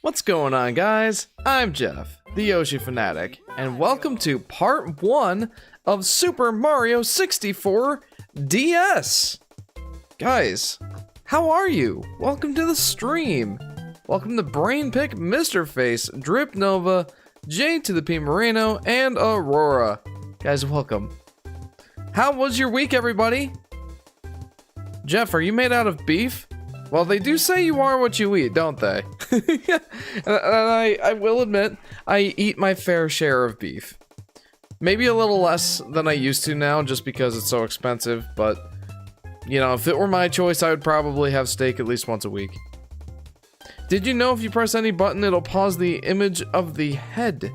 What's going on, guys? I'm Jeff, the Yoshi Fanatic, and welcome to part 1 of Super Mario 64 DS. Guys, how are you? Welcome to the stream. Welcome to Brainpick, Mr. Face, Drip Nova, J to the P Moreno, and Aurora. Guys, welcome. How was your week, everybody? Jeff, are you made out of beef? Well, they do say you are what you eat, don't they? and I will admit, I eat my fair share of beef. Maybe a little less than I used to now, just because it's so expensive, but, you know, if it were my choice, I would probably have steak at least once a week. Did you know if you press any button, it'll pause the image of the head?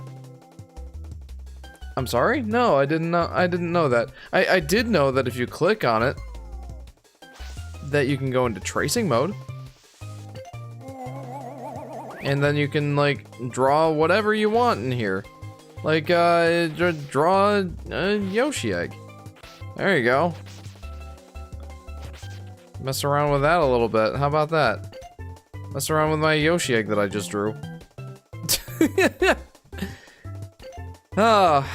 I'm sorry? No, I didn't know that. I did know that if you click on it, that you can go into tracing mode. And then you can, like, draw whatever you want in here. Like, draw a Yoshi egg. There you go. Mess around with that a little bit. How about that? Mess around with my Yoshi egg that I just drew. Ah.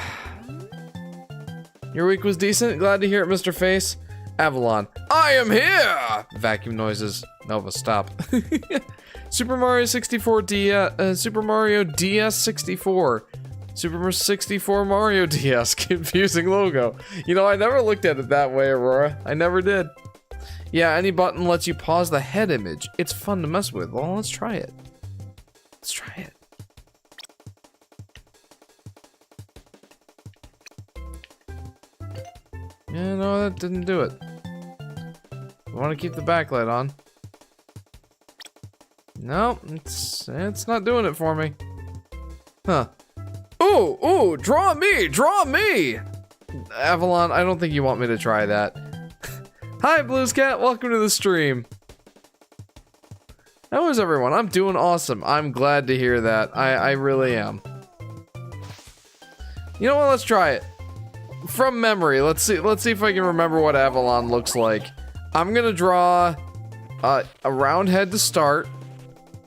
Your week was decent? Glad to hear it, Mr. Face. Avalon. I am here! Vacuum noises. Nova, stop. Super Mario 64 DS, Super Mario DS 64. Super 64 Mario DS. Confusing logo. You know, I never looked at it that way, Aurora. I never did. Yeah, any button lets you pause the head image. It's fun to mess with. Well, let's try it. Let's try it. Yeah, no, that didn't do it. I want to keep the backlight on. No, it's not doing it for me. Huh. Ooh, draw me, draw me! Avalon, I don't think you want me to try that. Hi, Blues Cat, welcome to the stream. How is everyone? I'm doing awesome. I'm glad to hear that. I really am. You know what, let's try it. From memory, let's see if I can remember what Avalon looks like. I'm gonna draw a round head to start,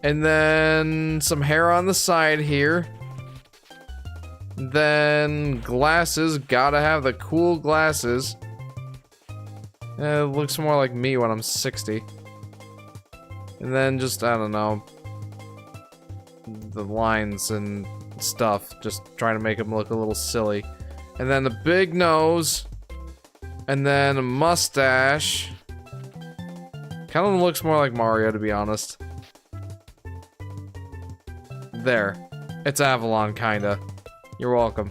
and then some hair on the side here. Then glasses, gotta have the cool glasses. It looks more like me when I'm 60. And then just, I don't know, the lines and stuff, just trying to make them look a little silly. And then a big nose, and then a mustache. Kind of looks more like Mario, to be honest. There. It's Avalon, kinda. You're welcome.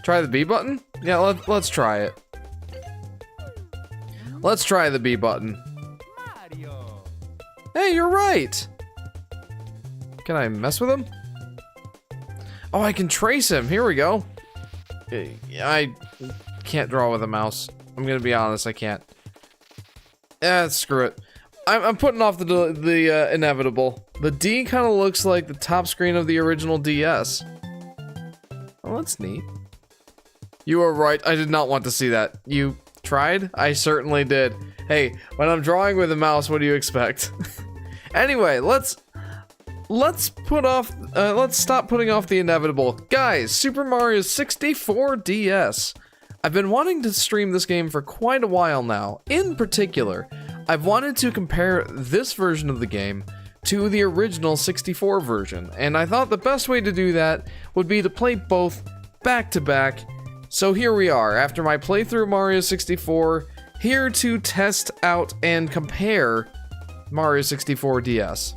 Try the B button? Yeah, let's try it. Let's try the B button. Hey, you're right! Can I mess with him? Oh, I can trace him. Here we go. I can't draw with a mouse. I'm gonna be honest, I can't. Screw it. I'm putting off the inevitable. The D kind of looks like the top screen of the original DS. Oh, that's neat. You are right. I did not want to see that. You tried? I certainly did. Hey, when I'm drawing with a mouse, what do you expect? Anyway, let's stop putting off the inevitable. Guys, Super Mario 64 DS. I've been wanting to stream this game for quite a while now. In particular, I've wanted to compare this version of the game to the original 64 version, and I thought the best way to do that would be to play both back to back So here we are, after my playthrough of Mario 64, here to test out and compare Mario 64 DS.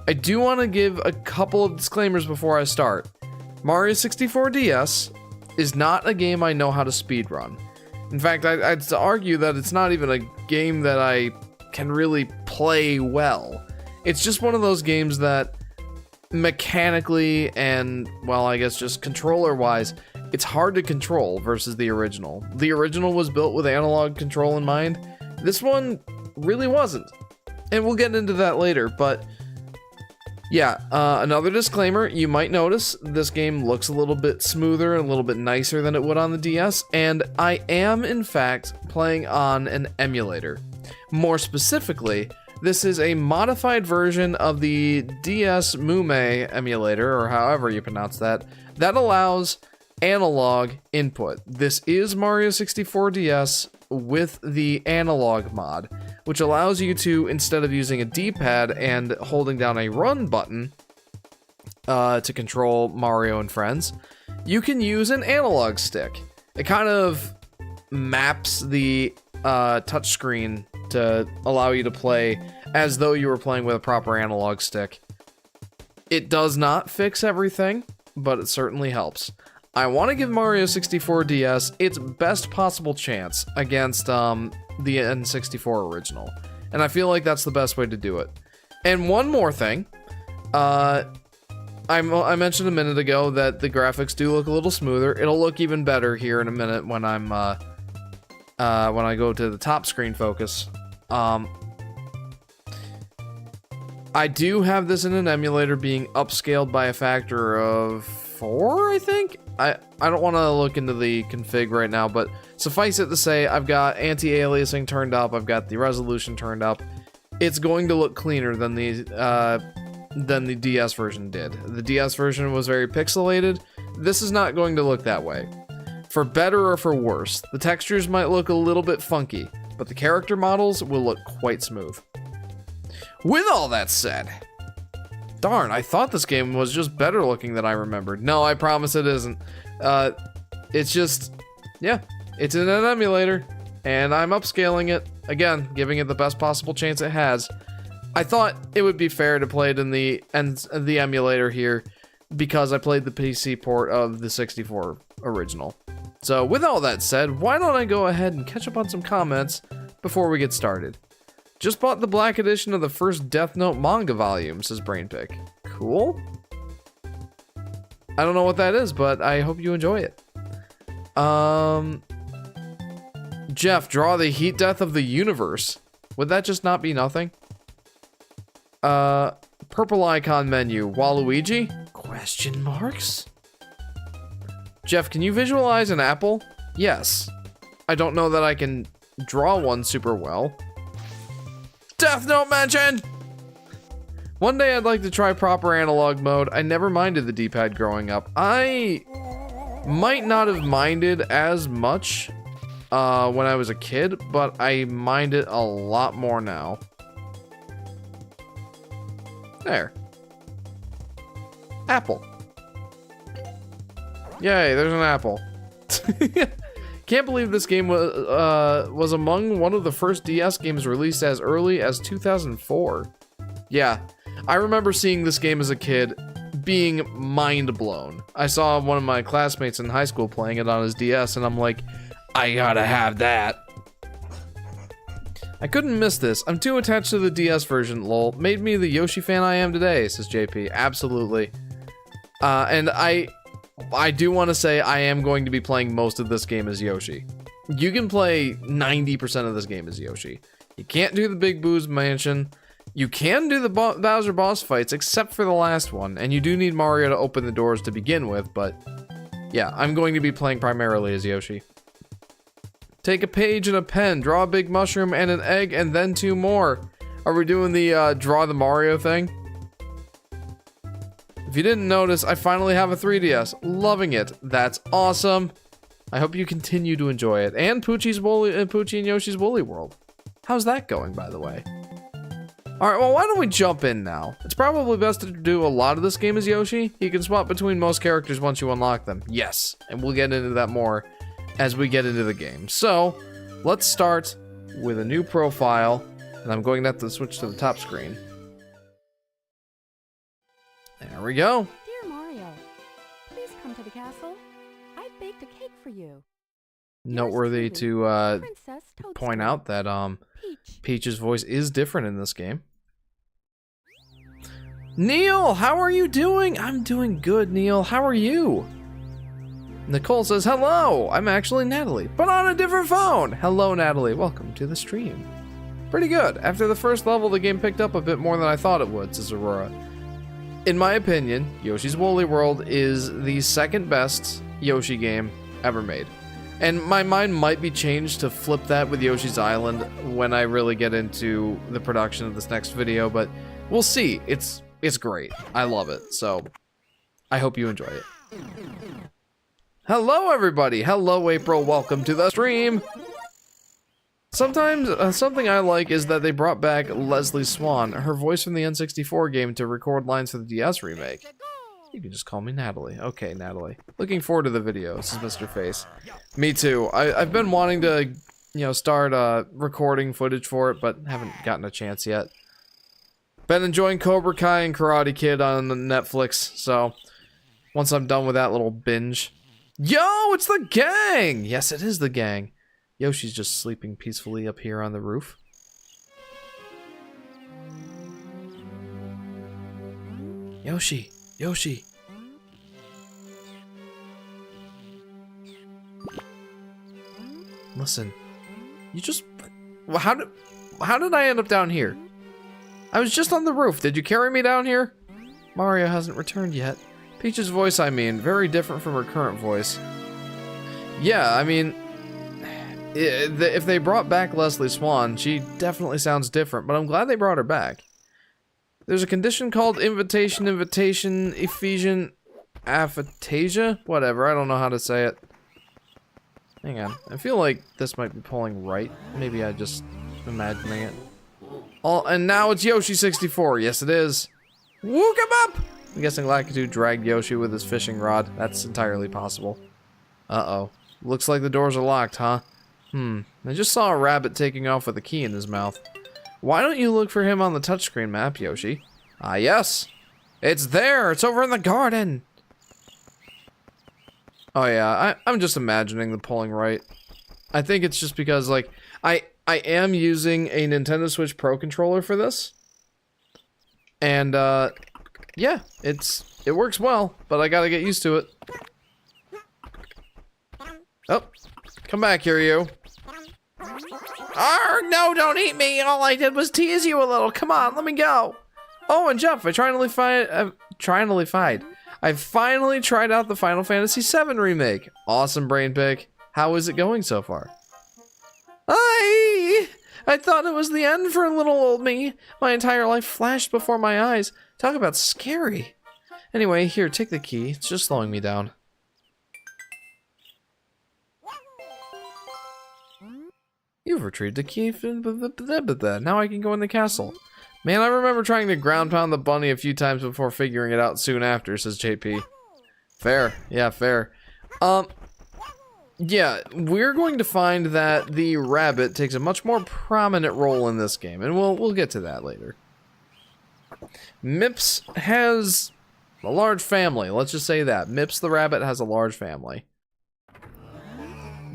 I do want to give a couple of disclaimers before I start. Mario 64 DS is not a game I know how to speedrun. In fact, I'd argue that it's not even a game that I can really play well. It's just one of those games that mechanically and, well, I guess just controller-wise, it's hard to control versus the original. The original was built with analog control in mind. This one really wasn't. And we'll get into that later, but yeah, another disclaimer, you might notice this game looks a little bit smoother and a little bit nicer than it would on the DS, and I am, in fact, playing on an emulator. More specifically, this is a modified version of the DS Mume emulator, or however you pronounce that, that allows analog input. This is Mario 64 DS with the analog mod, which allows you to, instead of using a D-pad and holding down a run button to control Mario and friends, you can use an analog stick. It kind of maps the touchscreen to allow you to play as though you were playing with a proper analog stick. It does not fix everything, but it certainly helps. I want to give Mario 64 DS its best possible chance against the N64 original, and I feel like that's the best way to do it. And one more thing, I mentioned a minute ago that the graphics do look a little smoother. It'll look even better here in a minute when I'm when I go to the top screen focus. I do have this in an emulator being upscaled by a factor of 4, I think? I don't want to look into the config right now, but suffice it to say, I've got anti-aliasing turned up, I've got the resolution turned up. It's going to look cleaner than the DS version did. The DS version was very pixelated. This is not going to look that way. For better or for worse, the textures might look a little bit funky, but the character models will look quite smooth. With all that said, darn, I thought this game was just better looking than I remembered. No, I promise it isn't. It's just, yeah, it's in an emulator, and I'm upscaling it. Again, giving it the best possible chance it has. I thought it would be fair to play it in the emulator here, because I played the PC port of the 64 original. So with all that said, why don't I go ahead and catch up on some comments before we get started. Just bought the black edition of the first Death Note manga volume, says Brainpick. Cool. I don't know what that is, but I hope you enjoy it. Jeff, draw the heat death of the universe. Would that just not be nothing? Purple icon menu. Waluigi? Question marks? Jeff, can you visualize an apple? Yes. I don't know that I can draw one super well. Death Note mention! One day I'd like to try proper analog mode. I never minded the D-pad growing up. I might not have minded as much when I was a kid, but I mind it a lot more now. There. Apple. Yay, there's an apple. Can't believe this game was among one of the first DS games released as early as 2004. Yeah, I remember seeing this game as a kid, being mind blown. I saw one of my classmates in high school playing it on his DS, and I'm like, I gotta have that. I couldn't miss this. I'm too attached to the DS version, lol. Made me the Yoshi fan I am today, says JP. Absolutely. And I do want to say I am going to be playing most of this game as Yoshi. You can play 90% of this game as Yoshi. You can't do the Big Boo's Mansion. You can do the Bowser boss fights, except for the last one, and you do need Mario to open the doors to begin with, but yeah, I'm going to be playing primarily as Yoshi. Take a page and a pen, draw a big mushroom and an egg, and then 2 more. Are we doing the draw the Mario thing? If you didn't notice, I finally have a 3DS. Loving it. That's awesome. I hope you continue to enjoy it. And Poochie and Yoshi's Woolly World. How's that going, by the way? Alright, well, why don't we jump in now? It's probably best to do a lot of this game as Yoshi. You can swap between most characters once you unlock them. Yes, and we'll get into that more as we get into the game. So, let's start with a new profile, and I'm going to have to switch to the top screen. There we go. Dear Mario, please come to the castle. I've baked a cake for you. Noteworthy to Princess Toadstool. point out that Peach's voice is different in this game. Neil, how are you doing? I'm doing good, Neil. How are you? Nicole says, hello, I'm actually Natalie, but on a different phone. Hello, Natalie. Welcome to the stream. Pretty good. After the first level, the game picked up a bit more than I thought it would, says Aurora. In my opinion, Yoshi's Woolly World is the second best Yoshi game ever made. And my mind might be changed to flip that with Yoshi's Island when I really get into the production of this next video, but we'll see. It's great. I love it, so I hope you enjoy it. Hello, everybody. Hello, April. Welcome to the stream. Sometimes, something I like is that they brought back Leslie Swan, her voice from the N64 game, to record lines for the DS remake. You can just call me Natalie. Okay, Natalie. Looking forward to the video, says Mr. Face. Me too. I've been wanting to, start recording footage for it, but haven't gotten a chance yet. Been enjoying Cobra Kai and Karate Kid on Netflix, so once I'm done with that little binge. Yo, it's the gang! Yes, it is the gang. Yoshi's just sleeping peacefully up here on the roof. Yoshi, Yoshi. Listen, you just... How did I end up down here? I was just on the roof. Did you carry me down here? Mario hasn't returned yet. Peach's voice, I mean, very different from her current voice. Yeah, I mean, if they brought back Leslie Swan, she definitely sounds different, but I'm glad they brought her back. There's a condition called Ephesian aphasia? Whatever, I don't know how to say it. Hang on, I feel like this might be pulling right. Maybe I just imagining it. Oh, and now it's Yoshi 64. Yes, it is. Wook him up! I'm guessing Lakitu dragged Yoshi with his fishing rod. That's entirely possible. Uh-oh. Looks like the doors are locked, huh? I just saw a rabbit taking off with a key in his mouth. Why don't you look for him on the touchscreen map, Yoshi? Ah, yes. It's there. It's over in the garden. Oh, yeah. I'm just imagining the pulling right. I think it's just because, like, I am using a Nintendo Switch Pro controller for this. And, yeah, it works well, but I gotta get used to it. Oh, come back here, you. Arr, no, don't eat me. All I did was tease you a little. Come on, let me go. Oh, and Jeff, I've finally tried out the Final Fantasy VII remake. Awesome brain pick. How is it going so far? I thought it was the end for little old me. My entire life flashed before my eyes. Talk about scary. Anyway, here, take the key. It's just slowing me down. You've retrieved the key. Now I can go in the castle. Man, I remember trying to ground pound the bunny a few times before figuring it out soon after, says JP. Fair. Yeah, fair. Yeah, we're going to find that the rabbit takes a much more prominent role in this game, and we'll get to that later. Mips has a large family, let's just say that. Mips the rabbit has a large family.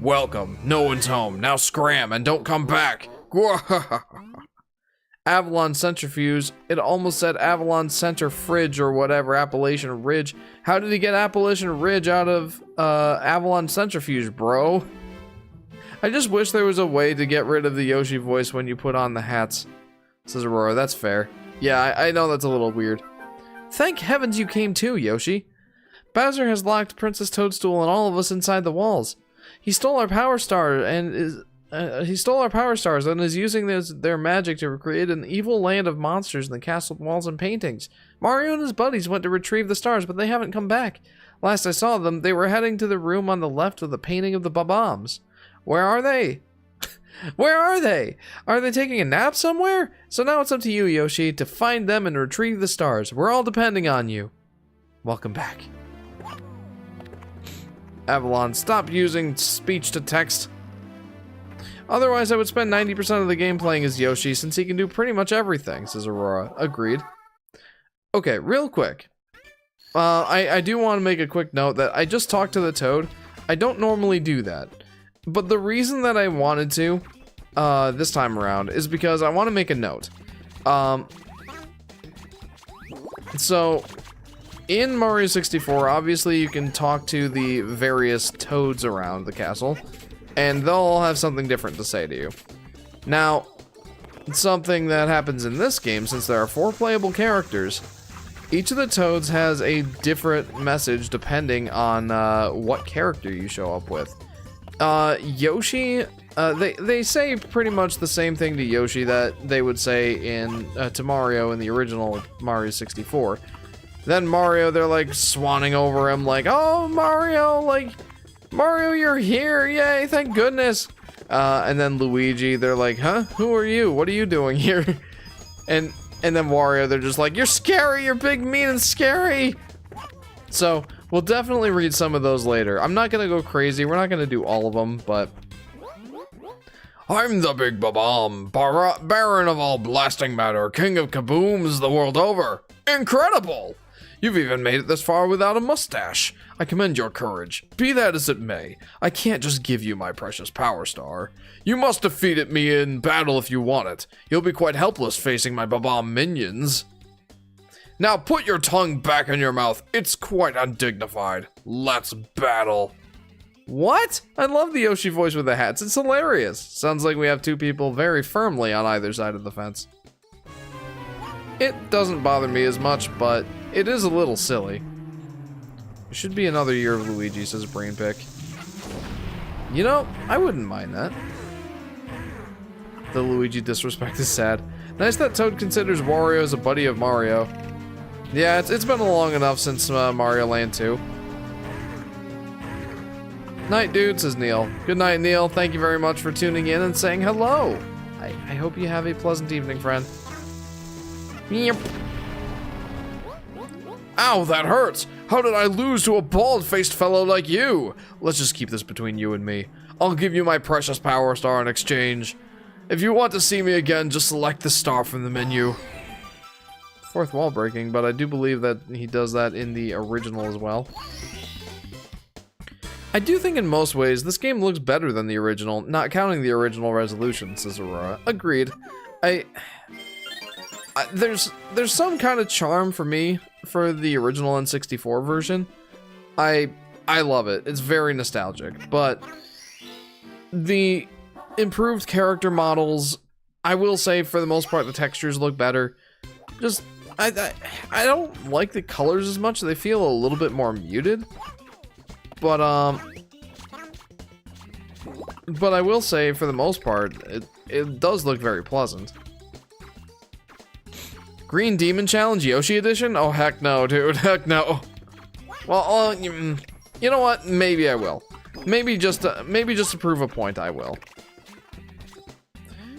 Welcome, no one's home. Now scram and don't come back. Avalon Centrifuge. It almost said Avalon Center Fridge or whatever, Appalachian Ridge. How did he get Appalachian Ridge out of Avalon Centrifuge, bro? I just wish there was a way to get rid of the Yoshi voice when you put on the hats, says Aurora. That's fair. Yeah, I know that's a little weird. Thank heavens you came too, Yoshi. Bowser has locked Princess Toadstool and all of us inside the walls. He stole our power star and is using their magic to create an evil land of monsters in the castle walls and paintings. Mario and his buddies went to retrieve the stars, but they haven't come back. Last I saw them, they were heading to the room on the left with the painting of the bombs. Where are they? Where are they? Are they taking a nap somewhere? So now it's up to you, Yoshi, to find them and retrieve the stars. We're all depending on you. Welcome back. Avalon, stop using speech to text. Otherwise, I would spend 90% of the game playing as Yoshi since he can do pretty much everything, says Aurora. Agreed. Okay, real quick. I do want to make a quick note that I just talked to the Toad. I don't normally do that. But the reason that I wanted to, this time around, is because I want to make a note. So, in Mario 64, obviously you can talk to the various Toads around the castle, and they'll all have something different to say to you. Now, something that happens in this game, since there are 4 playable characters, each of the Toads has a different message depending on what character you show up with. Yoshi, they say pretty much the same thing to Yoshi that they would say to Mario in the original Mario 64. Then Mario, they're like swanning over him like, oh, Mario, like, Mario, you're here, yay, thank goodness. And then Luigi, they're like, huh, who are you? What are you doing here? And then Wario, they're just like, you're scary, you're big, mean, and scary. So, we'll definitely read some of those later. I'm not gonna go crazy, we're not gonna do all of them, but... I'm the Big Babam, Baron of all blasting matter, King of Kabooms the world over. Incredible! You've even made it this far without a mustache. I commend your courage. Be that as it may, I can't just give you my precious Power Star. You must defeat me in battle if you want it. You'll be quite helpless facing my Babam minions. Now put your tongue back in your mouth. It's quite undignified. Let's battle. What? I love the Yoshi voice with the hats. It's hilarious. Sounds like we have 2 people very firmly on either side of the fence. It doesn't bother me as much, but it is a little silly. It should be another year of Luigi, says Brain Pick. You know, I wouldn't mind that. The Luigi disrespect is sad. Nice that Toad considers Wario as a buddy of Mario. Yeah, it's been long enough since Mario Land 2. Night, dude, says Neil. Good night, Neil. Thank you very much for tuning in and saying hello. I hope you have a pleasant evening, friend. Yep. Ow, that hurts! How did I lose to a bald-faced fellow like you? Let's just keep this between you and me. I'll give you my precious Power Star in exchange. If you want to see me again, just select the star from the menu. 4th wall breaking, but I do believe that he does that in the original as well. I do think in most ways, this game looks better than the original, not counting the original resolution, says Aurora. Agreed. There's some kind of charm for me for the original N64 version. I love it. It's very nostalgic, but the improved character models, I will say for the most part the textures look better. Just I don't like the colors as much. They feel a little bit more muted. But I will say for the most part it does look very pleasant. Green Demon Challenge Yoshi Edition? Oh, heck no, dude. Heck no. Well, you know what? Maybe I will. Maybe just to prove a point, I will.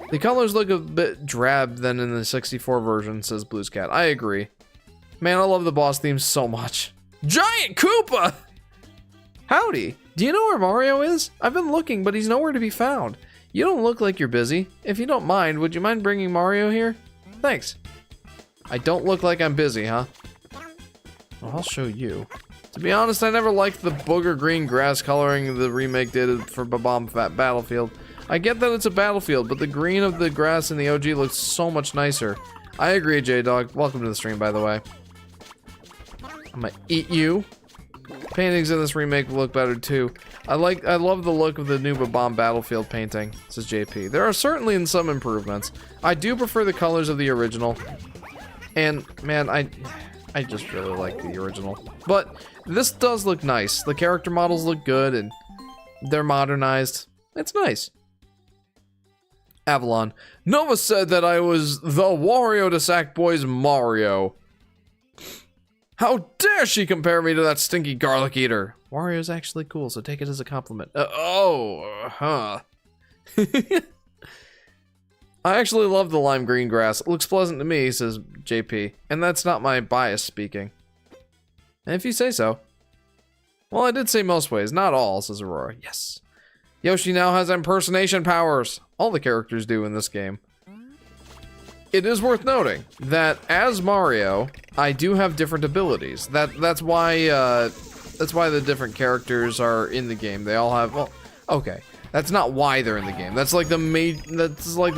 The colors look a bit drab than in the 64 version, says Blues Cat. I agree. Man, I love the boss theme so much. Giant Koopa! Howdy. Do you know where Mario is? I've been looking, but he's nowhere to be found. You don't look like you're busy. If you don't mind, would you mind bringing Mario here? Thanks. I don't look like I'm busy, huh? Well, I'll show you. To be honest, I never liked the booger green grass coloring the remake did for Babam Battlefield. I get that it's a battlefield, but the green of the grass in the OG looks so much nicer. I agree, J-Dog. Welcome to the stream, by the way. I'm gonna eat you. Paintings in this remake look better too. I love the look of the new Babam Battlefield painting, says JP. There are certainly some improvements. I do prefer the colors of the original. And man, I just really like the original. But this does look nice. The character models look good and they're modernized. It's nice. Avalon. Nova said that I was the Wario to Sackboy's Mario. How dare she compare me to that stinky garlic eater? Wario's actually cool, so take it as a compliment. Huh. I actually love the lime green grass. It looks pleasant to me, says JP. And that's not my bias speaking. And if you say so. Well, I did say most ways, not all, says Aurora. Yes. Yoshi now has impersonation powers. All the characters do in this game. It is worth noting that as Mario, I do have different abilities. That's why the different characters are in the game. They all have, well, okay. That's not why they're in the game. That's like the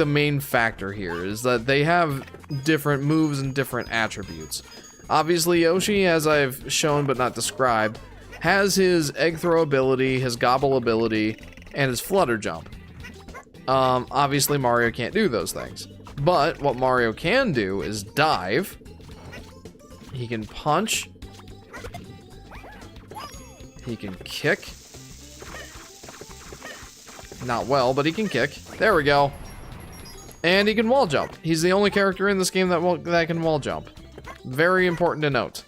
main factor here, is that they have different moves and different attributes. Obviously, Yoshi, as I've shown but not described, has his egg throw ability, his gobble ability, and his flutter jump. Obviously, Mario can't do those things. But what Mario can do is dive. He can punch. He can kick. Not well, but he can kick. There we go. And he can wall jump. He's the only character in this game that can wall jump. Very important to note.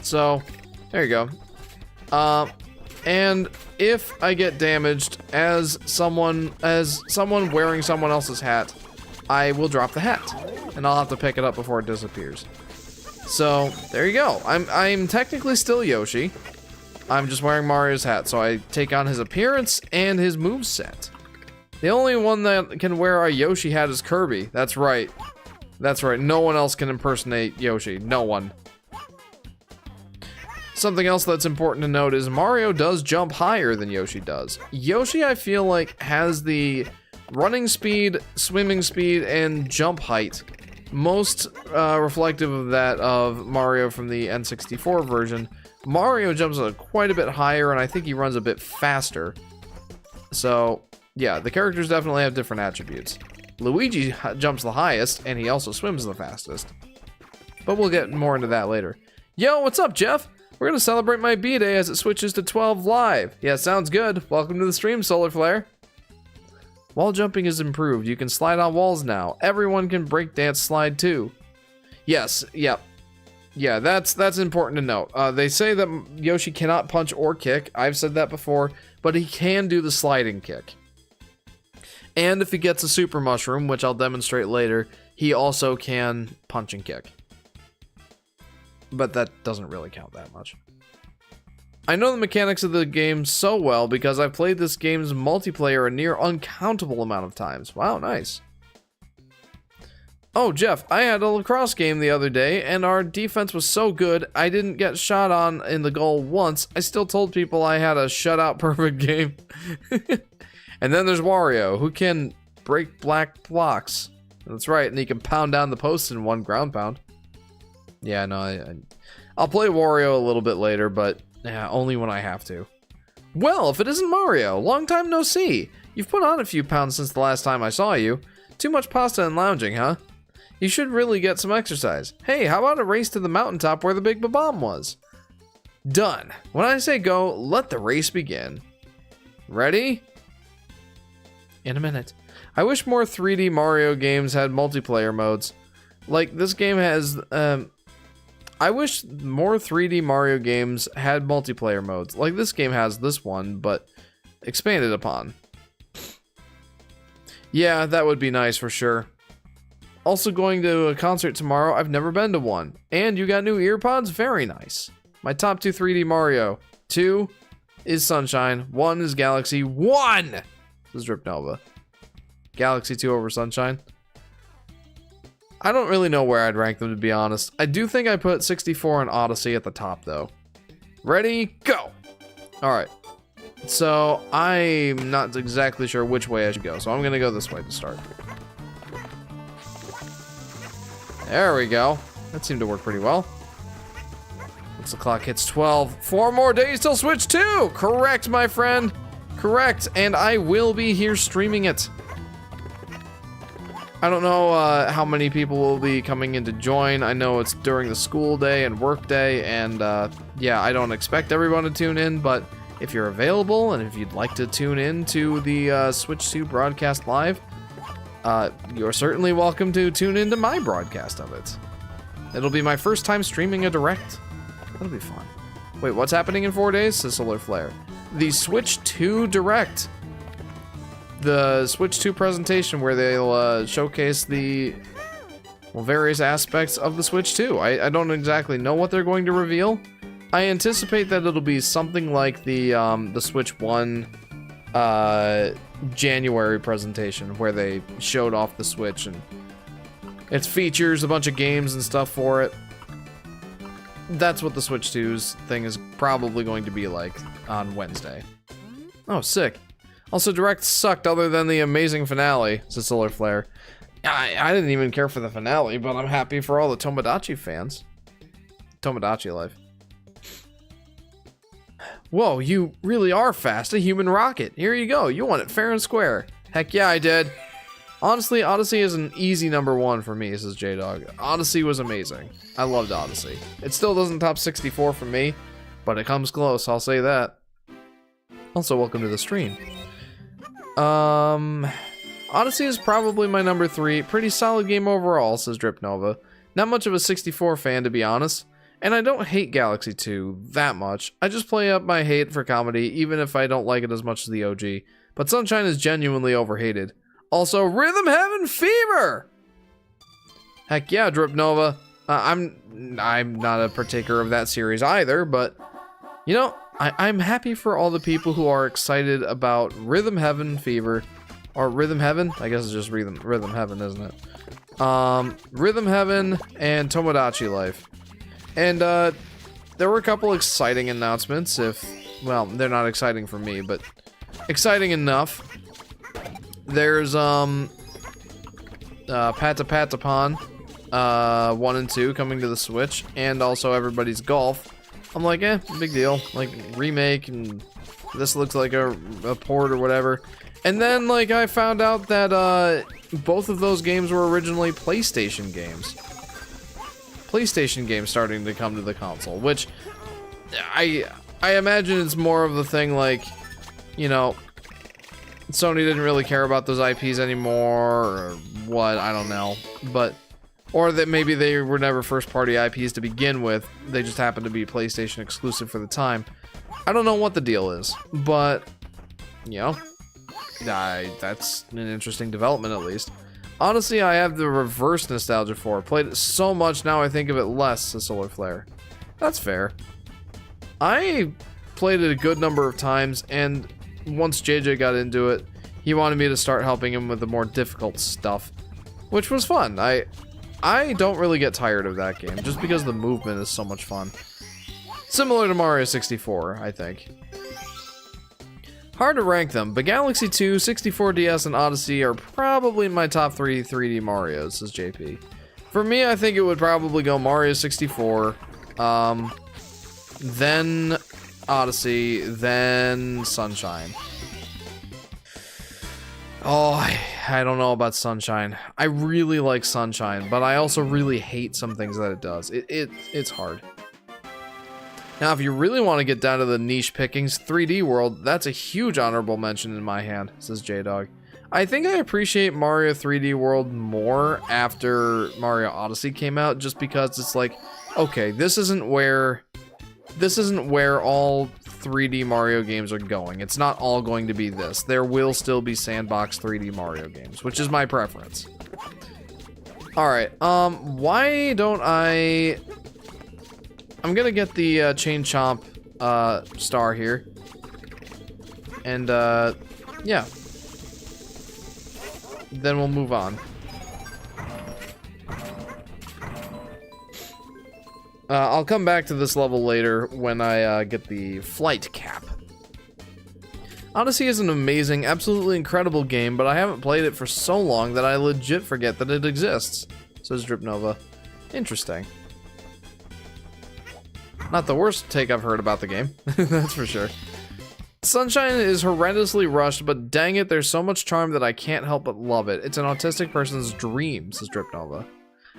So, there you go. And if I get damaged as someone wearing someone else's hat, I will drop the hat, and I'll have to pick it up before it disappears. So there you go. I'm technically still Yoshi. I'm just wearing Mario's hat, so I take on his appearance and his moveset. The only one that can wear a Yoshi hat is Kirby. That's right. That's right. No one else can impersonate Yoshi. No one. Something else that's important to note is Mario does jump higher than Yoshi does. Yoshi, I feel like, has the running speed, swimming speed, and jump height most reflective of that of Mario from the N64 version. Mario jumps quite a bit higher, and I think he runs a bit faster. So, yeah, the characters definitely have different attributes. Luigi jumps the highest, and he also swims the fastest. But we'll get more into that later. Yo, what's up, Jeff? We're gonna celebrate my B-Day as it switches to 12 live. Yeah, sounds good. Welcome to the stream, Solar Flare. Wall jumping is improved. You can slide on walls now. Everyone can breakdance slide too. Yes, yep. Yeah, that's important to note. They say that Yoshi cannot punch or kick. I've said that before, but he can do the sliding kick. And if he gets a super mushroom, which I'll demonstrate later, he also can punch and kick. But that doesn't really count that much. I know the mechanics of the game so well because I've played this game's multiplayer a near uncountable amount of times. Wow, nice. Oh, Jeff, I had a lacrosse game the other day, and our defense was so good, I didn't get shot on in the goal once. I still told people I had a shutout perfect game. And then there's Wario, who can break black blocks. That's right, and he can pound down the post in one ground pound. Yeah, no, I'll play Wario a little bit later, but yeah, only when I have to. Well, if it isn't Mario, long time no see. You've put on a few pounds since the last time I saw you. Too much pasta and lounging, huh? You should really get some exercise. Hey, how about a race to the mountaintop where the Big Bomb was? Done. When I say go, let the race begin. Ready? In a minute. I wish more 3D Mario games had multiplayer modes. Like, this game has, I wish more 3D Mario games had multiplayer modes. Like, this game has this one, but expanded upon. Yeah, that would be nice for sure. Also going to a concert tomorrow. I've never been to one. And you got new earpods? Very nice. My top 2 3D Mario. 2 is Sunshine. 1 is Galaxy. 1! This is Rip Nova. Galaxy 2 over Sunshine. I don't really know where I'd rank them, to be honest. I do think I put 64 and Odyssey at the top, though. Ready? Go! Alright. So, I'm not exactly sure which way I should go, so I'm gonna go this way to start. There we go. That seemed to work pretty well. Once the clock hits 12, 4 more days till Switch 2! Correct, my friend. Correct, and I will be here streaming it. I don't know how many people will be coming in to join. I know it's during the school day and work day, and yeah, I don't expect everyone to tune in, but if you're available and if you'd like to tune in to the Switch 2 broadcast live, you're certainly welcome to tune into my broadcast of it. It'll be my first time streaming a direct. That'll be fun. Wait, what's happening in 4 days? Says Solar Flare. The Switch 2 Direct. the Switch 2 presentation where they'll showcase the various aspects of the Switch 2. I don't exactly know what they're going to reveal. I anticipate that it'll be something like the Switch 1 January presentation where they showed off the Switch and its features, a bunch of games and stuff for it. That's what the Switch 2's thing is probably going to be like on Wednesday. Oh, sick. Also, Direct sucked other than the amazing finale, says Solar Flare. I didn't even care for the finale, but I'm happy for all the Tomodachi fans. Tomodachi life. Whoa, you really are fast. A human rocket. Here you go. You won it fair and square. Heck yeah, I did. Honestly, Odyssey is an easy #1 for me, says J-Dog. Odyssey was amazing. I loved Odyssey. It still doesn't top 64 for me, but it comes close, I'll say that. Also, welcome to the stream. Odyssey is probably my #3. Pretty solid game overall, says Drip Nova. Not much of a 64 fan, to be honest. And I don't hate Galaxy 2 that much. I just play up my hate for comedy, even if I don't like it as much as the OG. But Sunshine is genuinely overhated. Also, Rhythm Heaven Fever! Heck yeah, Drip Nova. I'm not a partaker of that series either, but you know, I'm happy for all the people who are excited about Rhythm Heaven Fever. Or Rhythm Heaven? I guess it's just Rhythm Heaven, isn't it? Rhythm Heaven and Tomodachi Life. And there were a couple exciting announcements, well, they're not exciting for me, but exciting enough. There's Patapon 1 and 2 coming to the Switch, and also Everybody's Golf. I'm like, big deal. Like, remake, and this looks like a port or whatever. And then, like, I found out that both of those games were originally PlayStation games. PlayStation games starting to come to the console, which I imagine it's more of the thing like, you know, Sony didn't really care about those IPs anymore, or what, I don't know. But, or that maybe they were never first-party IPs to begin with, they just happened to be PlayStation exclusive for the time. I don't know what the deal is, but, you know, that's an interesting development at least. Honestly, I have the reverse nostalgia for it. Played it so much, now I think of it less, says Solar Flare. That's fair. I played it a good number of times, and once JJ got into it, he wanted me to start helping him with the more difficult stuff, which was fun. I don't really get tired of that game, just because the movement is so much fun. Similar to Mario 64, I think. Hard to rank them, but Galaxy 2, 64DS, and Odyssey are probably my top 3 3D Marios, says JP. For me, I think it would probably go Mario 64, then Odyssey, then Sunshine. Oh, I don't know about Sunshine. I really like Sunshine, but I also really hate some things that it does. It's hard. Now, if you really want to get down to the niche pickings, 3D World, that's a huge honorable mention in my hand, says J-Dog. I think I appreciate Mario 3D World more after Mario Odyssey came out, just because it's like, okay, this isn't where all 3D Mario games are going. It's not all going to be this. There will still be sandbox 3D Mario games, which is my preference. Alright, why don't I'm gonna get the Chain Chomp star here. And yeah. Then we'll move on. I'll come back to this level later when I get the flight cap. Odyssey is an amazing, absolutely incredible game, but I haven't played it for so long that I legit forget that it exists, says Drip Nova. Interesting. Not the worst take I've heard about the game, that's for sure. Sunshine is horrendously rushed, but dang it, there's so much charm that I can't help but love it. It's an autistic person's dream, says Drip Nova.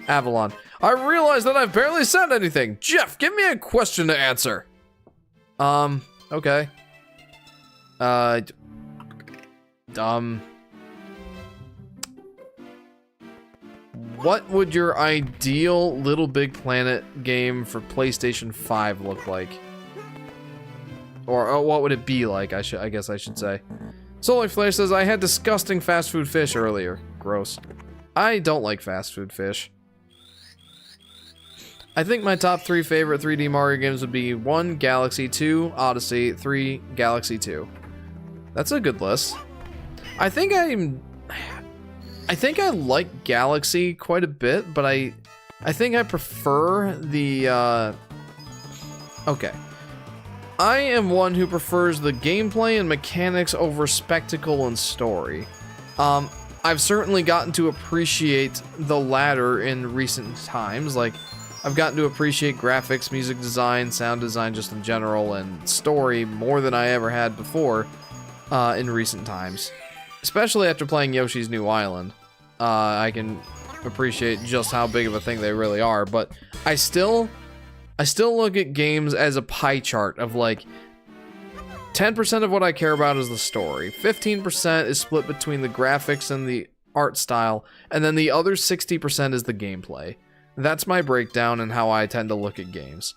Avalon. I realize that I've barely said anything. Jeff, give me a question to answer. Okay. What would your ideal Little Big Planet game for PlayStation 5 look like? Or what would it be like, I guess I should say. Solar Flare says, I had disgusting fast food fish earlier. Gross. I don't like fast food fish. I think my top 3 favorite 3D Mario games would be 1, Galaxy, 2, Odyssey, 3, Galaxy 2. That's a good list. I think I like Galaxy quite a bit, but I think I prefer the, okay. I am one who prefers the gameplay and mechanics over spectacle and story. I've certainly gotten to appreciate the latter in recent times. Like, I've gotten to appreciate graphics, music design, sound design just in general, and story more than I ever had before in recent times. Especially after playing Yoshi's New Island. I can appreciate just how big of a thing they really are, but I still look at games as a pie chart of like 10% of what I care about is the story, 15% is split between the graphics and the art style, and then the other 60% is the gameplay. That's my breakdown and how I tend to look at games.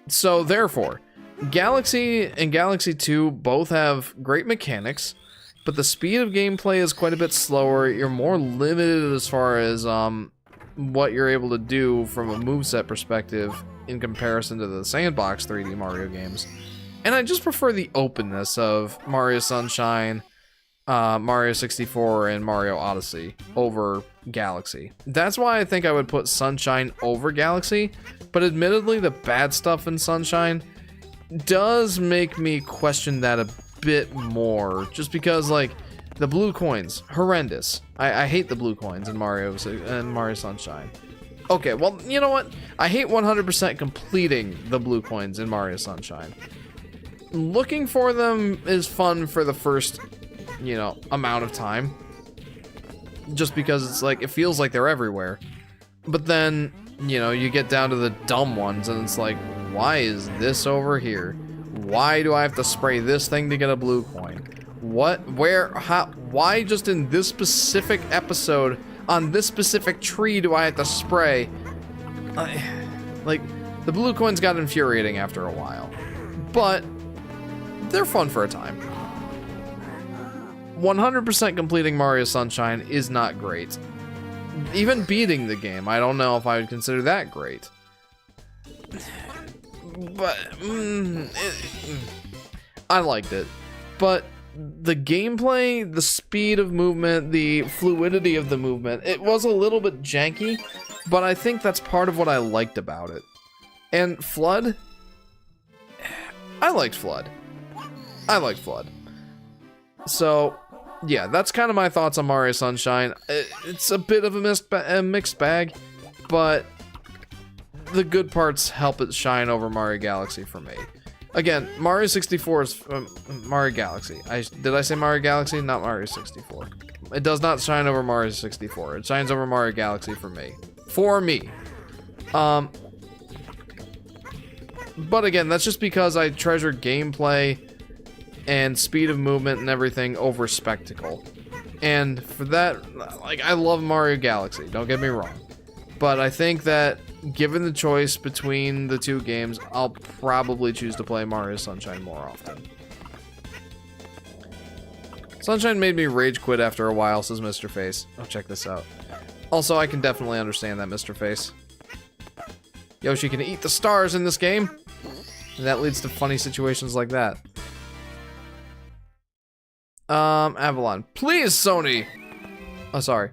So therefore, Galaxy and Galaxy 2 both have great mechanics, but the speed of gameplay is quite a bit slower. You're more limited as far as what you're able to do from a moveset perspective in comparison to the sandbox 3D Mario games. And I just prefer the openness of Mario Sunshine, Mario 64, and Mario Odyssey over Galaxy. That's why I think I would put Sunshine over Galaxy, but admittedly the bad stuff in Sunshine does make me question that a bit more, just because like the blue coins, horrendous. I hate the blue coins in Mario Sunshine. Okay, well, you know what? I hate 100% completing the blue coins in Mario Sunshine. Looking for them is fun for the first, you know, amount of time. Just because it's like, it feels like they're everywhere. But then, you know, you get down to the dumb ones and it's like, why is this over here? Why do I have to spray this thing to get a blue coin? What, where, how, why just in this specific episode, on this specific tree do I have to spray? Like, the blue coins got infuriating after a while. But, they're fun for a time. 100% completing Mario Sunshine is not great. Even beating the game, I don't know if I would consider that great. But, I liked it. But the gameplay, the speed of movement, the fluidity of the movement, it was a little bit janky, but I think that's part of what I liked about it. And Flood? I liked Flood. So, yeah, that's kind of my thoughts on Mario Sunshine. It's a bit of a mixed bag, but the good parts help it shine over Mario Galaxy for me. Again, Mario 64 is Mario Galaxy. Did I say Mario Galaxy? Not Mario 64. It does not shine over Mario 64. It shines over Mario Galaxy for me. But again, that's just because I treasure gameplay and speed of movement and everything over spectacle. And for that, like, I love Mario Galaxy, don't get me wrong. But I think that given the choice between the two games, I'll probably choose to play Mario Sunshine more often. Sunshine made me rage quit after a while, says Mr. Face. Oh, check this out. Also, I can definitely understand that, Mr. Face. Yoshi can eat the stars in this game, and that leads to funny situations like that. Avalon. Please, Sony! Oh, sorry.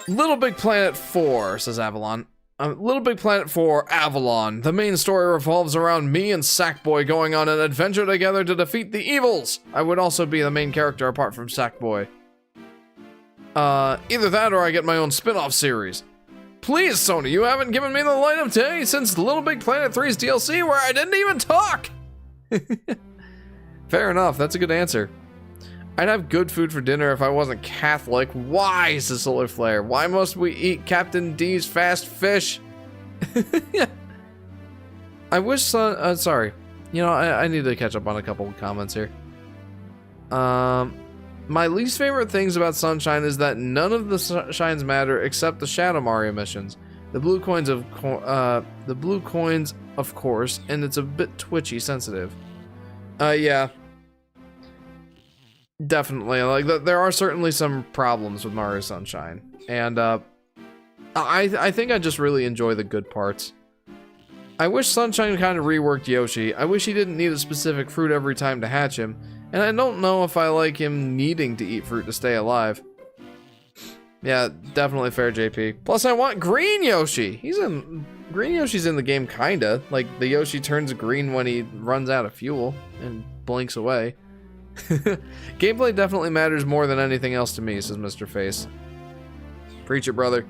Little Big Planet 4, says Avalon. Little Big Planet 4, Avalon. The main story revolves around me and Sackboy going on an adventure together to defeat the evils. I would also be the main character apart from Sackboy. Either that or I get my own spin-off series. Please, Sony, you haven't given me the light of day since Little Big Planet 3's DLC where I didn't even talk! Fair enough, that's a good answer. I'd have good food for dinner if I wasn't Catholic. Why, says Solar Flare? Why must we eat Captain D's fast fish? I wish sorry. You know, I need to catch up on a couple of comments here. My least favorite things about Sunshine is that none of the shines matter except the Shadow Mario missions. The blue coins of course, and it's a bit twitchy sensitive. Yeah. Definitely. Like, there are certainly some problems with Mario Sunshine. And, I think I just really enjoy the good parts. I wish Sunshine kind of reworked Yoshi. I wish he didn't need a specific fruit every time to hatch him. And I don't know if I like him needing to eat fruit to stay alive. Yeah, definitely fair, JP. Plus, I want Green Yoshi. Green Yoshi's in the game, kinda. Like, the Yoshi turns green when he runs out of fuel and blinks away. Gameplay definitely matters more than anything else to me, says Mr. Face. Preach it, brother.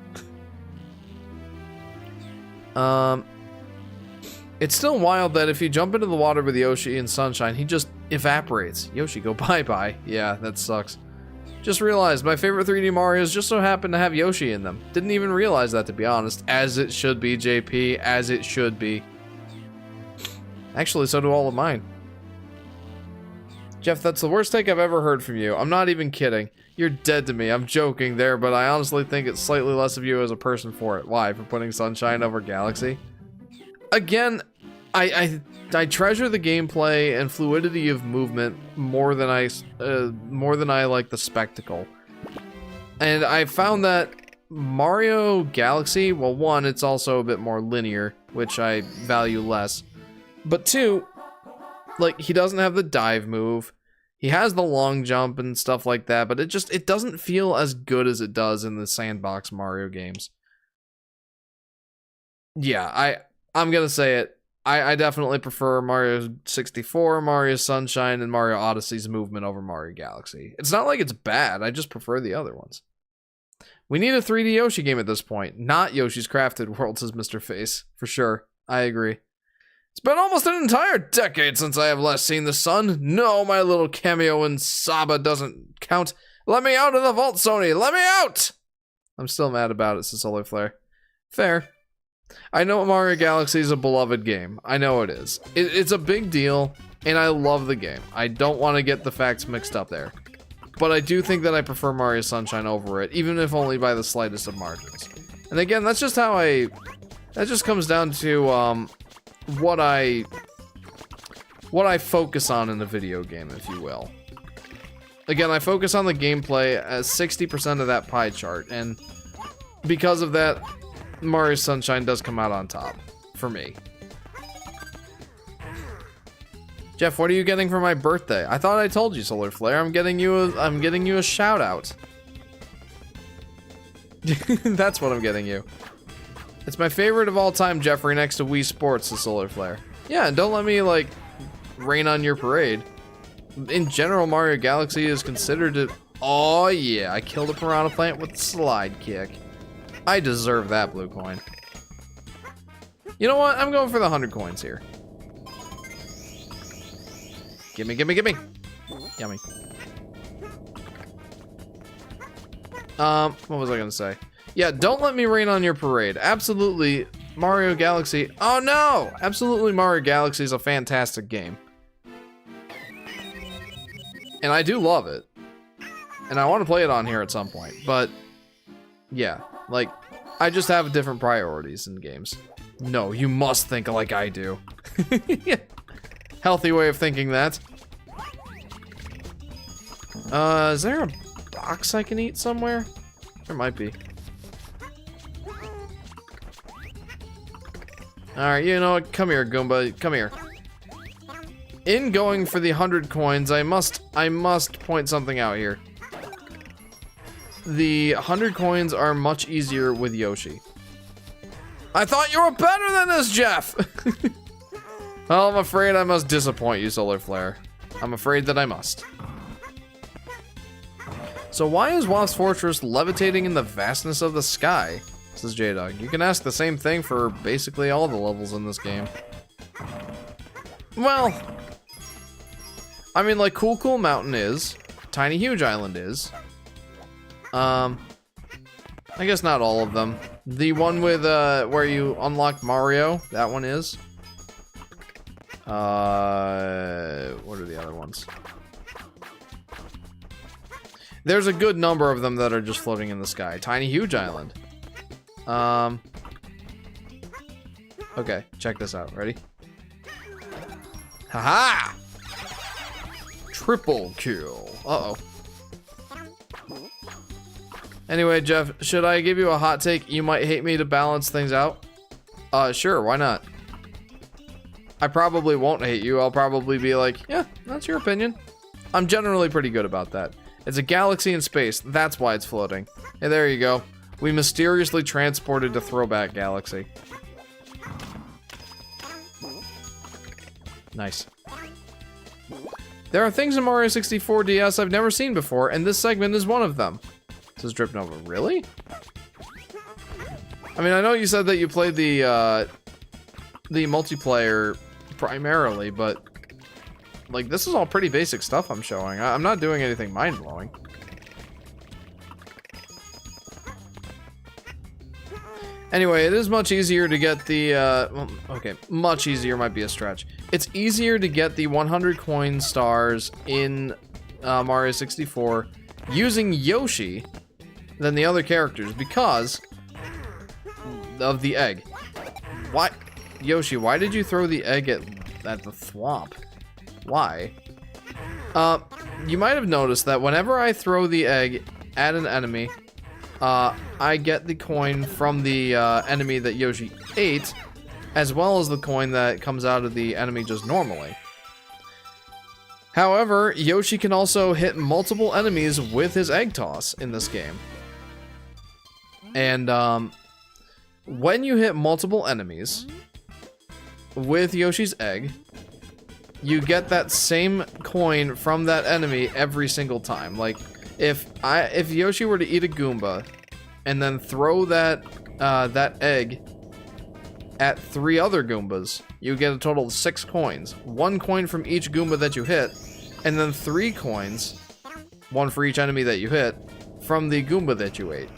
It's still wild that if you jump into the water with Yoshi and Sunshine, he just evaporates. Yoshi, go bye-bye. Yeah, that sucks. Just realized my favorite 3D Marios just so happen to have Yoshi in them. Didn't even realize that, to be honest. As it should be, JP. As it should be. Actually, so do all of mine. Jeff, that's the worst take I've ever heard from you. I'm not even kidding. You're dead to me. I'm joking there, but I honestly think it's slightly less of you as a person for it. Why? For putting Sunshine over Galaxy? Again, I treasure the gameplay and fluidity of movement more than I like the spectacle. And I found that Mario Galaxy, well, one, it's also a bit more linear, which I value less. But two, like, he doesn't have the dive move. He has the long jump and stuff like that, but it doesn't feel as good as it does in the sandbox Mario games. Yeah, I'm gonna say it. I definitely prefer Mario 64, Mario Sunshine, and Mario Odyssey's movement over Mario Galaxy. It's not like it's bad, I just prefer the other ones. We need a 3D Yoshi game at this point, not Yoshi's Crafted World, says Mr. Face. For sure, I agree. It's been almost an entire decade since I have last seen the sun. No, my little cameo in Saba doesn't count. Let me out of the vault, Sony! Let me out! I'm still mad about it, says Solar Flare. Fair. I know Mario Galaxy is a beloved game. I know it is. It's a big deal, and I love the game. I don't want to get the facts mixed up there. But I do think that I prefer Mario Sunshine over it, even if only by the slightest of margins. And again, that's just how that just comes down to, what I focus on in a video game, if you will. Again, I focus on the gameplay as 60% of that pie chart, and because of that, Mario Sunshine does come out on top, for me. Jeff, what are you getting for my birthday? I thought I told you, Solar Flare. I'm getting you a shout out. That's what I'm getting you. It's my favorite of all time, Jeffrey, next to Wii Sports, the Solar Flare. Yeah, and don't let me, like, rain on your parade. In general, Mario Galaxy is considered to... Oh, yeah, I killed a piranha plant with a slide kick. I deserve that blue coin. You know what? I'm going for the 100 coins here. Gimme, gimme, gimme. Yummy. What was I gonna say? Yeah, don't let me rain on your parade. Absolutely, Mario Galaxy. Oh no! Absolutely, Mario Galaxy is a fantastic game. And I do love it. And I want to play it on here at some point. But, yeah. Like, I just have different priorities in games. No, you must think like I do. Healthy way of thinking that. Is there a box I can eat somewhere? There might be. Alright, you know what? Come here, Goomba. Come here. In going for the 100 coins, I must point something out here. The 100 coins are much easier with Yoshi. I thought you were better than this, Jeff! Well, I'm afraid I must disappoint you, Solar Flare. I'm afraid that I must. So why is Wasp's Fortress levitating in the vastness of the sky? Says J-Dog. You can ask the same thing for basically all the levels in this game. Well, I mean, like, Cool Mountain is. Tiny Huge Island is. I guess not all of them. The one with, where you unlock Mario, that one is. What are the other ones? There's a good number of them that are just floating in the sky. Tiny Huge Island. Okay, check this out. Ready? Haha! Triple kill. Uh-oh. Anyway, Jeff, should I give you a hot take? You might hate me to balance things out. Sure, why not? I probably won't hate you. I'll probably be like, yeah, that's your opinion. I'm generally pretty good about that. It's a galaxy in space. That's why it's floating. Hey, there you go. We mysteriously transported to Throwback Galaxy. Nice. There are things in Mario 64 DS I've never seen before, and this segment is one of them. Says Drip Nova. Really? I mean, I know you said that you played the multiplayer primarily, but like this is all pretty basic stuff I'm showing. I'm not doing anything mind-blowing. Anyway, it is much easier to get the, well, okay, much easier might be a stretch. It's easier to get the 100 coin stars in Mario 64 using Yoshi than the other characters because of the egg. Why, Yoshi, why did you throw the egg at the thwomp? Why? You might have noticed that whenever I throw the egg at an enemy, I get the coin from the enemy that Yoshi ate, as well as the coin that comes out of the enemy just normally. However, Yoshi can also hit multiple enemies with his egg toss in this game. And when you hit multiple enemies with Yoshi's egg, you get that same coin from that enemy every single time. Like, if Yoshi were to eat a Goomba and then throw that egg at 3 other Goombas, you get a total of 6 coins. 1 coin from each Goomba that you hit, and then 3 coins, 1 for each enemy that you hit, from the Goomba that you ate.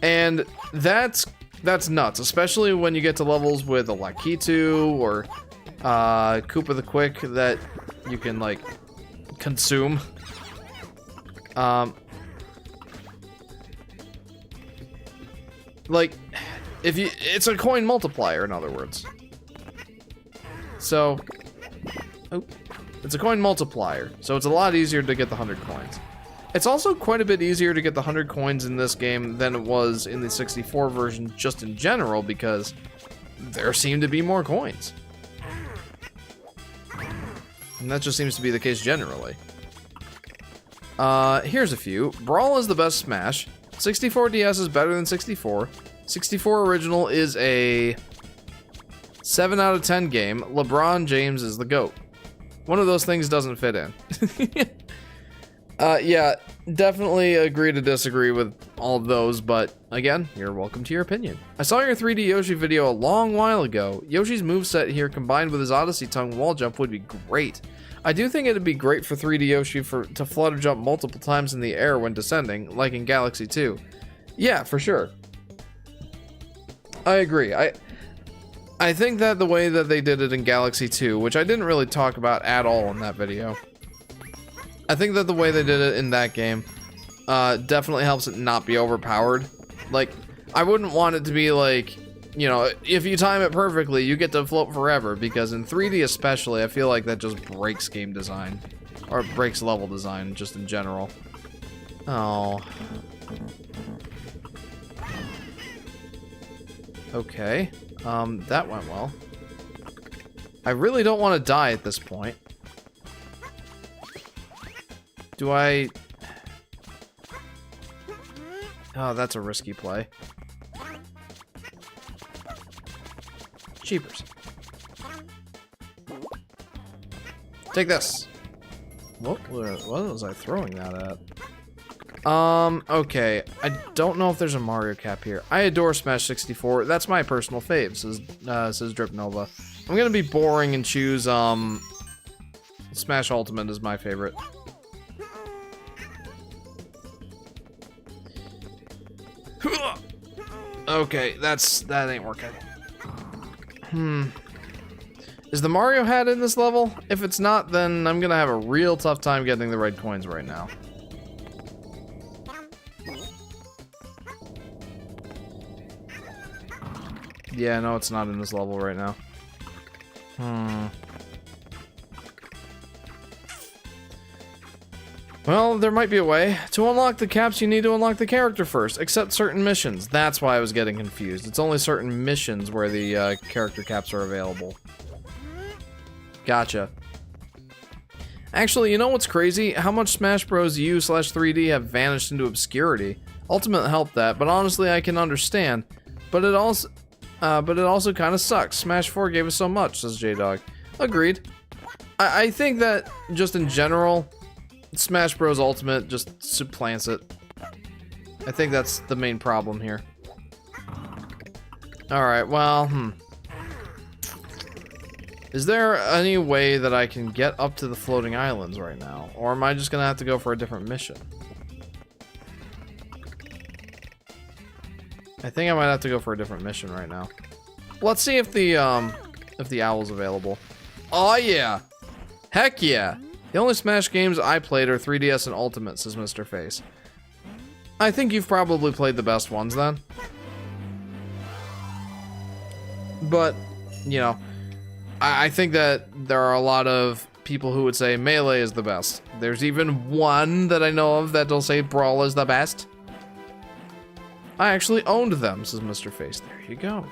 And that's nuts, especially when you get to levels with a Lakitu or Koopa the Quick that you can like consume. Like, if you, it's a coin multiplier, in other words. So, oh, it's a coin multiplier, so it's a lot easier to get the 100 coins. It's also quite a bit easier to get the 100 coins in this game than it was in the 64 version, just in general, because there seem to be more coins. And that just seems to be the case generally. Here's a few. Brawl is the best Smash. 64 DS is better than 64. 64 original is a 7 out of 10 game. LeBron James is the GOAT. One of those things doesn't fit in. Yeah, definitely agree to disagree with all of those, but again, you're welcome to your opinion. I saw your 3D Yoshi video a long while ago. Yoshi's moveset here combined with his Odyssey tongue wall jump would be great. I do think it'd be great for 3D Yoshi to flutter jump multiple times in the air when descending, like in Galaxy 2. Yeah, for sure. I agree. I think that the way that they did it in Galaxy 2, which I didn't really talk about at all in that video, I think that the way they did it in that game definitely helps it not be overpowered. Like, I wouldn't want it to be like, you know, if you time it perfectly, you get to float forever, because in 3D especially, I feel like that just breaks game design. Or it breaks level design, just in general. Oh. Okay. That went well. I really don't want to die at this point. Do I... Oh, that's a risky play. Cheapers. Take this. What was I throwing that at? Okay. I don't know if there's a Mario cap here. I adore Smash 64. That's my personal fave, says Drip Nova. I'm gonna be boring and choose, Smash Ultimate is my favorite. Okay, that ain't working. Is the Mario hat in this level? If it's not, then I'm gonna have a real tough time getting the right coins right now. Yeah, no, it's not in this level right now. Well, there might be a way. To unlock the caps, you need to unlock the character first. Accept certain missions. That's why I was getting confused. It's only certain missions where the character caps are available. Gotcha. Actually, you know what's crazy? How much Smash Bros. U/3D have vanished into obscurity. Ultimate helped that, but honestly, I can understand. But it also kind of sucks. Smash 4 gave us so much, says J-Dog. Agreed. I think that just in general, Smash Bros. Ultimate just supplants it. I think that's the main problem here. Alright, well, Is there any way that I can get up to the floating islands right now? Or am I just gonna have to go for a different mission? I think I might have to go for a different mission right now. Let's see if the owl's available. Oh yeah! Heck yeah! The only Smash games I played are 3DS and Ultimate, says Mr. Face. I think you've probably played the best ones then. But, you know, I think that there are a lot of people who would say Melee is the best. There's even one that I know of that'll say Brawl is the best. I actually owned them, says Mr. Face. There you go.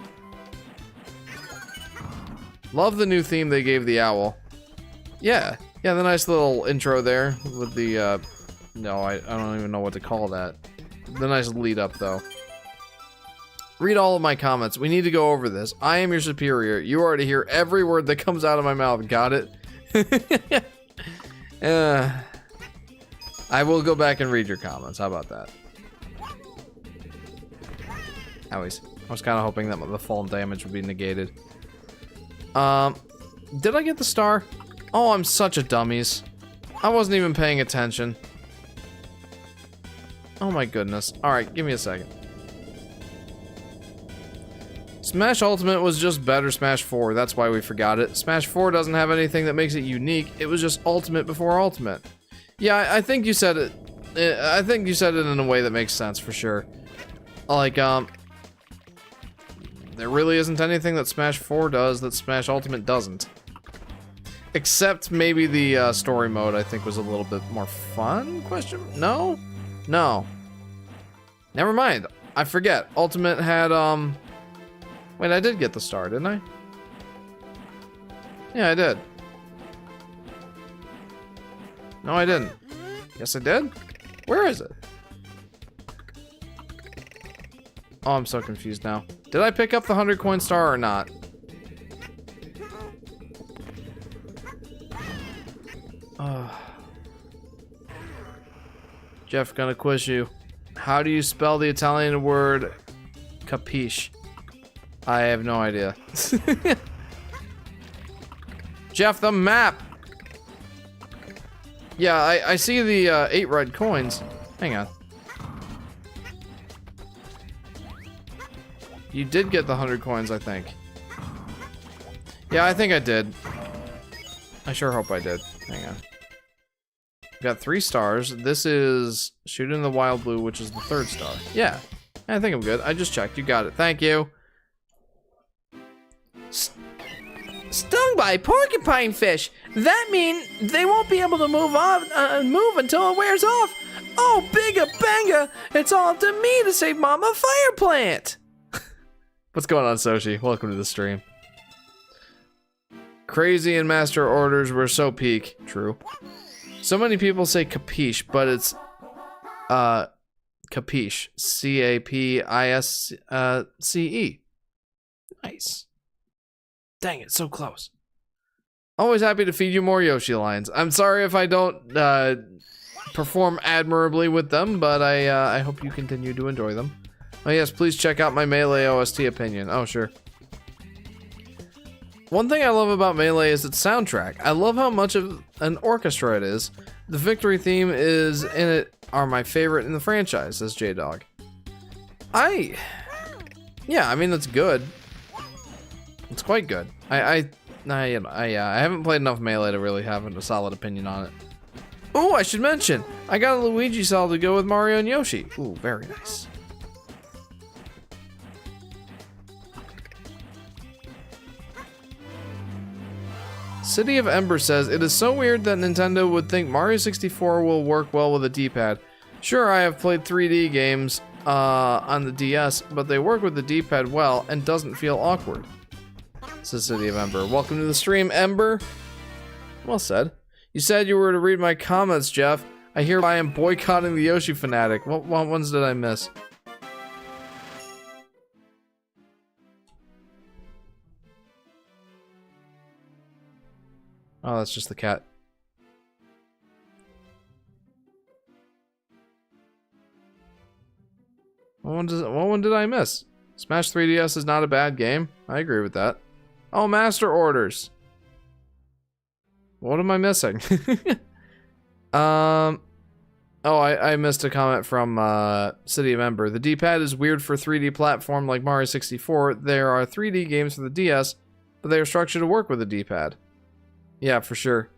Love the new theme they gave the owl. Yeah, the nice little intro there with the, no, I don't even know what to call that. The nice lead up, though. Read all of my comments. We need to go over this. I am your superior. You already hear every word that comes out of my mouth. Got it? I will go back and read your comments. How about that? Anyways, I was kind of hoping that the fall damage would be negated. Did I get the star? Oh, I'm such a dummies. I wasn't even paying attention. Oh my goodness. Alright, give me a second. Smash Ultimate was just better Smash 4. That's why we forgot it. Smash 4 doesn't have anything that makes it unique. It was just Ultimate before Ultimate. Yeah, I think you said it. I think you said it in a way that makes sense for sure. Like, there really isn't anything that Smash 4 does that Smash Ultimate doesn't. Except maybe the story mode, I think, was a little bit more fun? No? No. Never mind. I forget. Ultimate had, Wait, I did get the star, didn't I? Yeah, I did. No, I didn't. Yes, I did? Where is it? Oh, I'm so confused now. Did I pick up the 100 coin star or not? Jeff, gonna quiz you. How do you spell the Italian word capiche? I have no idea. Jeff, the map! Yeah, I see the 8 red coins. Hang on. You did get the 100 coins, I think. Yeah, I think I did. I sure hope I did. Hang on. Got 3 stars. This is shoot in the wild blue, which is the 3rd star. Yeah, I think I'm good. I just checked. You got it. Thank you. Stung by porcupine fish. That mean they won't be able to move until it wears off. Oh, bigga banga! It's all up to me to save Mama Fire Plant. What's going on, Soshi? Welcome to the stream. Crazy and Master Orders were so peak. True. So many people say capiche, but it's capiche. C-A-P-I-S-C-E. Nice. Dang it, so close. Always happy to feed you more Yoshi lines. I'm sorry if I don't perform admirably with them, but I hope you continue to enjoy them. Oh yes, please check out my Melee OST opinion. Oh, sure. One thing I love about Melee is its soundtrack. I love how much of an orchestra it is. The victory theme is in it are my favorite in the franchise, says J-Dog. Yeah, I mean, that's good. It's quite good. I haven't played enough Melee to really have a solid opinion on it. Oh, I should mention, I got a Luigi cell to go with Mario and Yoshi. Ooh, very nice. City of Ember says, it is so weird that Nintendo would think Mario 64 will work well with a D-pad. Sure, I have played 3D games on the DS, but they work with the D-pad well and doesn't feel awkward. Says City of Ember. Welcome to the stream, Ember. Well said. You said you were to read my comments, Jeff. I hereby am boycotting the Yoshi Fanatic. What ones did I miss? Oh, that's just the cat. What one did I miss? Smash 3DS is not a bad game. I agree with that. Oh, Master Orders. What am I missing? Oh, I missed a comment from City of Ember. The D-pad is weird for 3D platform like Mario 64. There are 3D games for the DS, but they are structured to work with a D-pad. Yeah, for sure.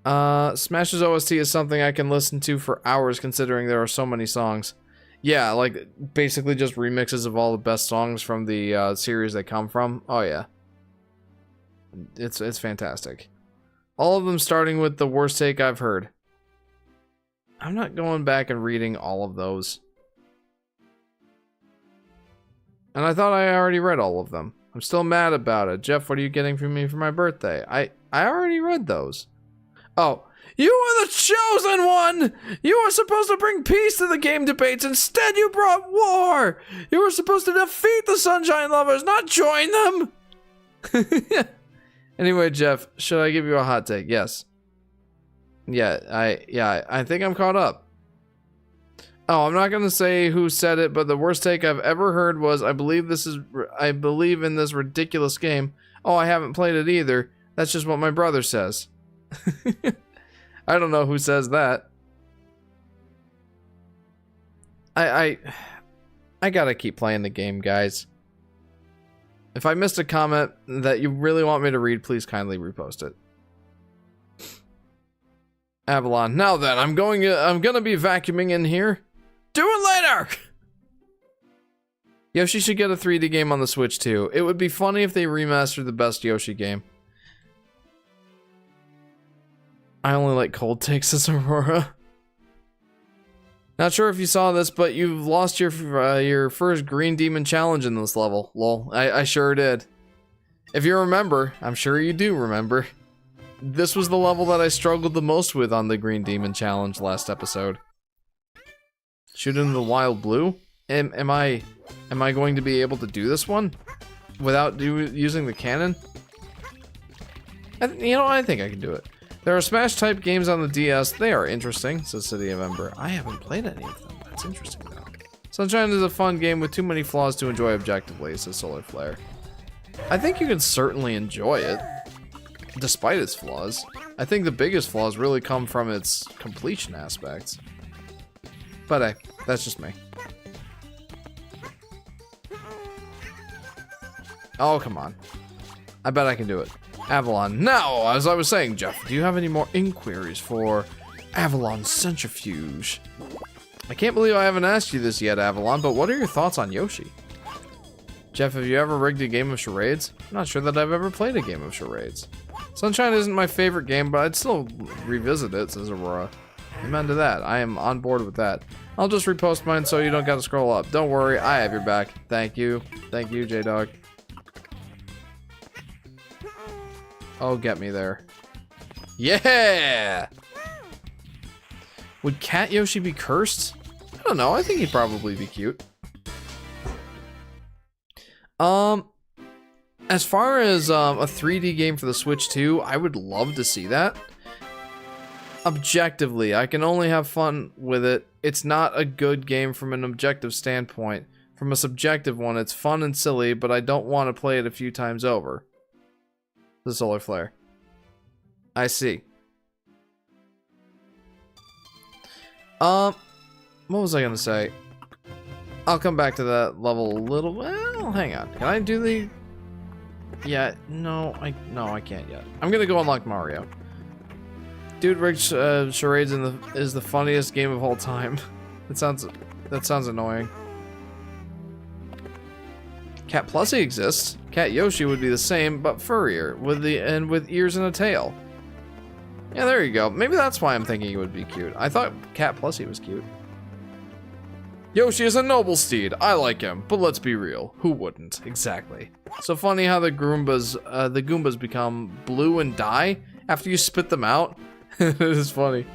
Smash's OST is something I can listen to for hours considering there are so many songs. Yeah, like basically just remixes of all the best songs from the series they come from. Oh yeah. It's fantastic. All of them starting with the worst take I've heard. I'm not going back and reading all of those. And I thought I already read all of them. I'm still mad about it. Jeff, what are you getting from me for my birthday? I already read those. Oh, you are the chosen one! You were supposed to bring peace to the game debates. Instead, you brought war! You were supposed to defeat the Sunshine Lovers, not join them! Anyway, Jeff, should I give you a hot take? Yes. Yeah, I think I'm caught up. Oh, I'm not gonna say who said it, but the worst take I've ever heard was, I believe in this ridiculous game. Oh, I haven't played it either. That's just what my brother says. I don't know who says that. I gotta keep playing the game, guys. If I missed a comment that you really want me to read, please kindly repost it. Avalon. Now then, I'm gonna be vacuuming in here. Do it later! Yoshi should get a 3D game on the Switch too. It would be funny if they remastered the best Yoshi game. I only like cold takes as Aurora. Not sure if you saw this, but you've lost your first Green Demon challenge in this level. Lol, I sure did. If you remember, I'm sure you do remember, this was the level that I struggled the most with on the Green Demon challenge last episode. Shoot into the wild blue? Am I going to be able to do this one without using the cannon? You know, I think I can do it. There are Smash type games on the DS. They are interesting, says City of Ember. I haven't played any of them. That's interesting though. Sunshine is a fun game with too many flaws to enjoy objectively, says Solar Flare. I think you can certainly enjoy it, despite its flaws. I think the biggest flaws really come from its completion aspects. But hey, that's just me. Oh, come on. I bet I can do it. Avalon. Now, as I was saying, Jeff, do you have any more inquiries for Avalon Centrifuge? I can't believe I haven't asked you this yet, Avalon, but what are your thoughts on Yoshi? Jeff, have you ever rigged a game of charades? I'm not sure that I've ever played a game of charades. Sunshine isn't my favorite game, but I'd still revisit it, says Aurora. Amen to that. I am on board with that. I'll just repost mine so you don't gotta scroll up. Don't worry, I have your back. Thank you. Thank you, J-Dog. Oh, get me there. Yeah! Would Cat Yoshi be cursed? I don't know, I think he'd probably be cute. As far as a 3D game for the Switch 2, I would love to see that. Objectively, I can only have fun with it. It's not a good game from an objective standpoint. From a subjective one, it's fun and silly, but I don't want to play it a few times over. The Solar Flare. I see. What was I gonna say? I'll come back to that level a little. Well, hang on. Can I do the? Yeah, no, I can't yet. I'm gonna go unlock Mario. Dude, rigged charades is the funniest game of all time. That sounds annoying. Cat Plussy exists. Cat Yoshi would be the same, but furrier, with ears and a tail. Yeah, there you go. Maybe that's why I'm thinking it would be cute. I thought Cat Plussy was cute. Yoshi is a noble steed. I like him, but let's be real. Who wouldn't? Exactly. So funny how the Goombas become blue and die after you spit them out. It is funny.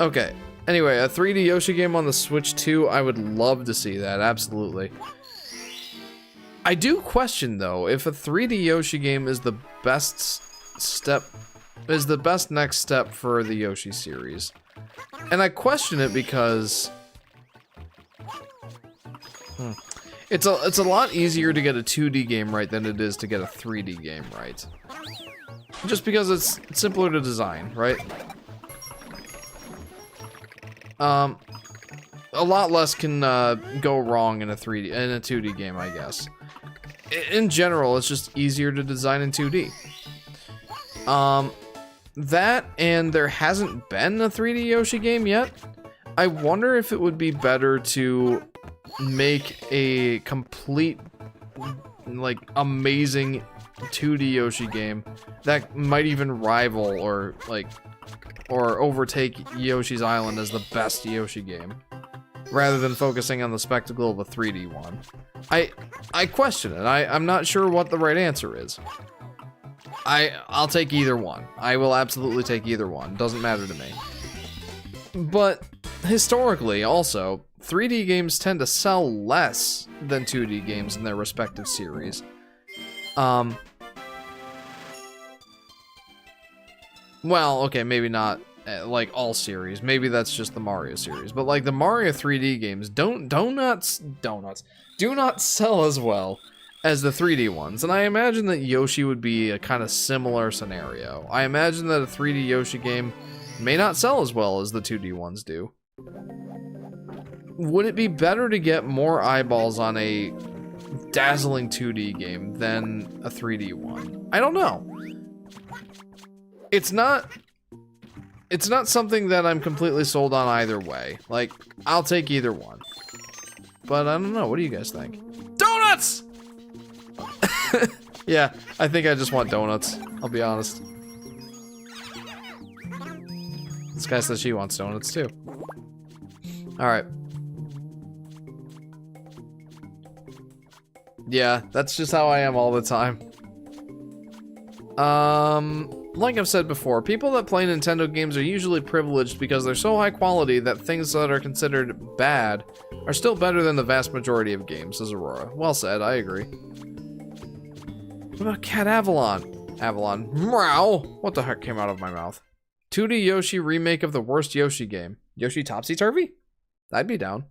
Okay. Anyway, a 3D Yoshi game on the Switch 2, I would love to see that, absolutely. I do question, though, if a 3D Yoshi game is the best next step for the Yoshi series. And I question it because it's a lot easier to get a 2D game right than it is to get a 3D game right. Just because it's simpler to design, right? A lot less can go wrong in a 2D game, I guess. In general, it's just easier to design in 2D. That, and there hasn't been a 3D Yoshi game yet. I wonder if it would be better to make a complete, like, amazing 2D Yoshi game that might even rival or overtake Yoshi's Island as the best Yoshi game, rather than focusing on the spectacle of a 3D one. I question it. I'm not sure what the right answer is. I'll take either one. I will absolutely take either one. Doesn't matter to me. But historically, also, 3D games tend to sell less than 2D games in their respective series. Well, okay, maybe not like all series. Maybe that's just the Mario series. But like the Mario 3D games do not sell as well as the 3D ones. And I imagine that Yoshi would be a kind of similar scenario. I imagine that a 3D Yoshi game may not sell as well as the 2D ones do. Would it be better to get more eyeballs on a dazzling 2D game than a 3D one? I don't know. It's not something that I'm completely sold on either way. Like, I'll take either one. But I don't know, what do you guys think? Donuts! Yeah, I think I just want donuts, I'll be honest. This guy says she wants donuts too. Alright. Yeah, that's just how I am all the time. Like I've said before, people that play Nintendo games are usually privileged because they're so high quality that things that are considered bad are still better than the vast majority of games, says Aurora. Well said, I agree. What about Cat Avalon? Avalon. Meow! What the heck came out of my mouth? 2D Yoshi remake of the worst Yoshi game. Yoshi Topsy-Turvy? I'd be down.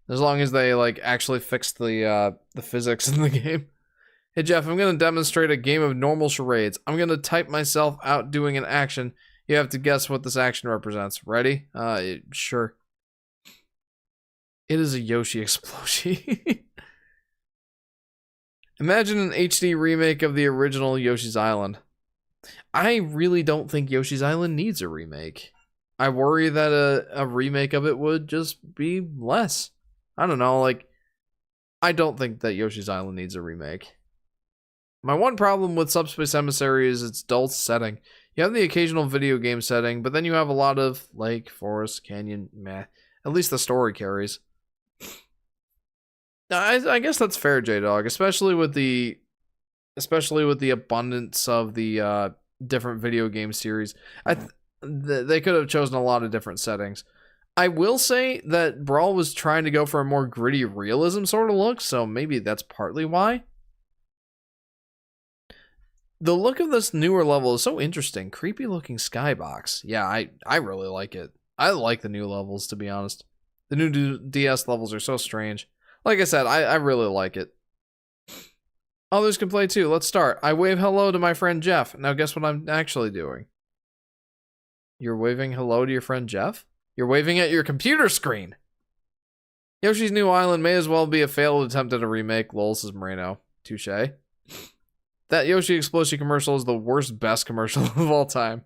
As long as they, like, actually fix the physics in the game. Hey Jeff, I'm gonna demonstrate a game of normal charades. I'm gonna type myself out doing an action. You have to guess what this action represents. Ready? Sure. It is a Yoshi explosion. Imagine an HD remake of the original Yoshi's Island. I really don't think Yoshi's Island needs a remake. I worry that a remake of it would just be less. I don't know, like, I don't think that Yoshi's Island needs a remake. My one problem with Subspace Emissary is its dull setting. You have the occasional video game setting, but then you have a lot of lake, forest, canyon, meh. At least the story carries. I guess that's fair, J-Dog, especially with the abundance of the different video game series. They could have chosen a lot of different settings. I will say that Brawl was trying to go for a more gritty realism sort of look, so maybe that's partly why. The look of this newer level is so interesting. Creepy looking skybox. Yeah, I really like it. I like the new levels, to be honest. The new DS levels are so strange. Like I said, I really like it. Others can play too. Let's start. I wave hello to my friend Jeff. Now guess what I'm actually doing. You're waving hello to your friend Jeff? You're waving at your computer screen. Yoshi's New Island may as well be a failed attempt at a remake. Lol, says Moreno. Touche. That Yoshi Explosion commercial is the worst best commercial of all time.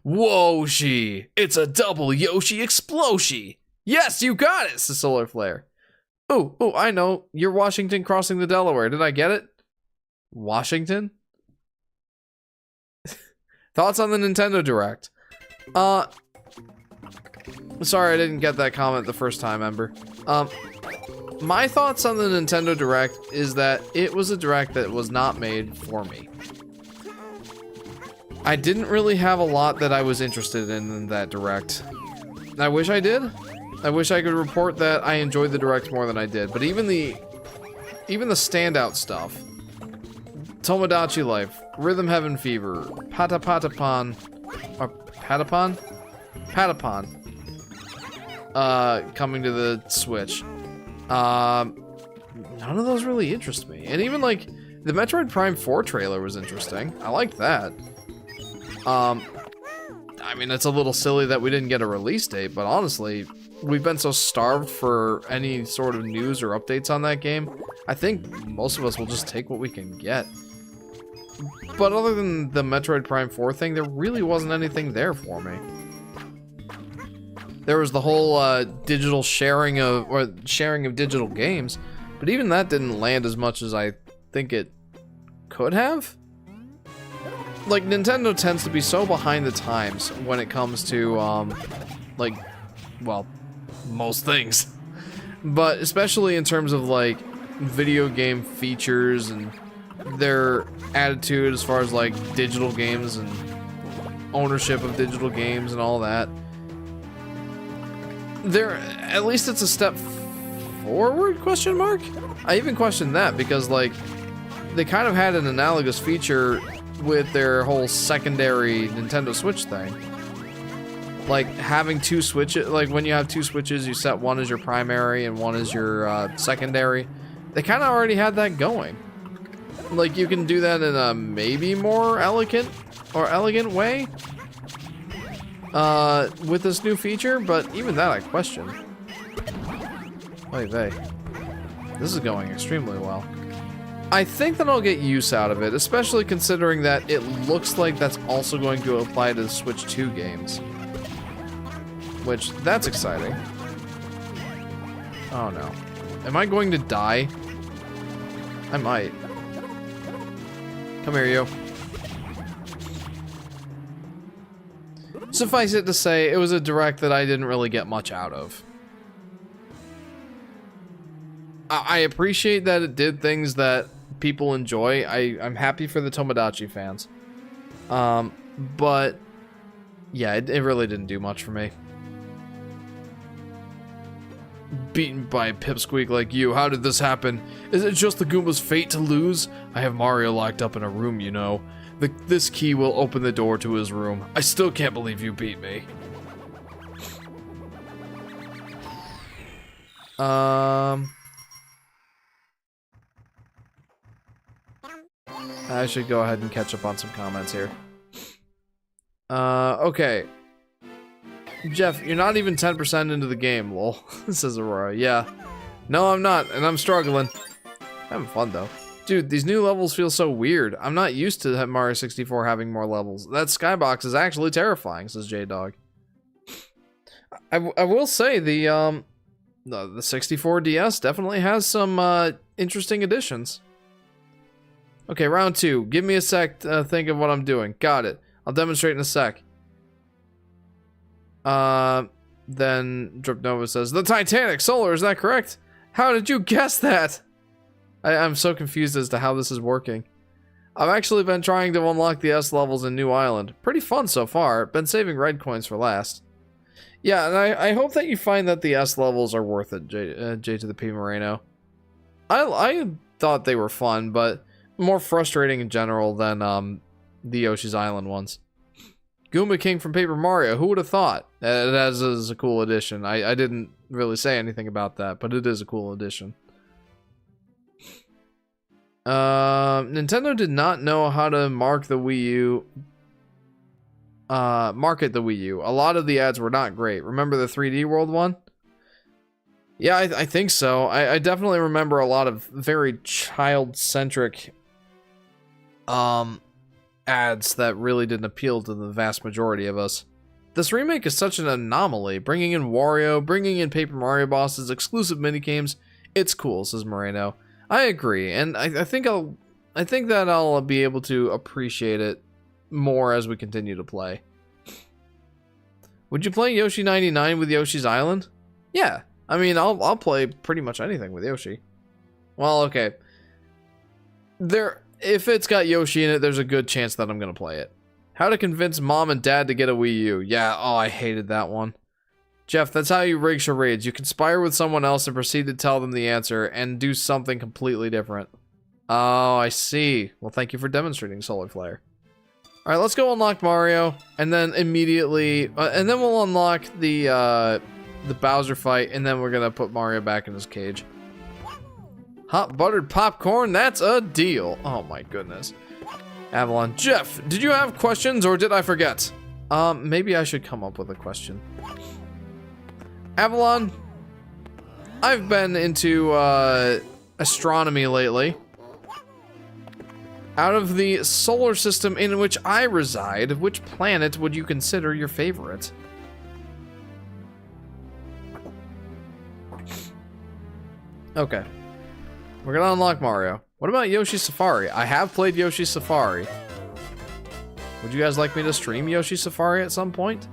Whoa-shi! It's a double Yoshi Explosion! Yes, you got it, says Solar Flare. Oh, I know. You're Washington crossing the Delaware. Did I get it? Washington? Thoughts on the Nintendo Direct? Sorry I didn't get that comment the first time, Ember. My thoughts on the Nintendo Direct is that it was a Direct that was not made for me. I didn't really have a lot that I was interested in that Direct. I wish I did. I wish I could report that I enjoyed the Direct more than I did, but even the standout stuff. Tomodachi Life, Rhythm Heaven Fever, Patapon, or Patapon? Patapon. Coming to the Switch. None of those really interest me. And even like the Metroid Prime 4 trailer was interesting. I liked that. I mean, it's a little silly that we didn't get a release date, but honestly, we've been so starved for any sort of news or updates on that game. I think most of us will just take what we can get. But other than the Metroid Prime 4 thing, there really wasn't anything there for me. There was the whole digital sharing of digital games, but even that didn't land as much as I think it could have. Like, Nintendo tends to be so behind the times when it comes to, like, well, most things. But especially in terms of, like, video game features and their attitude as far as, like, digital games and ownership of digital games and all that. At least it's a step forward, question mark? I even questioned that because, like, they kind of had an analogous feature with their whole secondary Nintendo Switch thing. Like, having two Switches, like, when you have two Switches, you set one as your primary and one as your secondary. They kind of already had that going. Like, you can do that in a maybe more elegant way with this new feature, but even that I question. Oy vey. This is going extremely well. I think that I'll get use out of it, especially considering that it looks like that's also going to apply to the Switch 2 games. Which, that's exciting. Oh no. Am I going to die? I might. Come here, you. Suffice it to say, it was a Direct that I didn't really get much out of. I appreciate that it did things that people enjoy. I'm happy for the Tomodachi fans. But yeah, it really didn't do much for me. Beaten by a pipsqueak like you, how did this happen? Is it just the Goomba's fate to lose? I have Mario locked up in a room, you know. This key will open the door to his room. I still can't believe you beat me. I should go ahead and catch up on some comments here. Okay. Jeff, you're not even 10% into the game, lol. Says Aurora. Yeah. No, I'm not, and I'm struggling. Having fun, though. Dude, these new levels feel so weird. I'm not used to Mario 64 having more levels. That skybox is actually terrifying, says J-Dog. I will say, the 64 DS definitely has some, interesting additions. Okay, round 2. Give me a sec to think of what I'm doing. Got it. I'll demonstrate in a sec. Then Drip Nova says, the Titanic Solar, is that correct? How did you guess that? I'm so confused as to how this is working. I've actually been trying to unlock the S levels in New Island. Pretty fun so far. Been saving red coins for last. Yeah, and I hope that you find that the S levels are worth it, J to the P Moreno. I thought they were fun, but more frustrating in general than the Yoshi's Island ones. Goomba King from Paper Mario, who would have thought? That is a cool addition. I didn't really say anything about that, but it is a cool addition. Nintendo did not know how to market the Wii U. A lot of the ads were not great. Remember the 3D World one? Yeah, I think so. I definitely remember a lot of very child-centric ads that really didn't appeal to the vast majority of us. This remake is such an anomaly, bringing in Wario, bringing in Paper Mario bosses, exclusive minigames. It's cool, says Moreno. I agree, and I think that I'll be able to appreciate it more as we continue to play. Would you play Yoshi 99 with Yoshi's Island? Yeah, I mean, I'll play pretty much anything with Yoshi. Well, okay. If it's got Yoshi in it, there's a good chance that I'm gonna play it. How to convince mom and dad to get a Wii U. Yeah, oh, I hated that one. Jeff, that's how you rig charades. You conspire with someone else and proceed to tell them the answer and do something completely different. Oh, I see. Well, thank you for demonstrating, Solar Flare. All right, let's go unlock Mario, and then immediately, and then we'll unlock the Bowser fight, and then we're gonna put Mario back in his cage. Hot buttered popcorn, that's a deal. Oh my goodness. Avalon. Jeff, did you have questions or did I forget? Maybe I should come up with a question. Avalon, I've been into astronomy lately. Out of the solar system in which I reside, which planet would you consider your favorite? Okay. We're gonna unlock Mario. What about Yoshi Safari? I have played Yoshi Safari. Would you guys like me to stream Yoshi Safari at some point?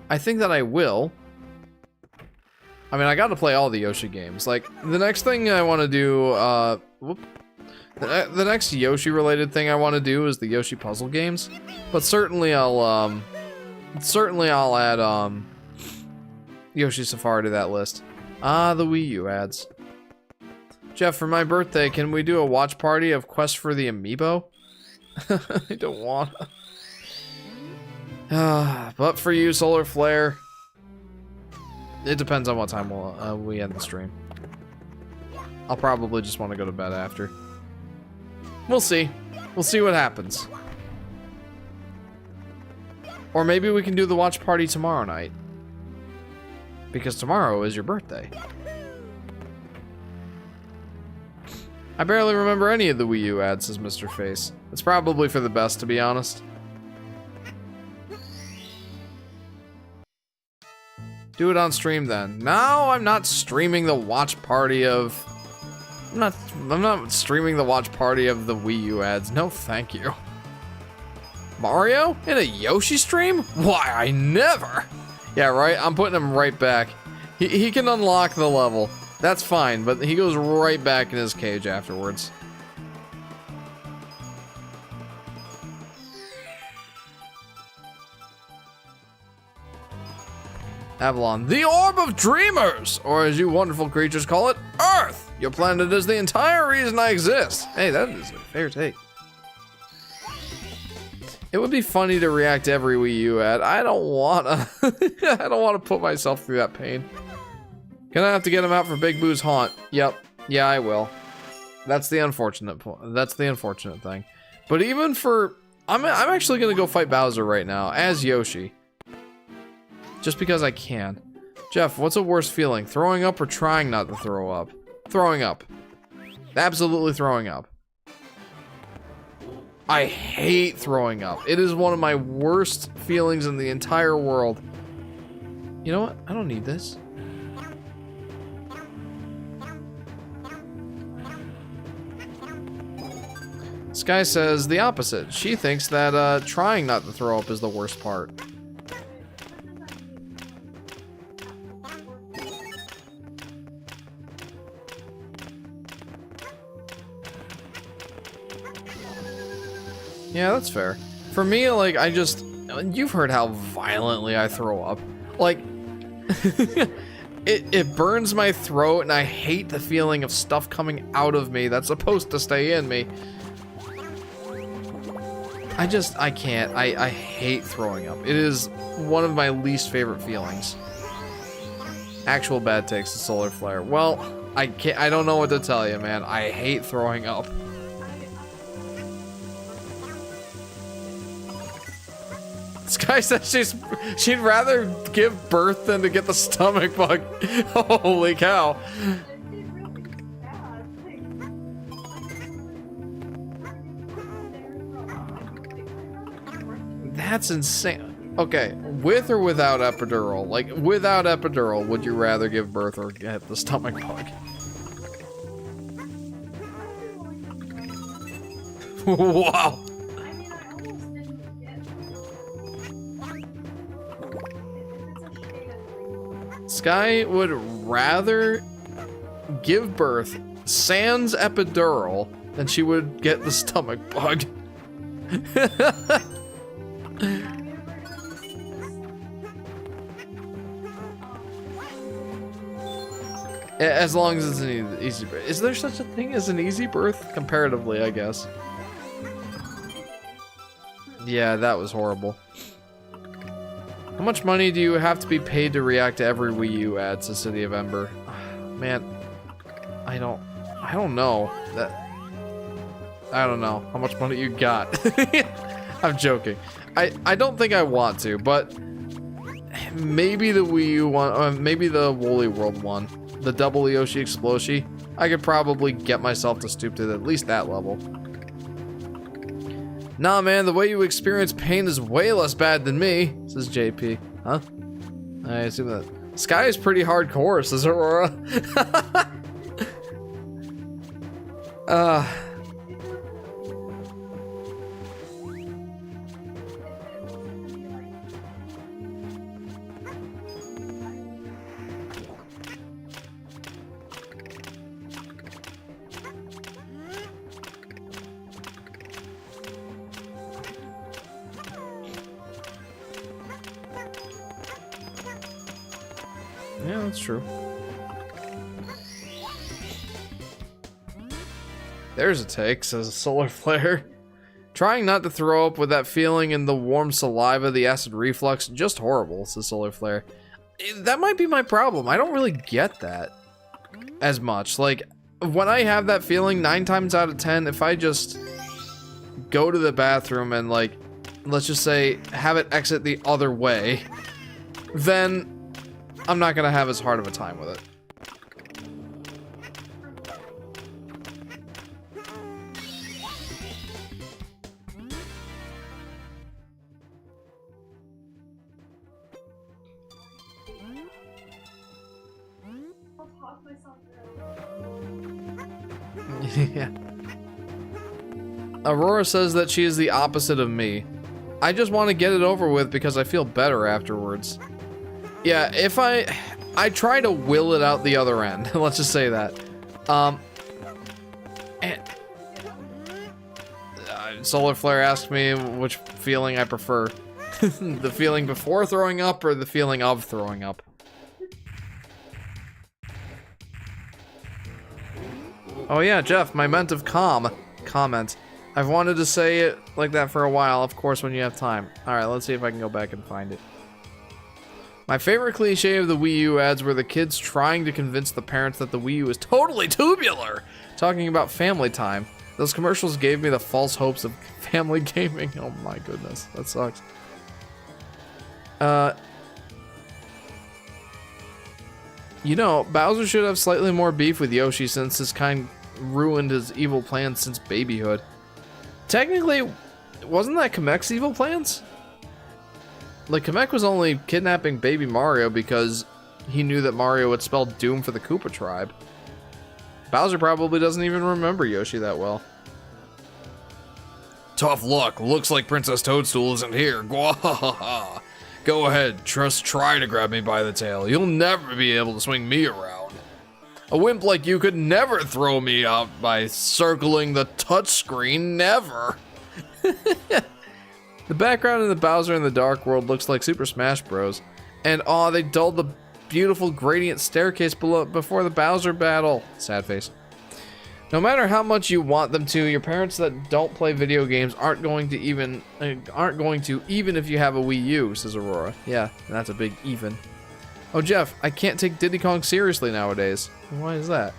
I think that I will. I mean, I gotta play all the Yoshi games. Like, the next thing I want to do, the next Yoshi related thing I want to do is the Yoshi puzzle games. But certainly I'll add, Yoshi Safari to that list. Ah, the Wii U ads. Jeff, for my birthday, can we do a watch party of Quest for the Amiibo? I don't want to. But for you, Solar Flare, it depends on what time we end the stream. I'll probably just want to go to bed after. We'll see. We'll see what happens. Or maybe we can do the watch party tomorrow night. Because tomorrow is your birthday. I barely remember any of the Wii U ads, says Mr. Face. It's probably for the best, to be honest. Do it on stream then. No, I'm not streaming the watch party of... I'm not streaming the watch party of the Wii U ads. No, thank you. Mario? In a Yoshi stream? Why, I never! Yeah, right? I'm putting him right back. He can unlock the level. That's fine, but he goes right back in his cage afterwards. Avalon, the Orb of Dreamers! Or as you wonderful creatures call it, Earth! Your planet is the entire reason I exist. Hey, that is a fair take. It would be funny to react to every Wii U ad. I don't wanna. I don't wanna put myself through that pain. Gonna have to get him out for Big Boo's haunt. Yep. Yeah, I will. That's the unfortunate point. That's the unfortunate thing. But even for... I'm actually gonna go fight Bowser right now, as Yoshi. Just because I can. Jeff, what's a worse feeling? Throwing up or trying not to throw up? Throwing up. Absolutely throwing up. I hate throwing up. It is one of my worst feelings in the entire world. You know what? I don't need this. Sky says the opposite. She thinks that trying not to throw up is the worst part. Yeah, that's fair. For me, like, you've heard how violently I throw up. Like, it burns my throat, and I hate the feeling of stuff coming out of me that's supposed to stay in me. I can't. I hate throwing up. It is one of my least favorite feelings. Actual bad takes to Solar Flare. Well, I don't know what to tell you, man. I hate throwing up. This guy says she'd rather give birth than to get the stomach bug. Holy cow. That's insane. Okay, with or without epidural? Like, without epidural, would you rather give birth or get the stomach bug? Wow. Sky would rather give birth sans epidural than she would get the stomach bug. As long as it's an easy birth. Is there such a thing as an easy birth? Comparatively, I guess. Yeah, that was horrible. How much money do you have to be paid to react to every Wii U ad, says City of Ember? Man, I don't know. I don't know how much money you got. I'm joking. I don't think I want to, but maybe the Wii U one, maybe the Woolly World one, the double Yoshi Explosion. I could probably get myself to stoop to at least that level. Nah, man, the way you experience pain is way less bad than me, says JP. Huh? I assume that. Sky is pretty hardcore, says Aurora. Yeah, that's true. There's a take, says Solar Flare. Trying not to throw up with that feeling in the warm saliva, the acid reflux, just horrible, says Solar Flare. That might be my problem. I don't really get that as much. Like, when I have that feeling, 9 times out of 10, if I just go to the bathroom and, like, let's just say, have it exit the other way, then I'm not gonna have as hard of a time with it. Yeah. Aurora says that she is the opposite of me. I just want to get it over with because I feel better afterwards. Yeah, if I try to will it out the other end. Let's just say that. Solar Flare asked me which feeling I prefer. The feeling before throwing up or the feeling of throwing up. Oh yeah, Jeff, my mentive comment. I've wanted to say it like that for a while, of course, when you have time. Alright, let's see if I can go back and find it. My favorite cliche of the Wii U ads were the kids trying to convince the parents that the Wii U is totally tubular, talking about family time. Those commercials gave me the false hopes of family gaming. Oh my goodness, that sucks. You know, Bowser should have slightly more beef with Yoshi since his kind ruined his evil plans since babyhood. Technically, wasn't that Kamek's evil plans? Like, Kamek was only kidnapping baby Mario because he knew that Mario would spell doom for the Koopa tribe. Bowser probably doesn't even remember Yoshi that well. Tough luck. Looks like Princess Toadstool isn't here. Gwahaha. Go ahead, just try to grab me by the tail. You'll never be able to swing me around. A wimp like you could never throw me out by circling the touchscreen, never. The background in the Bowser in the Dark World looks like Super Smash Bros. And aw, they dulled the beautiful gradient staircase below before the Bowser battle. Sad face. No matter how much you want them to, your parents that don't play video games aren't going to even if you have a Wii U, says Aurora. Yeah, that's a big even. Oh Jeff, I can't take Diddy Kong seriously nowadays. Why is that?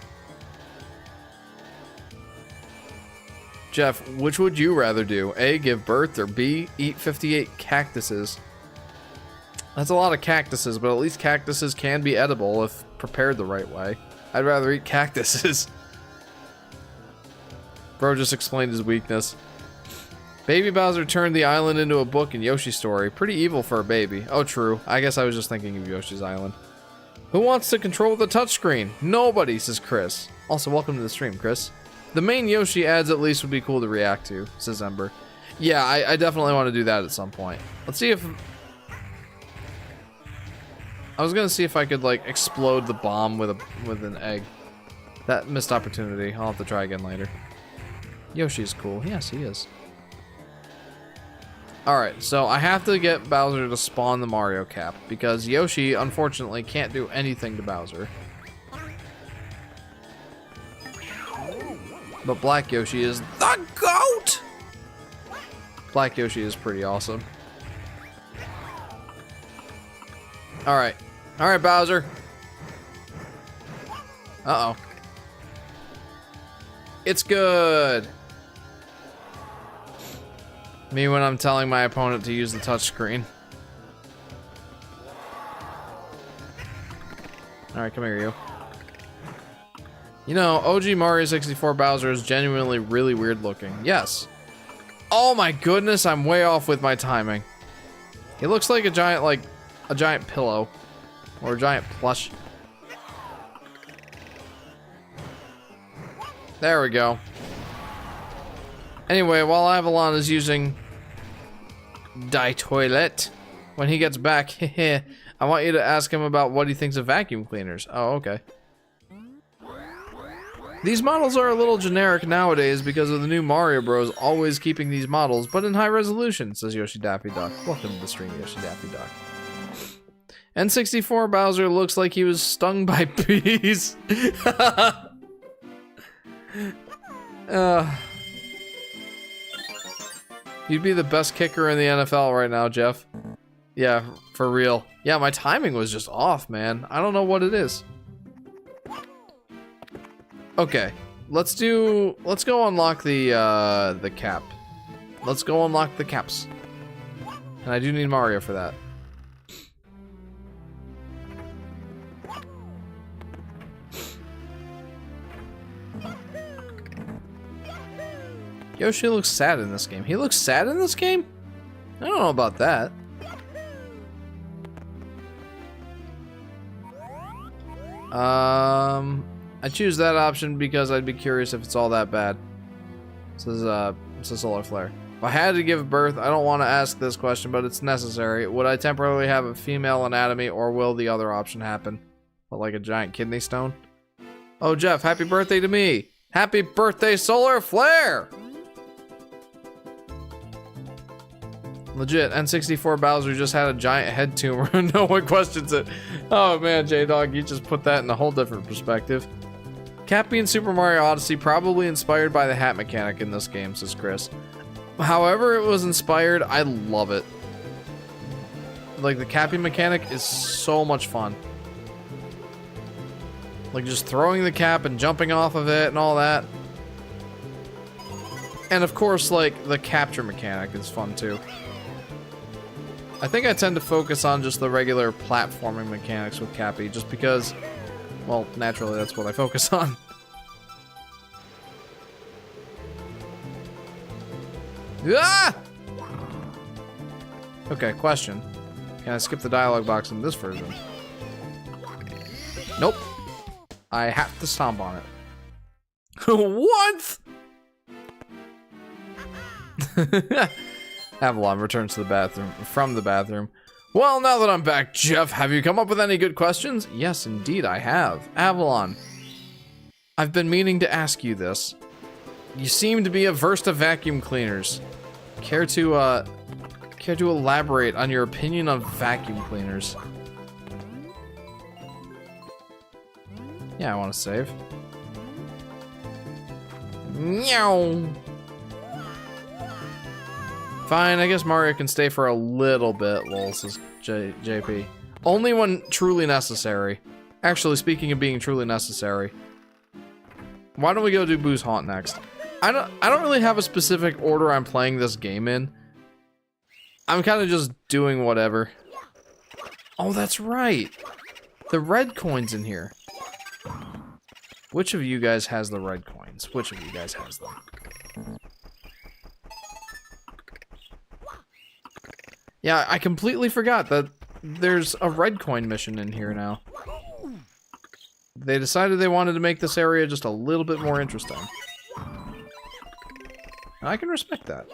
Jeff, which would you rather do? A, give birth, or B, eat 58 cactuses? That's a lot of cactuses, but at least cactuses can be edible if prepared the right way. I'd rather eat cactuses. Bro just explained his weakness. Baby Bowser turned the island into a book in Yoshi's story. Pretty evil for a baby. Oh, true. I guess I was just thinking of Yoshi's Island. Who wants to control the touchscreen? Nobody, says Chris. Also, welcome to the stream, Chris. The main Yoshi ads at least would be cool to react to, says Ember. Yeah, I definitely want to do that at some point. Let's see if... I was gonna see if I could, like, explode the bomb with an egg. That missed opportunity. I'll have to try again later. Yoshi's cool. Yes, he is. Alright, so I have to get Bowser to spawn the Mario cap, because Yoshi, unfortunately, can't do anything to Bowser. But Black Yoshi is the GOAT! Black Yoshi is pretty awesome. Alright. Alright, Bowser. Uh-oh. It's good! Me when I'm telling my opponent to use the touchscreen. Alright, come here, you. You know, OG Mario 64 Bowser is genuinely really weird looking. Yes. Oh my goodness, I'm way off with my timing. He looks like a giant pillow. Or a giant plush. There we go. Anyway, while Avalon is using Die Toilet, when he gets back, I want you to ask him about what he thinks of vacuum cleaners. Oh, okay. These models are a little generic nowadays because of the new Mario Bros. Always keeping these models, but in high resolution, says Yoshi Daffy Duck. Welcome to the stream, Yoshi Daffy Duck. N64 Bowser looks like he was stung by bees. You'd be the best kicker in the NFL right now, Jeff. Yeah, for real. Yeah, my timing was just off, man. I don't know what it is. Okay, let's go unlock the cap. Let's go unlock the caps. And I do need Mario for that. Yoshi looks sad in this game. He looks sad in this game? I don't know about that. I choose that option because I'd be curious if it's all that bad. This is Solar Flare. If I had to give birth, I don't want to ask this question, but it's necessary. Would I temporarily have a female anatomy, or will the other option happen? But like a giant kidney stone? Oh, Jeff, happy birthday to me! Happy birthday, Solar Flare! Legit, N64 Bowser just had a giant head tumor and no one questions it. Oh man, J-Dog, you just put that in a whole different perspective. Cappy in Super Mario Odyssey probably inspired by the hat mechanic in this game, says Chris. However it was inspired, I love it. Like, the Cappy mechanic is so much fun. Like, just throwing the cap and jumping off of it and all that. And of course, like, the capture mechanic is fun too. I think I tend to focus on just the regular platforming mechanics with Cappy, just because, well, naturally that's what I focus on. Ah! Okay, question. Can I skip the dialogue box in this version? Nope. I have to stomp on it. What? Avalon returns to the bathroom, from the bathroom. Well, now that I'm back, Jeff, have you come up with any good questions? Yes, indeed, I have. Avalon, I've been meaning to ask you this. You seem to be averse to vacuum cleaners. Care to elaborate on your opinion on vacuum cleaners? Yeah, I want to save. Meow. Fine, I guess Mario can stay for a little bit, lol, says JP. Only when truly necessary. Actually, speaking of being truly necessary, why don't we go do Boo's Haunt next? I don't really have a specific order I'm playing this game in. I'm kind of just doing whatever. Oh, that's right. The red coin's in here. Which of you guys has the red coins? Which of you guys has them? Yeah, I completely forgot that there's a red coin mission in here now. They decided they wanted to make this area just a little bit more interesting. And I can respect that.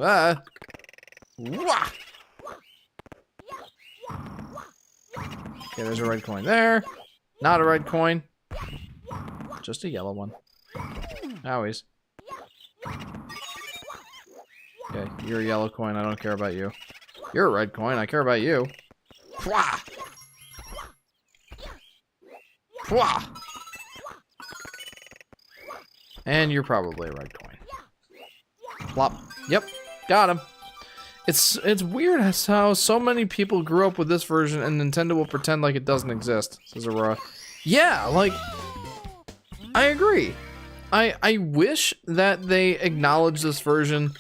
Ah. Wah! Okay, there's a red coin there. Not a red coin. Just a yellow one. Owies. Okay, you're a yellow coin, I don't care about you. You're a red coin, I care about you. Pwah! Pwah! And you're probably a red coin. Plop. Yep, got him. It's weird how so many people grew up with this version and Nintendo will pretend like it doesn't exist, says Aurora. Yeah, like, I agree. I wish that they acknowledged this version.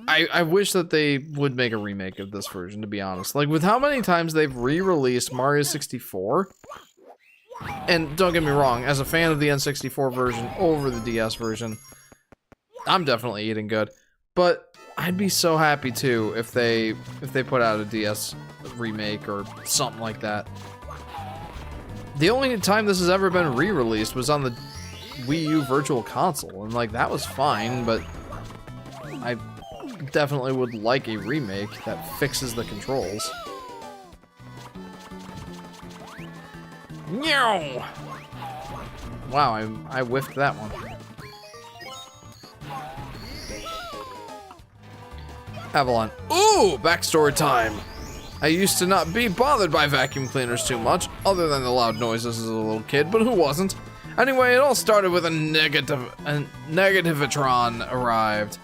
I wish that they would make a remake of this version, to be honest. Like, with how many times they've re-released Mario 64, and don't get me wrong, as a fan of the N64 version over the DS version, I'm definitely eating good. But I'd be so happy too if they put out a DS remake or something like that. The only time this has ever been re-released was on the Wii U Virtual Console, and like that was fine, but I definitely would like a remake that fixes the controls. Meow! Wow, I whiffed that one. Avalon. Ooh, backstory time. I used to not be bothered by vacuum cleaners too much, other than the loud noises as a little kid, but who wasn't? Anyway, it all started with a negativitron arrived.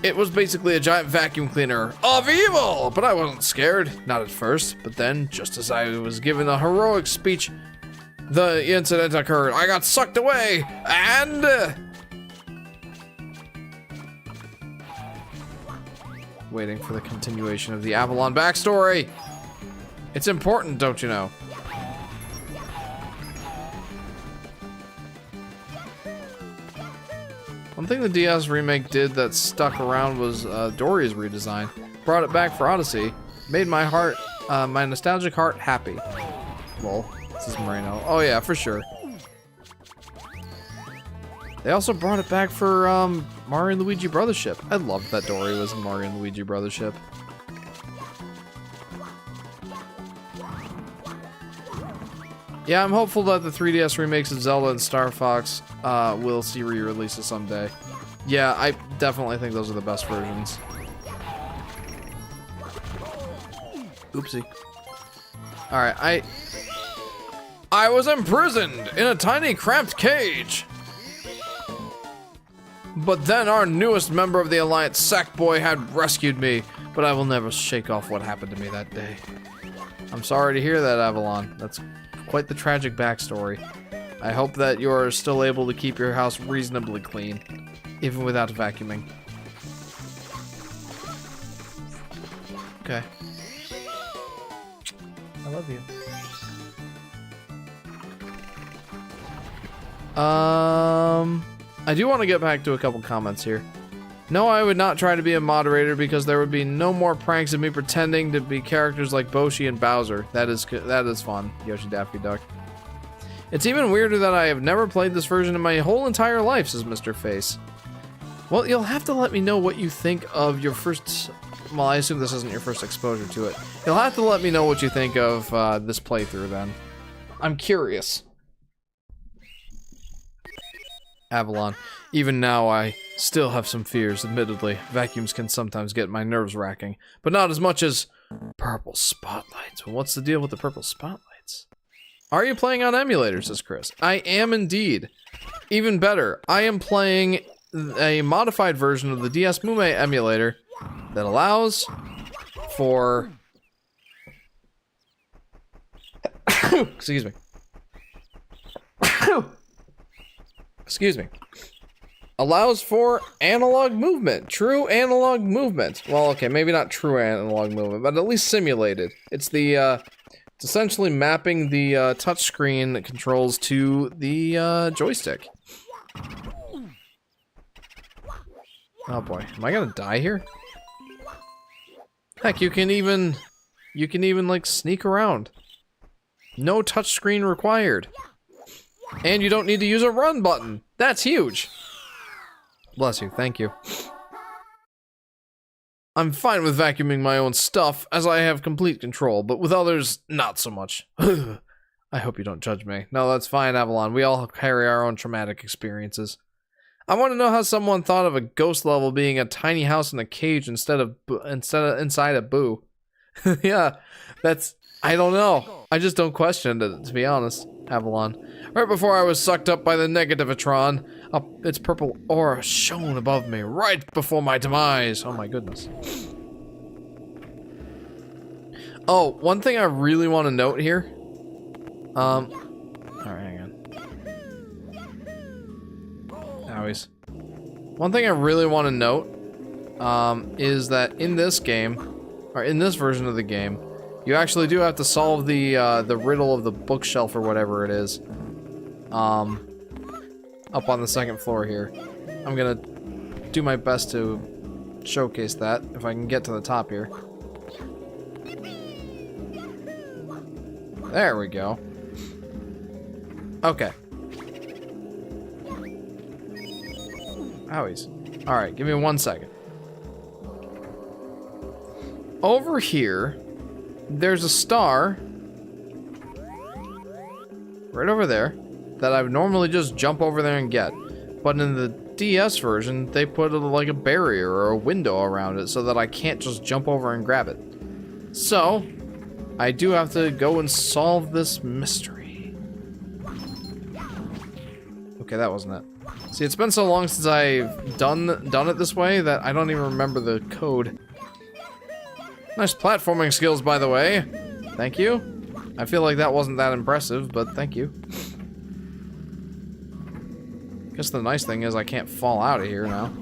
It was basically a giant vacuum cleaner of evil, but I wasn't scared, not at first. But then, just as I was given a heroic speech, the incident occurred. I got sucked away, and... waiting for the continuation of the Avalon backstory. It's important, don't you know? One thing the DS remake did that stuck around was Dory's redesign. Brought it back for Odyssey. Made my heart, my nostalgic heart happy. Lol, this is Moreno. Oh yeah, for sure. They also brought it back for Mario and Luigi Brothership. I loved that Dory was in Mario and Luigi Brothership. Yeah, I'm hopeful that the 3DS remakes of Zelda and Star Fox will see re-releases someday. Yeah, I definitely think those are the best versions. Oopsie. Alright, I was imprisoned in a tiny cramped cage. But then our newest member of the Alliance, Sackboy, had rescued me. But I will never shake off what happened to me that day. I'm sorry to hear that, Avalon. That's quite the tragic backstory. I hope that you're still able to keep your house reasonably clean, even without vacuuming. Okay. I love you. I do want to get back to a couple comments here. No, I would not try to be a moderator because there would be no more pranks of me pretending to be characters like Boshi and Bowser. That is fun, Yoshi Daffy Duck. It's even weirder that I have never played this version in my whole entire life, says Mr. Face. Well, you'll have to let me know what you think of your first... Well, I assume this isn't your first exposure to it. You'll have to let me know what you think of this playthrough then. I'm curious. Avalon. Even now, I still have some fears, admittedly. Vacuums can sometimes get my nerves racking, but not as much as purple spotlights. Well, what's the deal with the purple spotlights? Are you playing on emulator, says Chris? I am indeed. Even better, I am playing a modified version of the DS Mume emulator that allows for... Excuse me. Excuse me. Allows for analog movement. True analog movement. Well, okay, maybe not true analog movement, but at least simulated. It's the, it's essentially mapping the, touchscreen controls to the, joystick. Oh boy, am I gonna die here? Heck, you can even like sneak around. No touchscreen required. And you don't need to use a run button. That's huge. Bless you, thank you. I'm fine with vacuuming my own stuff, as I have complete control, but with others, not so much. I hope you don't judge me. No, that's fine, Avalon. We all carry our own traumatic experiences. I want to know how someone thought of a ghost level being a tiny house in a cage instead of inside a boo. Yeah, that's... I don't know. I just don't question it, to be honest, Avalon. Right before I was sucked up by the negativitron, its purple aura shone above me, right before my demise. Oh my goodness. Oh, one thing I really want to note here. Alright, hang on. Owies. One thing I really want to note, is that in this game, or in this version of the game, you actually do have to solve the riddle of the bookshelf or whatever it is. Up on the second floor here. I'm gonna do my best to showcase that, if I can get to the top here. There we go. Okay. Owies. Alright, give me 1 second. Over here, there's a star right over there that I would normally just jump over there and get. But in the DS version, they put like a barrier or a window around it so that I can't just jump over and grab it. So, I do have to go and solve this mystery. Okay, that wasn't it. See, it's been so long since I've done it this way that I don't even remember the code. Nice platforming skills, by the way. Thank you. I feel like that wasn't that impressive, but thank you. Guess the nice thing is I can't fall out of here now.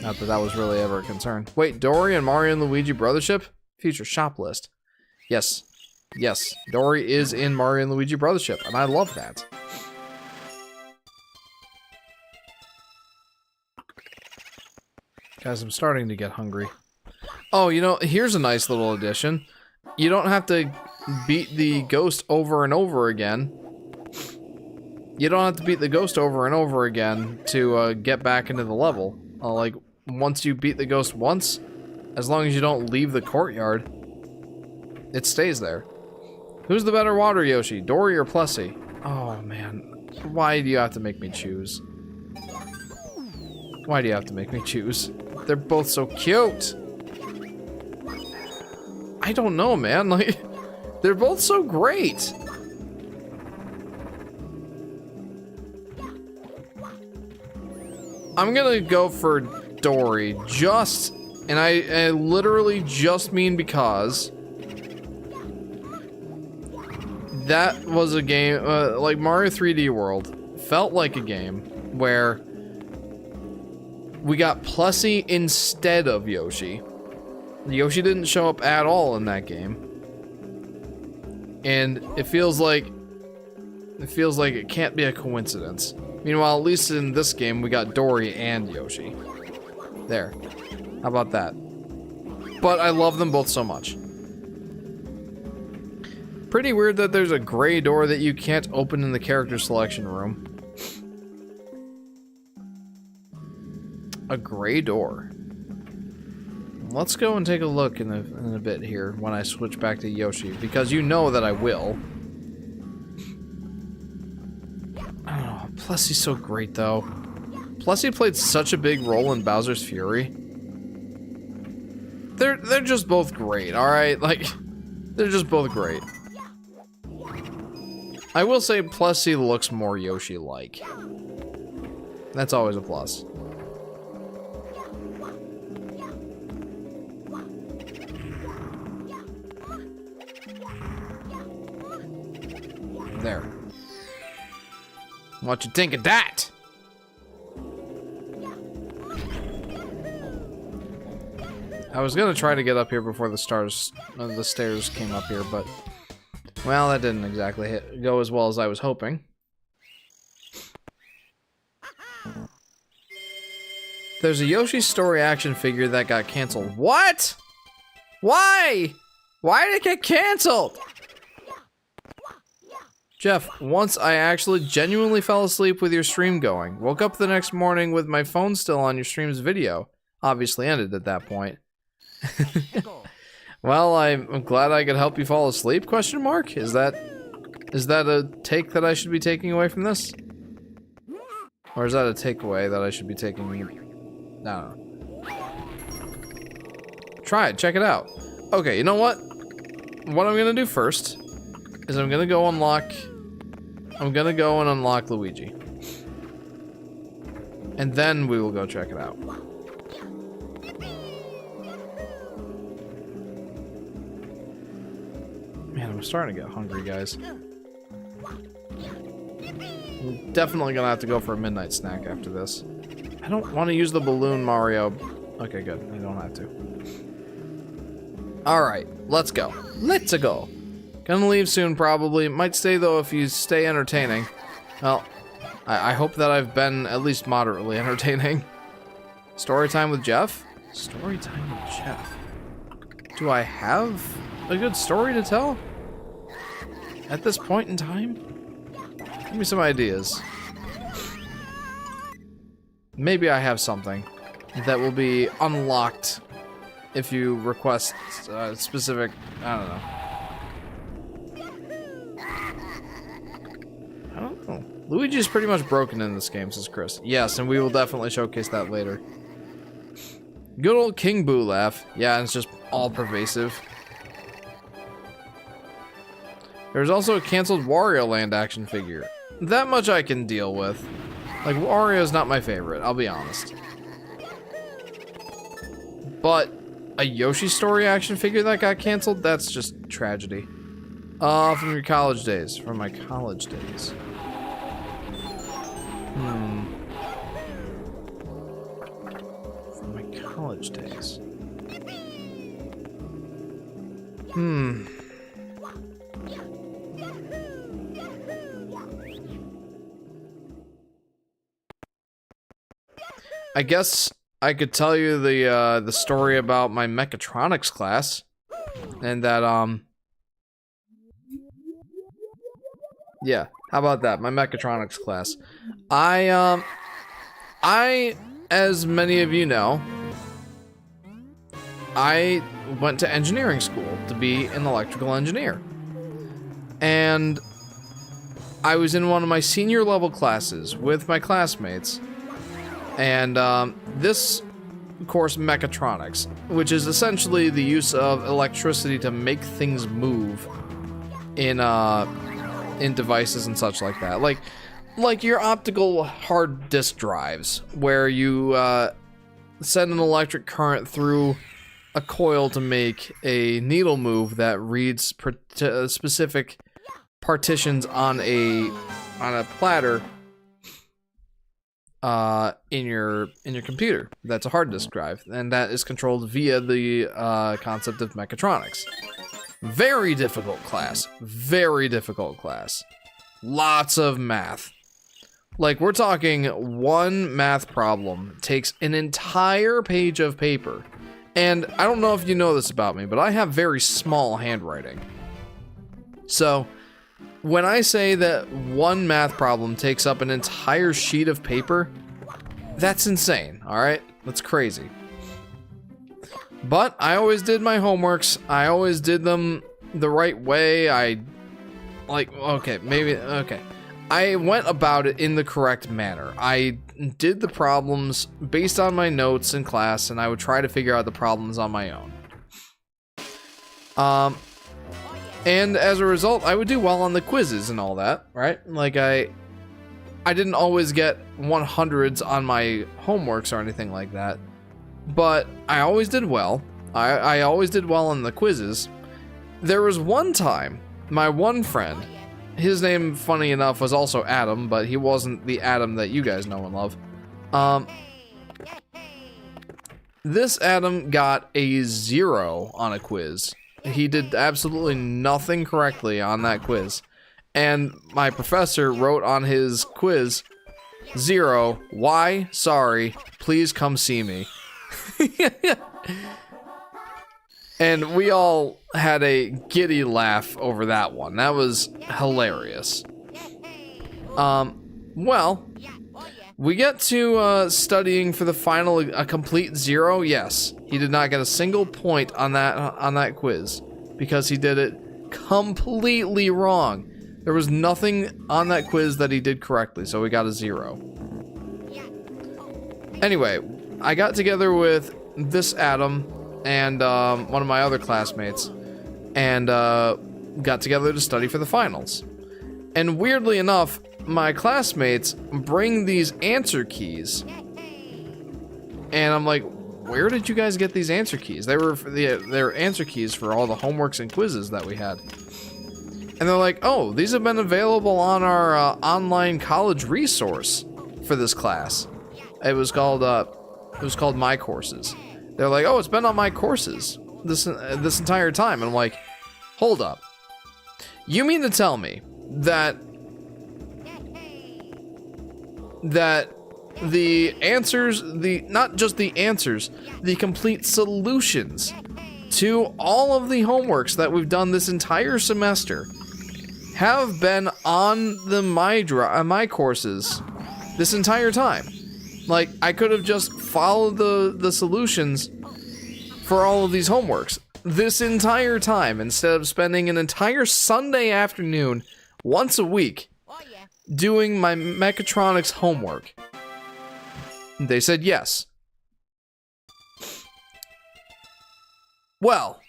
Not that that was really ever a concern. Wait, Dory and Mario and Luigi Brothership? Future shop list. Yes. Yes, Dory is in Mario and Luigi Brothership, and I love that. Guys, I'm starting to get hungry. Oh, you know, here's a nice little addition. You don't have to beat the ghost over and over again. You don't have to beat the ghost over and over again to get back into the level. Like, once you beat the ghost once, as long as you don't leave the courtyard, it stays there. Who's the better water Yoshi, Dory or Plessy? Oh, man. Why do you have to make me choose? Why do you have to make me choose? They're both so cute. I don't know, man. Like, they're both so great. I'm gonna go for Dory, and I literally just mean because that was a game, like Mario 3D World felt like a game where we got Plessy instead of Yoshi. Yoshi didn't show up at all in that game. And it feels like it can't be a coincidence. Meanwhile, at least in this game, we got Dory and Yoshi. There. How about that? But I love them both so much. Pretty weird that there's a gray door that you can't open in the character selection room. A gray door. Let's go and take a look in a bit here when I switch back to Yoshi, because you know that I will. Oh, Plessy's so great, though. Plessy played such a big role in Bowser's Fury. They're just both great, alright? Like, they're just both great. I will say Plessy looks more Yoshi-like. That's always a plus. There. What you think of that? I was gonna try to get up here before the stairs came up here, but well, that didn't exactly go as well as I was hoping. There's a Yoshi Story action figure that got canceled. What? Why? Why did it get canceled? Jeff, once I actually genuinely fell asleep with your stream going. Woke up the next morning with my phone still on your stream's video. Obviously ended at that point. Well, I'm glad I could help you fall asleep, question mark? Is that a take that I should be taking away from this? Or is that a takeaway that I should be taking? I don't know. Try it, check it out. Okay, you know what? What I'm gonna do first is I'm gonna go and unlock Luigi. And then we will go check it out. Man, I'm starting to get hungry, guys. I'm definitely gonna have to go for a midnight snack after this. I don't want to use the balloon, Mario. Okay, good. You don't have to. Alright, let's go. Let's go. Gonna leave soon, probably. Might stay, though, if you stay entertaining. Well, I hope that I've been at least moderately entertaining. Story time with Jeff? Story time with Jeff. Do I have a good story to tell? At this point in time? Give me some ideas. Maybe I have something that will be unlocked if you request specific, I don't know. I don't know. Luigi is pretty much broken in this game, says Chris. Yes, and we will definitely showcase that later. Good old King Boo laugh. Yeah, and it's just all pervasive. There's also a canceled Wario Land action figure. That much I can deal with. Like, Wario's not my favorite, I'll be honest. But a Yoshi Story action figure that got canceled? That's just tragedy. From your college days. From my college days. From my college days. I guess I could tell you the story about my mechatronics class, and that yeah, how about that? My mechatronics class. I as many of you know, I went to engineering school to be an electrical engineer, and I was in one of my senior level classes with my classmates. And this course, mechatronics, which is essentially the use of electricity to make things move in devices and such like that, like your optical hard disk drives, where you send an electric current through a coil to make a needle move that reads specific partitions on a platter. In your computer. That's a hard disk drive, and that is controlled via the concept of mechatronics. Very difficult class. Very difficult class. Lots of math. Like, we're talking one math problem takes an entire page of paper. And I don't know if you know this about me, but I have very small handwriting. So, when I say that one math problem takes up an entire sheet of paper, that's insane, alright? That's crazy. But I always did my homeworks. I always did them the right way. I went about it in the correct manner. I did the problems based on my notes in class, and I would try to figure out the problems on my own. And as a result, I would do well on the quizzes and all that, right? Like, I didn't always get 100s on my homeworks or anything like that, but I always did well. I always did well on the quizzes. There was one time, my one friend, his name, funny enough, was also Adam, but he wasn't the Adam that you guys know and love. This Adam got a 0 on a quiz. He did absolutely nothing correctly on that quiz. And my professor wrote on his quiz, 0, why? Sorry. please come see me. And we all had a giddy laugh over that one. That was hilarious. Well, we get to studying for the final, a complete 0. Yes, he did not get a single point on that quiz because he did it completely wrong. There was nothing on that quiz that he did correctly, so we got a 0. Anyway, I got together with this Adam and one of my other classmates and got together to study for the finals. And weirdly enough, my classmates bring these answer keys. And I'm like, where did you guys get these answer keys? They were answer keys for all the homeworks and quizzes that we had. And they're like, oh, these have been available on our online college resource for this class. It was called My Courses. They're like, oh, it's been on My Courses this entire time. And I'm like, hold up. You mean to tell me that the answers, not just the answers, the complete solutions to all of the homeworks that we've done this entire semester have been on the My Courses this entire time? Like, I could have just followed the solutions for all of these homeworks this entire time instead of spending an entire Sunday afternoon once a week doing my mechatronics homework. They said yes. Well,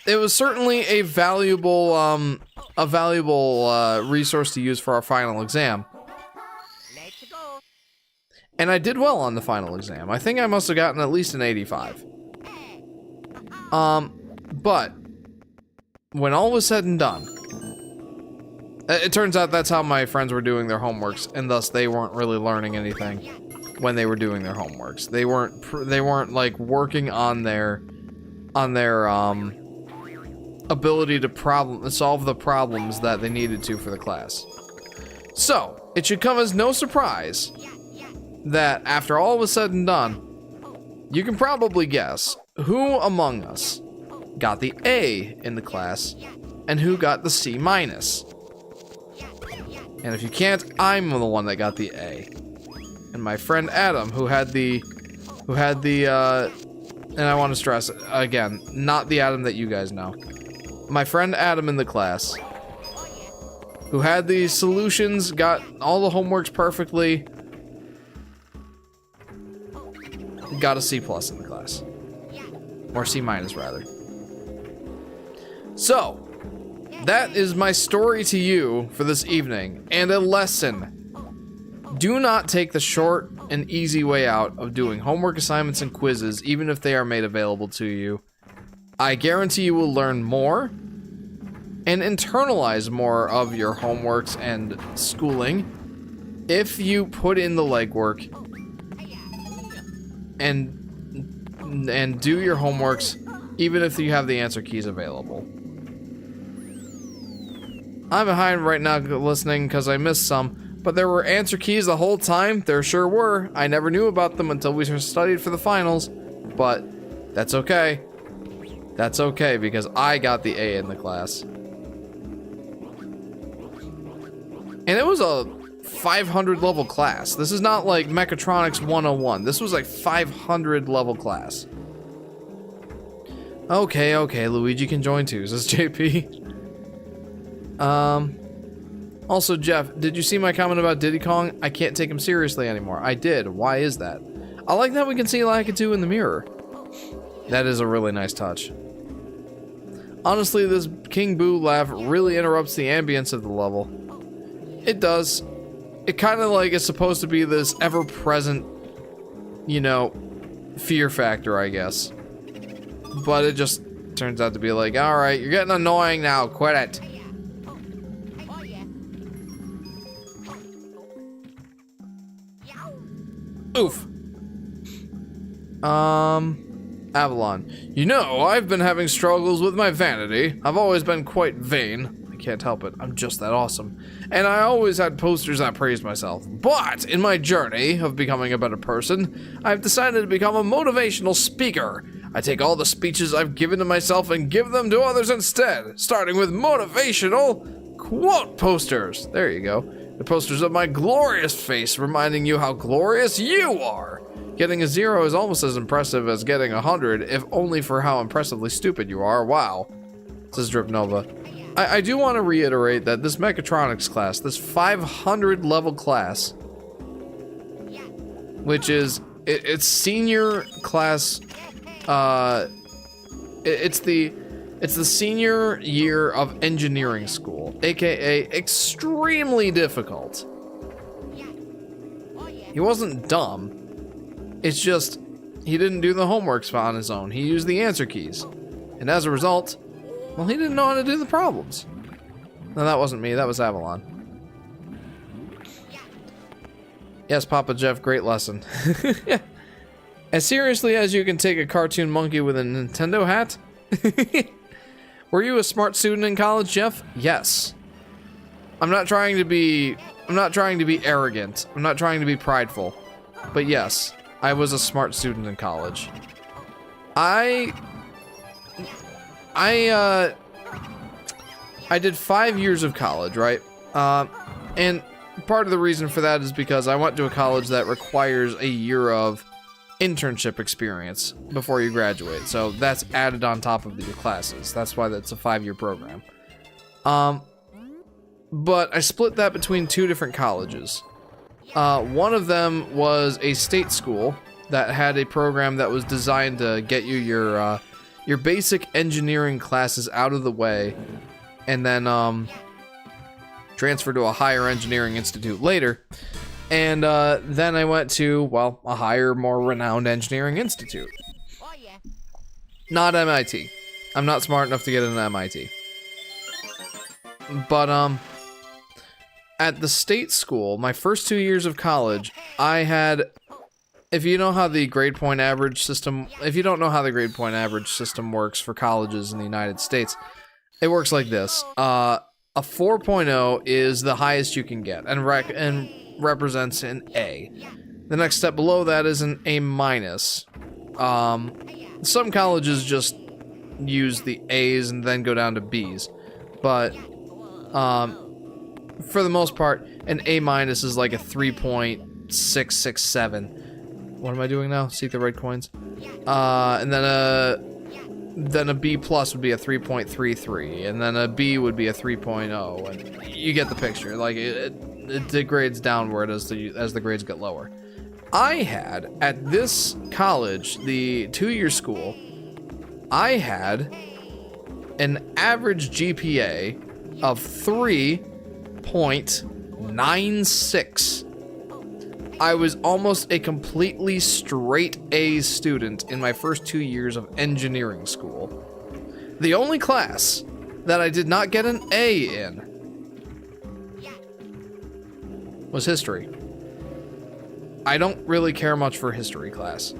it was certainly a valuable resource to use for our final exam. And I did well on the final exam. I think I must have gotten at least an 85. But when all was said and done, it turns out that's how my friends were doing their homeworks, and thus they weren't really learning anything when they were doing their homeworks. They weren't like working on their ability to solve the problems that they needed to for the class. So it should come as no surprise that after all was said and done, you can probably guess who among us got the A in the class and who got the C-. And if you can't, I'm the one that got the A. And my friend Adam, who had the and I want to stress again, not the Adam that you guys know. My friend Adam in the class, who had the solutions, got all the homeworks perfectly, got a C+ in the class. Or C- rather. So, that is my story to you for this evening, and a lesson. Do not take the short and easy way out of doing homework assignments and quizzes, even if they are made available to you. I guarantee you will learn more and internalize more of your homeworks and schooling if you put in the legwork and do your homeworks, even if you have the answer keys available. I'm behind right now listening because I missed some, but there were answer keys the whole time. There sure were. I never knew about them until we studied for the finals, but that's okay. That's okay because I got the A in the class. And it was a 500 level class. This is not like Mechatronics 101. This was like 500 level class. Okay, Luigi can join too, says JP. Also, Jeff, did you see my comment about Diddy Kong? I can't take him seriously anymore. I did. Why is that? I like that we can see Lakitu in the mirror. That is a really nice touch. Honestly, this King Boo laugh really interrupts the ambience of the level. It does. It kind of like is supposed to be this ever-present, you know, fear factor, I guess. But it just turns out to be like, alright, you're getting annoying now, quit it. Oof. Avalon. You know, I've been having struggles with my vanity. I've always been quite vain. I Can't help it. I'm just that awesome. And I always had posters that praised myself. But in my journey of becoming a better person, I've decided to become a motivational speaker. I take all the speeches I've given to myself and give them to others instead, starting with motivational quote posters. There you go. The posters of my glorious face reminding you how glorious you are. Getting a 0 is almost as impressive as getting 100, if only for how impressively stupid you are. Wow. Says Drip Nova. I do want to reiterate that this mechatronics class, this 500 level class, which is, it's senior class, it's the senior year of engineering school, aka extremely difficult. He wasn't dumb. It's just, he didn't do the homework on his own. He used the answer keys. And as a result, well, he didn't know how to do the problems. No, that wasn't me. That was Avalon. Yes, Papa Jeff, great lesson. As seriously as you can take a cartoon monkey with a Nintendo hat? Were you a smart student in college, Jeff? Yes. I'm not trying to be arrogant. I'm not trying to be prideful. But yes, I was a smart student in college. I did 5 years of college, right? And part of the reason for that is because I went to a college that requires a year of internship experience before you graduate. So that's added on top of your classes. That's why that's a 5-year program. But I split that between 2 different colleges. One of them was a state school that had a program that was designed to get you your basic engineering classes out of the way, and then transfer to a higher engineering institute later. And then I went to, well, a higher, more renowned engineering institute. Not MIT. I'm not smart enough to get into MIT. But at the state school, my first 2 years of college, I had, if you know how the grade point average system, if you don't know how the grade point average system works for colleges in the United States, it works like this. A 4.0 is the highest you can get and represents an A. The next step below that is an A minus. Some colleges just use the A's and then go down to B's, but for the most part, an A minus is like a 3.667. What am I doing now? Seek the red coins. And then a B plus would be a 3.33, and then a B would be a 3.0, and you get the picture. Like it degrades downward as the grades get lower. I had at this college, the 2-year school, I had an average GPA of 3.96. I was almost a completely straight A student in my first 2 years of engineering school. The only class that I did not get an A in was history. I don't really care much for history class.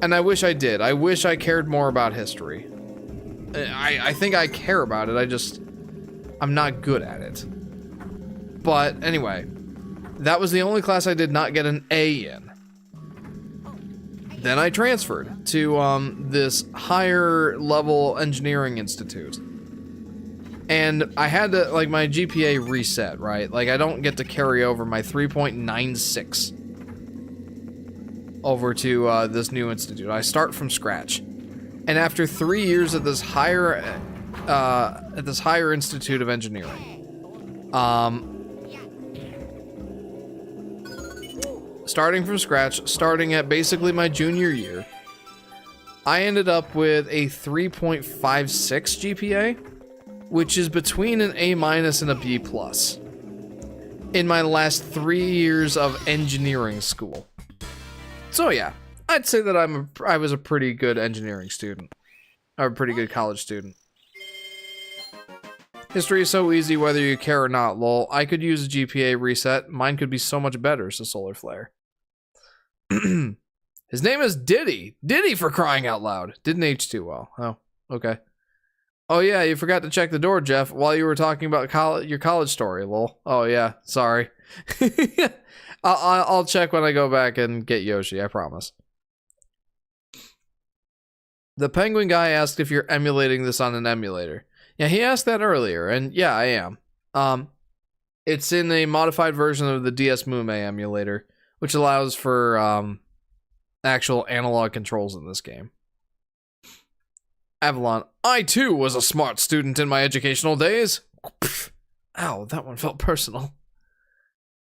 And I wish I did. I wish I cared more about history. I think I care about it, I'm not good at it. But anyway, that was the only class I did not get an A in. Then I transferred to this higher level engineering institute. And I had to, like, my GPA reset, right? Like, I don't get to carry over my 3.96 over to this new institute. I start from scratch. And after 3 years at this higher institute of engineering, starting from scratch, starting at basically my junior year, I ended up with a 3.56 GPA, which is between an A minus and a B plus in my last 3 years of engineering school. So yeah, I'd say that I was a pretty good engineering student, or a pretty good college student. History is so easy whether you care or not, lol. I could use a GPA reset. Mine could be so much better, says Solar Flare. His name is Diddy. Diddy, for crying out loud. Didn't age too well. Oh, okay. Oh yeah, you forgot to check the door, Jeff, while you were talking about your college story, lol. Oh yeah, sorry. I'll check when I go back and get Yoshi, I promise. The penguin guy asked if you're emulating this on an emulator. Yeah, he asked that earlier, and yeah, I am. It's in a modified version of the DS Mume emulator, which allows for actual analog controls in this game. Avalon, I too was a smart student in my educational days. Ow, that one felt personal.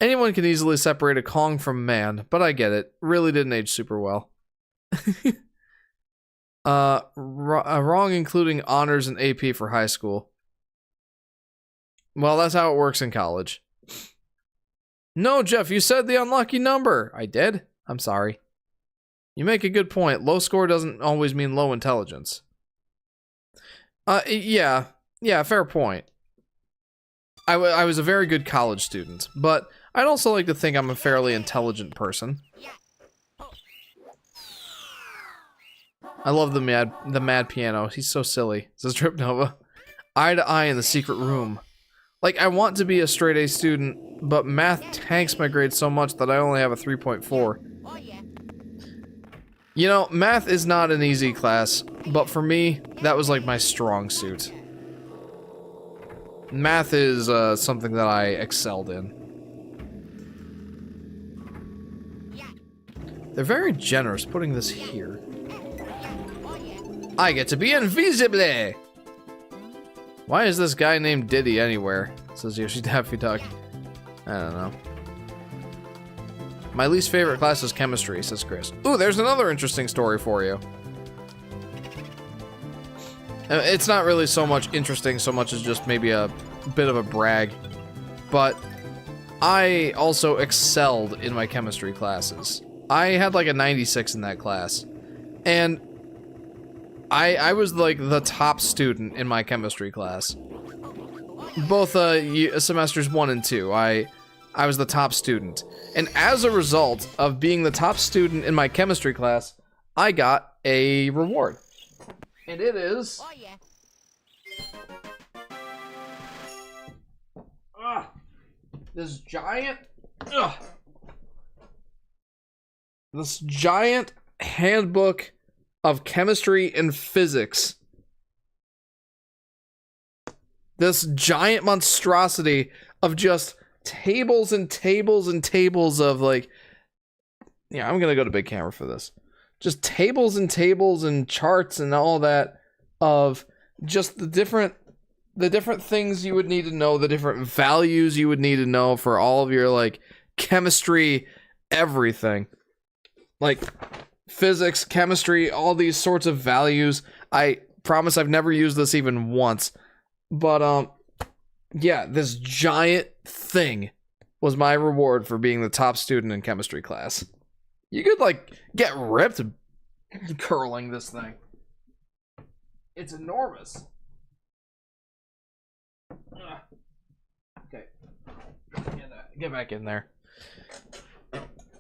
Anyone can easily separate a Kong from man, but I get it. Really didn't age super well. Wrong including honors and AP for high school. Well, that's how it works in college. No, Jeff, you said the unlucky number. I did? I'm sorry. You make a good point. Low score doesn't always mean low intelligence. Yeah, fair point. I was a very good college student, but I'd also like to think I'm a fairly intelligent person. I love the mad piano. He's so silly. Says Trip Nova. Eye to eye in the secret room. Like, I want to be a straight A student, but math tanks my grades so much that I only have a 3.4. You know, math is not an easy class, but for me, that was like my strong suit. Math is something that I excelled in. They're very generous putting this here. I get to be invisible! Why is this guy named Diddy anywhere? Says Yoshi Daffy Duck. I don't know. My least favorite class is chemistry, says Chris. Ooh, there's another interesting story for you. It's not really so much interesting so much as just maybe a bit of a brag. But I also excelled in my chemistry classes. I had like a 96 in that class. And I was like the top student in my chemistry class. Both semesters 1 and 2, I was the top student. And as a result of being the top student in my chemistry class, I got a reward. And it is... this giant... this giant handbook of chemistry and physics. This giant monstrosity of just tables and tables and tables of like... Yeah, I'm gonna go to big camera for this. Just tables and tables and charts and all that of just the different things you would need to know, the different values you would need to know for all of your like chemistry, everything. Like physics, chemistry, all these sorts of values. I promise I've never used this even once. But yeah, this giant thing was my reward for being the top student in chemistry class. You could like get ripped curling this thing. It's enormous. Okay. Get back in there.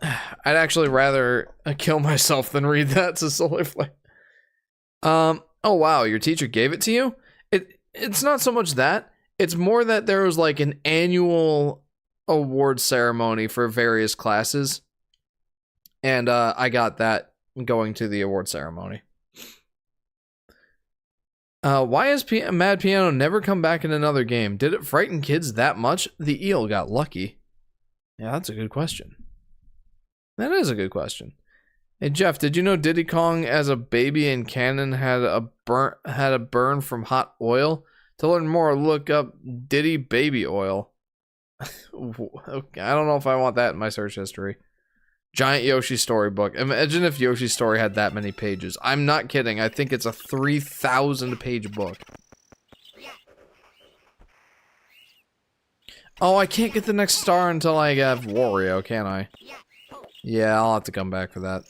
I'd actually rather kill myself than read that to Solar Flare. Oh wow, your teacher gave it to you? It's not so much that. It's more that there was like an annual award ceremony for various classes. And I got that going to the award ceremony. Why has Mad Piano never come back in another game? Did it frighten kids that much? The eel got lucky. Yeah, that's a good question. That is a good question. Hey Jeff, did you know Diddy Kong as a baby in canon had a burn from hot oil? To learn more, look up Diddy baby oil. Okay, I don't know if I want that in my search history. Giant Yoshi storybook. Imagine if Yoshi's story had that many pages. I'm not kidding. I think it's a 3,000 page book. Oh, I can't get the next star until I have Wario, can I? Yeah, I'll have to come back for that.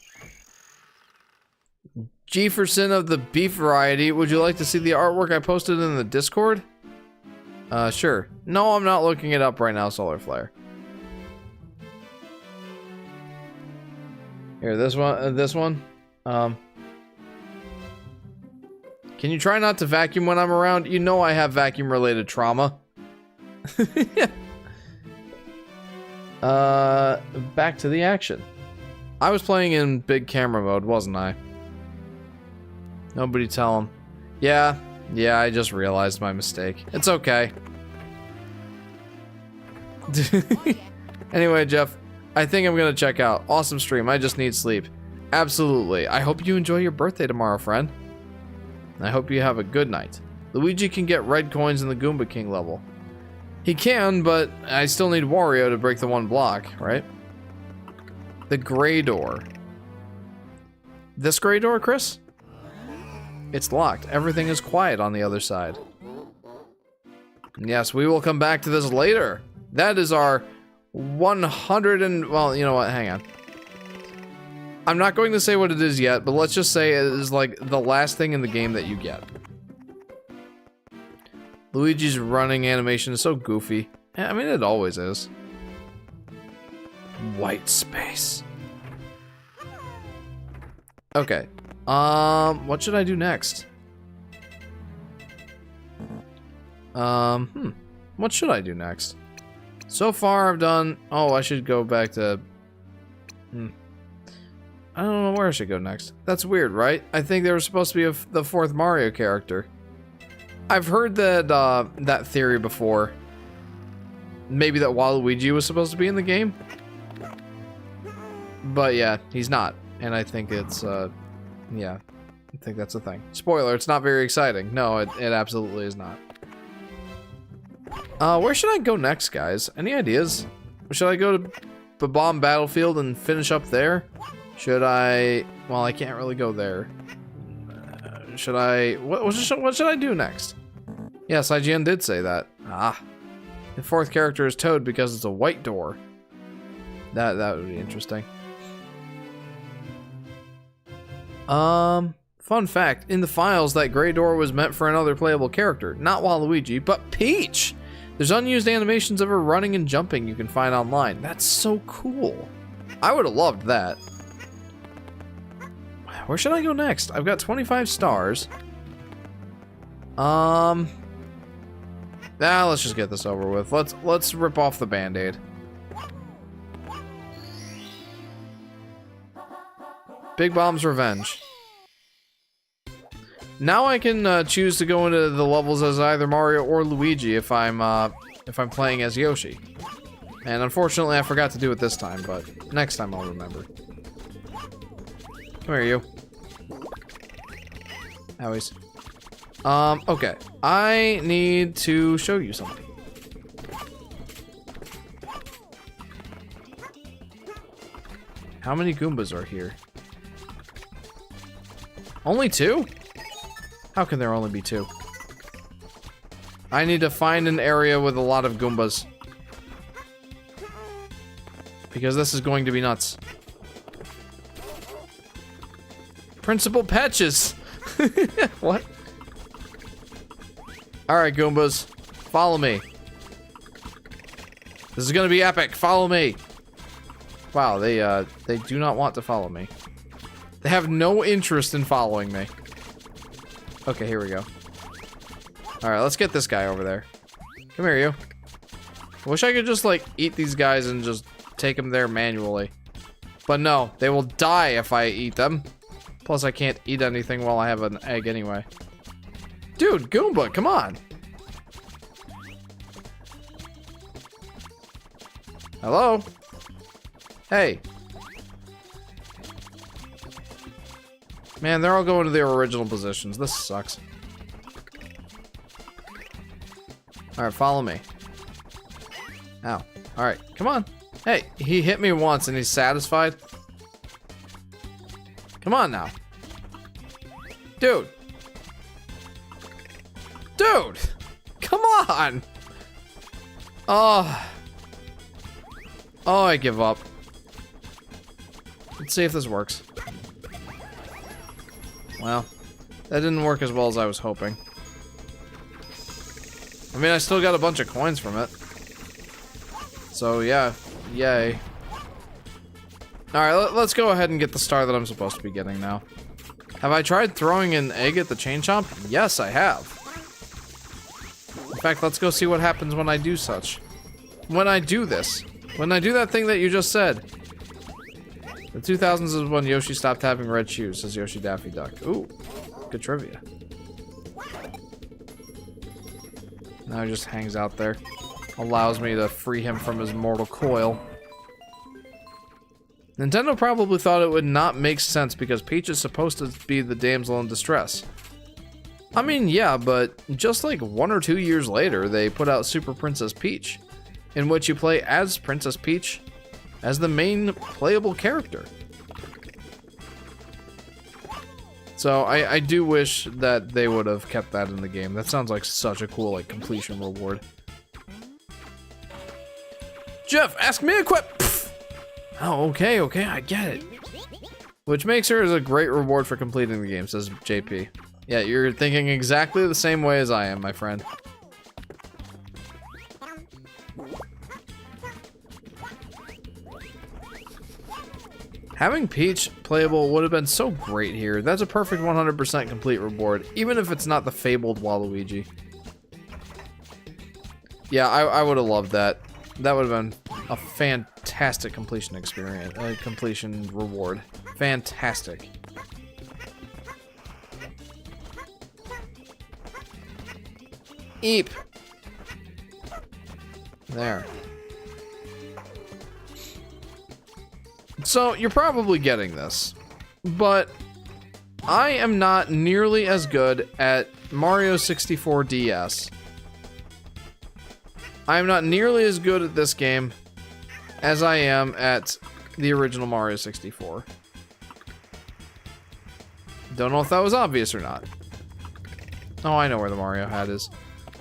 Jefferson of the beef variety. Would you like to see the artwork I posted in the Discord? Sure. No, I'm not looking it up right now, Solar Flare. Here, this one. Can you try not to vacuum when I'm around? You know I have vacuum-related trauma. Back to the action. I was playing in big camera mode, wasn't I? Nobody tell him. Yeah, I just realized my mistake. It's okay. Anyway, Jeff, I think I'm gonna check out. Awesome stream, I just need sleep. Absolutely. I hope you enjoy your birthday tomorrow, friend. I hope you have a good night. Luigi can get red coins in the Goomba King level. He can, but I still need Wario to break the one block, right? The gray door. This gray door, Chris? It's locked. Everything is quiet on the other side. Yes, we will come back to this later. That is our 100 and... Well, you know what? Hang on. I'm not going to say what it is yet, but let's just say it is like the last thing in the game that you get. Luigi's running animation is so goofy. I mean, it always is. White space. Okay. What should I do next? What should I do next? So far I've done... Oh, I should go back to... I don't know where I should go next. That's weird, right? I think there was supposed to be the fourth Mario character. I've heard that, that theory before. Maybe that Waluigi was supposed to be in the game? But yeah, he's not. And I think it's, yeah. I think that's a thing. Spoiler, it's not very exciting. No, it absolutely is not. Where should I go next, guys? Any ideas? Should I go to the bomb battlefield and finish up there? Should I... Well, I can't really go there. Should I... What should I do next? Yes, IGN did say that. Ah. The fourth character is Toad because it's a white door. That would be interesting. Fun fact, in the files, that gray door was meant for another playable character. Not Waluigi, but Peach! There's unused animations of her running and jumping you can find online. That's so cool. I would have loved that. Where should I go next? I've got 25 stars. Let's just get this over with. Let's rip off the Band-Aid. Big Bomb's Revenge. Now I can choose to go into the levels as either Mario or Luigi if I'm playing as Yoshi. And unfortunately, I forgot to do it this time, but next time I'll remember. Come here, you. Owies. Okay. I need to show you something. How many Goombas are here? Only 2? How can there only be 2? I need to find an area with a lot of Goombas. Because this is going to be nuts. Principal Patches! What? Alright, Goombas. Follow me. This is gonna be epic. Follow me. Wow, they do not want to follow me. They have no interest in following me. Okay, here we go. Alright, let's get this guy over there. Come here, you. I wish I could just, like, eat these guys and just take them there manually. But no, they will die if I eat them. Plus, I can't eat anything while I have an egg anyway. Dude, Goomba, come on. Hello? Hey. Man, they're all going to their original positions. This sucks. Alright, follow me. Ow. Alright, come on. Hey, he hit me once and he's satisfied. Come on now. Dude. Dude! Come on! Oh. Oh, I give up. Let's see if this works. Well, that didn't work as well as I was hoping. I mean, I still got a bunch of coins from it. So, yeah. Yay. Alright, let's go ahead and get the star that I'm supposed to be getting now. Have I tried throwing an egg at the chain chomp? Yes, I have. In fact, let's go see what happens when I do such. When I do this. When I do that thing that you just said. The 2000s is when Yoshi stopped having red shoes, says Yoshi Daffy Duck. Ooh, good trivia. Now he just hangs out there. Allows me to free him from his mortal coil. Nintendo probably thought it would not make sense because Peach is supposed to be the damsel in distress. I mean, yeah, but just like 1 or 2 years later, they put out Super Princess Peach, in which you play as Princess Peach as the main playable character. So I do wish that they would have kept that in the game. That sounds like such a cool like completion reward. Jeff, ask me a question. Oh, okay, I get it. Which makes her as a great reward for completing the game, says JP. Yeah, you're thinking exactly the same way as I am, my friend. Having Peach playable would have been so great here. That's a perfect 100% complete reward, even if it's not the fabled Waluigi. Yeah, I would have loved that. That would have been a fantastic completion experience, completion reward. Fantastic. Eep. There. So, you're probably getting this, but I am not nearly as good at Mario 64 DS. I am not nearly as good at this game as I am at the original Mario 64. Don't know if that was obvious or not. Oh, I know where the Mario hat is.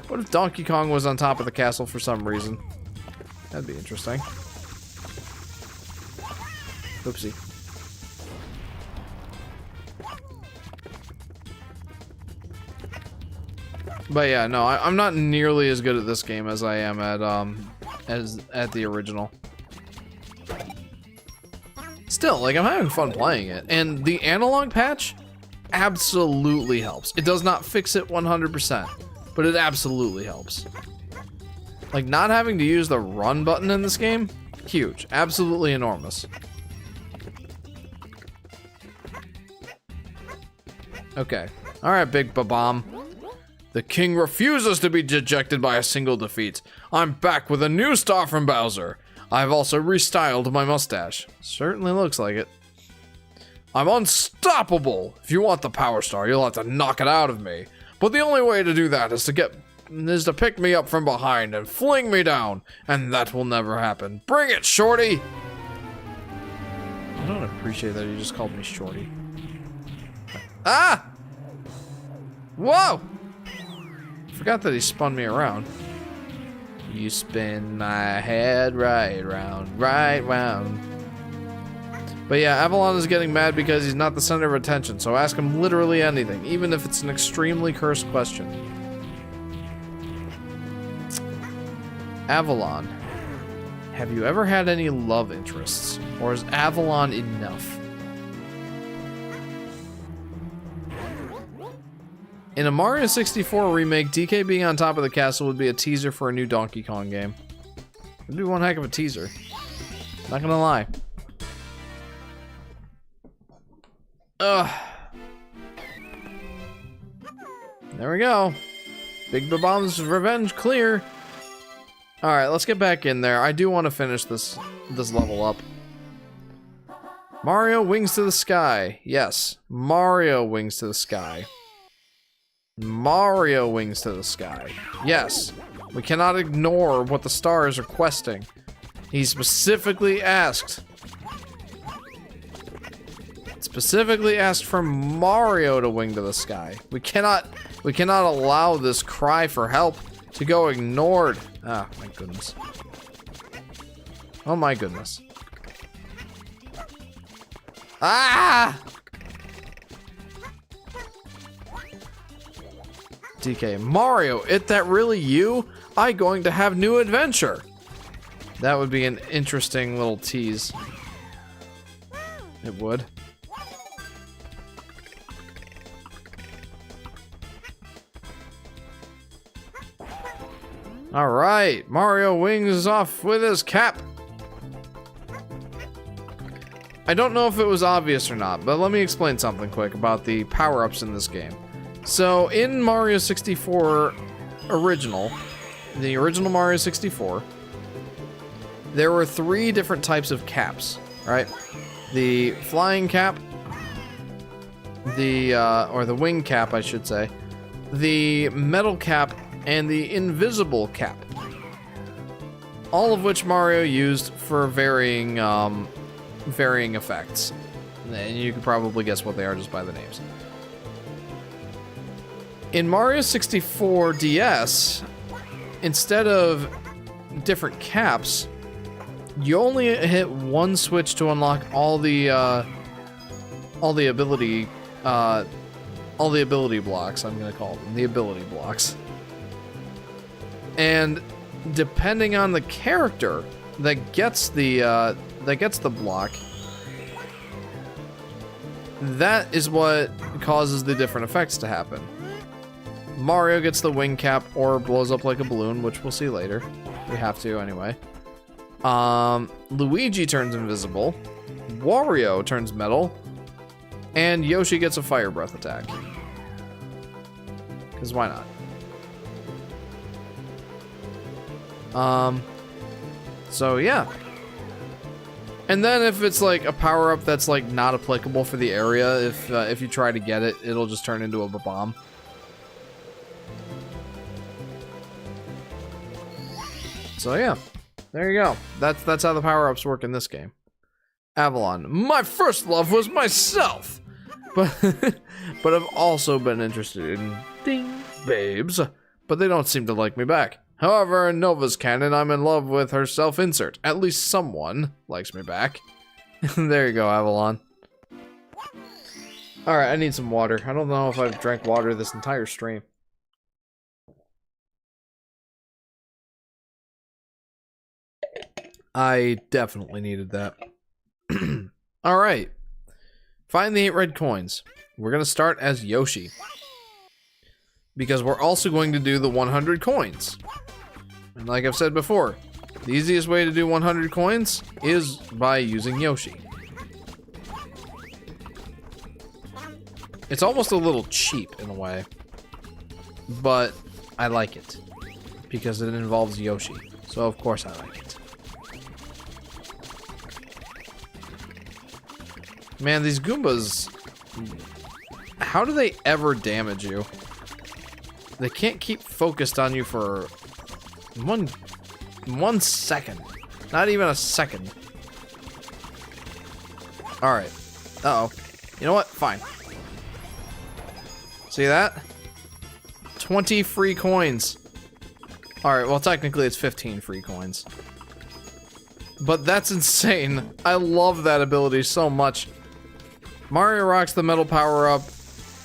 What if Donkey Kong was on top of the castle for some reason? That'd be interesting. Oopsie. But yeah, no, I'm not nearly as good at this game as I am at the original. Still, like, I'm having fun playing it, and the analog patch absolutely helps. It does not fix it 100%, but it absolutely helps. Like, not having to use the run button in this game, huge, absolutely enormous. Okay, all right, Big Babam. The king refuses to be dejected by a single defeat. I'm back with a new star from Bowser. I've also restyled my mustache. Certainly looks like it. I'm unstoppable. If you want the power star, you'll have to knock it out of me. But the only way to do that is to pick me up from behind and fling me down. And that will never happen. Bring it, Shorty. I don't appreciate that he just called me Shorty. Ah! Whoa! Forgot that he spun me around. You spin my head right round, right round. But yeah, Avalon is getting mad because he's not the center of attention, so ask him literally anything, even if it's an extremely cursed question. Avalon, have you ever had any love interests? Or is Avalon enough? In a Mario 64 remake, DK being on top of the castle would be a teaser for a new Donkey Kong game. It'd be one heck of a teaser. Not gonna lie. Ugh. There we go. Big Babam's revenge clear. Alright, let's get back in there. I do want to finish this level up. Mario wings to the sky. Yes, Mario wings to the sky. Mario wings to the sky. Yes, we cannot ignore what the star is requesting. He specifically asked for Mario to wing to the sky. We cannot allow this cry for help to go ignored. Ah, my goodness. Oh my goodness. Ah! DK, Mario, it that really you? I going to have new adventure. That would be an interesting little tease. It would. All right, Mario wings off with his cap. I don't know if it was obvious or not, but let me explain something quick about the power-ups in this game. So, in Mario 64 original, the original Mario 64, there were 3 different types of caps, right? The flying cap, or the wing cap, I should say, the metal cap, and the invisible cap. All of which Mario used for varying effects. And you can probably guess what they are just by the names. In Mario 64 DS, instead of different caps, you only hit one switch to unlock all the ability blocks. I'm gonna call them the ability blocks. And depending on the character that gets the block, that is what causes the different effects to happen. Mario gets the wing cap or blows up like a balloon, which we'll see later. We have to anyway. Luigi turns invisible. Wario turns metal. And Yoshi gets a fire breath attack. Because why not? So yeah. And then if it's like a power-up that's like not applicable for the area, if you try to get it, it'll just turn into a bomb. So yeah, there you go. That's how the power-ups work in this game. Avalon, my first love was myself, but I've also been interested in ding babes, but they don't seem to like me back. However, in Nova's canon, I'm in love with her self-insert. At least someone likes me back. There you go, Avalon. Alright, I need some water. I don't know if I've drank water this entire stream. I definitely needed that. Alright. Find the 8 red coins. We're going to start as Yoshi. Because we're also going to do the 100 coins. And like I've said before, the easiest way to do 100 coins is by using Yoshi. It's almost a little cheap in a way, but I like it because it involves Yoshi. So of course I like it. Man, these Goombas, how do they ever damage you? They can't keep focused on you for one second. Not even a second. Alright. Uh-oh. You know what? Fine. See that? 20 free coins. Alright, well technically it's 15 free coins. But that's insane. I love that ability so much. Mario rocks the metal power-up.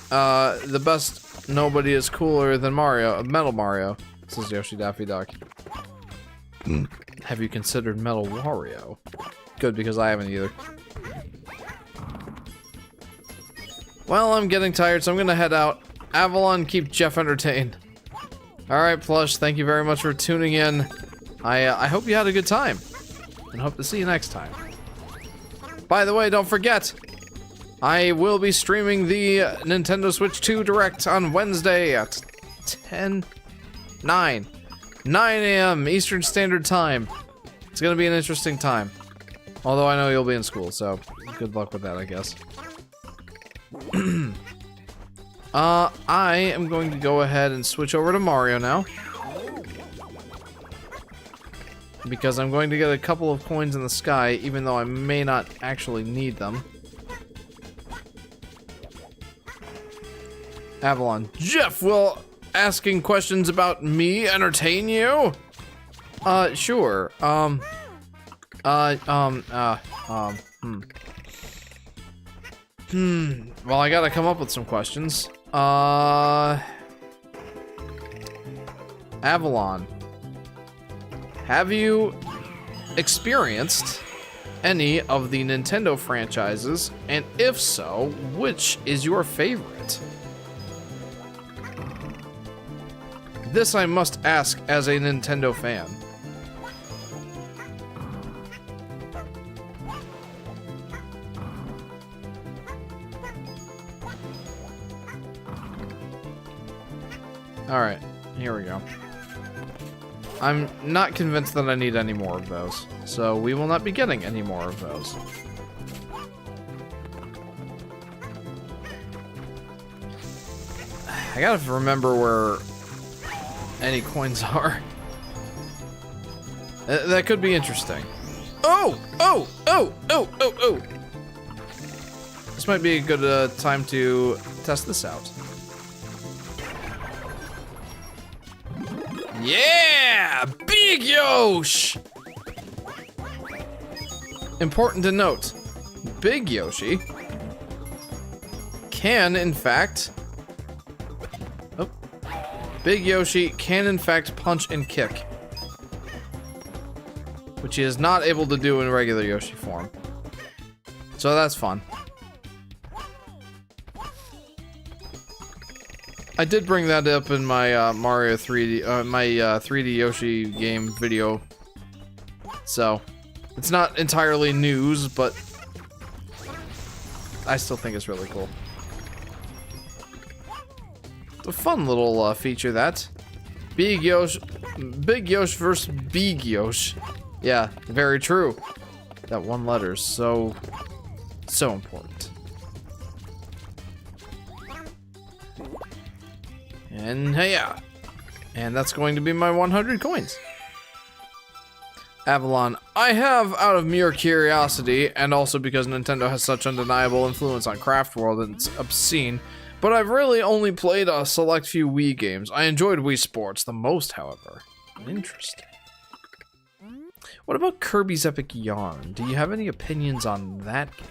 The best nobody is cooler than Mario. Metal Mario. This is Yoshi Daffy Duck. Have you considered Metal Wario? Good, because I haven't either. Well, I'm getting tired, so I'm gonna head out. Avalon, keep Jeff entertained. Alright, Plush, thank you very much for tuning in. I hope you had a good time. And hope to see you next time. By the way, don't forget, I will be streaming the Nintendo Switch 2 Direct on Wednesday at 9 a.m. Eastern Standard Time. It's gonna be an interesting time. Although I know you'll be in school, so good luck with that, I guess. I am going to go ahead and switch over to Mario now. Because I'm going to get a couple of coins in the sky, even though I may not actually need them. Avalon. Jeff, will asking questions about me entertain you? Sure. Well, I gotta come up with some questions. Avalon. Have you experienced any of the Nintendo franchises? And if so, which is your favorite? this I must ask as a Nintendo fan. Alright, here we go. I'm not convinced that I need any more of those, so we will not be getting any more of those. I gotta remember where any coins are. That could be interesting. Oh! Oh! Oh! Oh! Oh! Oh! This might be a good time to test this out. Yeah! Big Yoshi! Important to note, Big Yoshi can, in fact... Oh. Big Yoshi can, in fact, punch and kick. Which he is not able to do in regular Yoshi form. So that's fun. I did bring that up in my Mario 3D, my 3D Yoshi game video. So, it's not entirely news, but I still think it's really cool. It's a fun little feature, that. Big Yoshi versus Big Yoshi. Yeah, very true. That one letter is so important. And hey, yeah. And that's going to be my 100 coins. Avalon, I have, out of mere curiosity, and also because Nintendo has such undeniable influence on Craft World and it's obscene, but I've really only played a select few Wii games. I enjoyed Wii Sports the most, however. Interesting. What about Kirby's Epic Yarn? Do you have any opinions on that game?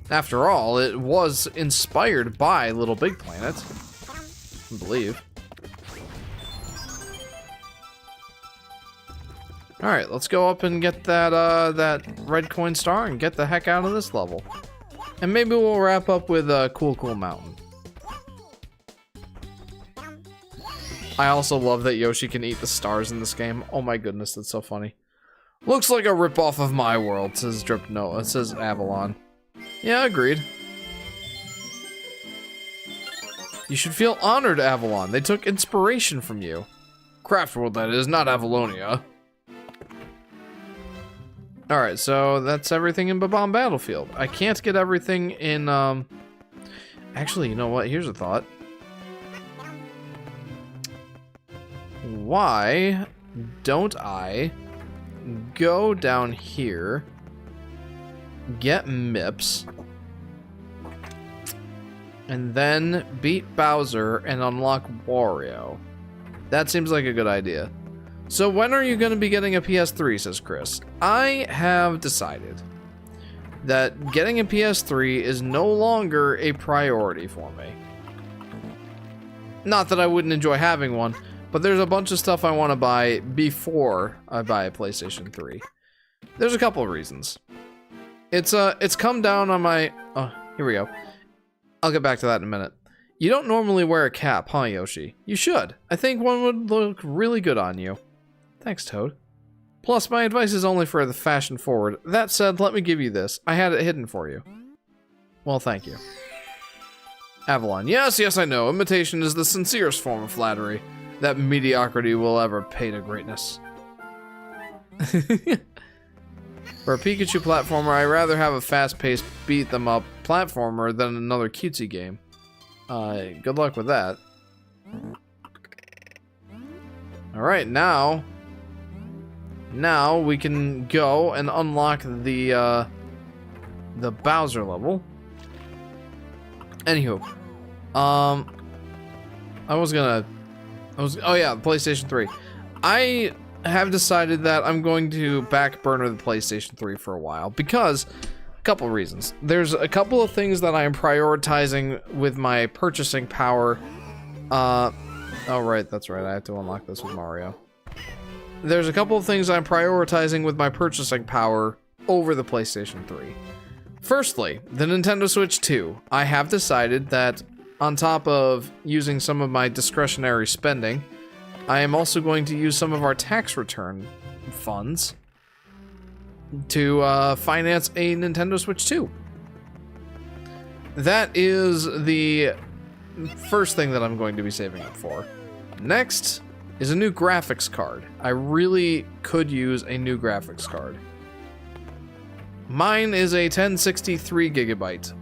After all, it was inspired by Little Big Planet, I believe. Alright, let's go up and get that that red coin star and get the heck out of this level. And maybe we'll wrap up with Cool Cool Mountain. I also love that Yoshi can eat the stars in this game. Oh my goodness, that's so funny. Looks like a ripoff of My World, says Drip. No, it says Avalon. Yeah, agreed. You should feel honored, Avalon. They took inspiration from you. Craft World, that is, not Avalonia. Alright, so that's everything in Bob-omb Battlefield. I can't get everything in, Actually, you know what? Here's a thought. Why don't I go down here, get Mips, and then beat Bowser and unlock Wario? That seems like a good idea. So when are you going to be getting a PS3, says Chris. I have decided that getting a PS3 is no longer a priority for me. Not that I wouldn't enjoy having one, but there's a bunch of stuff I want to buy before I buy a PlayStation 3. There's a couple of reasons. It's come down on my... Oh, here we go. I'll get back to that in a minute. You don't normally wear a cap, huh, Yoshi? You should. I think one would look really good on you. Thanks, Toad. Plus, my advice is only for the fashion forward. That said, let me give you this. I had it hidden for you. Well, thank you. Avalon. Yes, yes, I know. Imitation is the sincerest form of flattery. That mediocrity will ever pay to greatness. For a Pikachu platformer, I'd rather have a fast-paced, beat-them-up platformer than another cutesy game. Good luck with that. Alright, now we can go and unlock the Bowser level. Anywho, oh yeah, PlayStation 3. I have decided that I'm going to back burner the PlayStation 3 for a while because a couple reasons. There's a couple of things that I am prioritizing with my purchasing power. Oh right, that's right. I have to unlock this with Mario. There's a couple of things I'm prioritizing with my purchasing power over the PlayStation 3. Firstly, the Nintendo Switch 2. I have decided that on top of using some of my discretionary spending, I am also going to use some of our tax return funds to finance a Nintendo Switch 2. That is the first thing that I'm going to be saving up for. Next is a new graphics card. I really could use a new graphics card. Mine is a 1063 gigabyte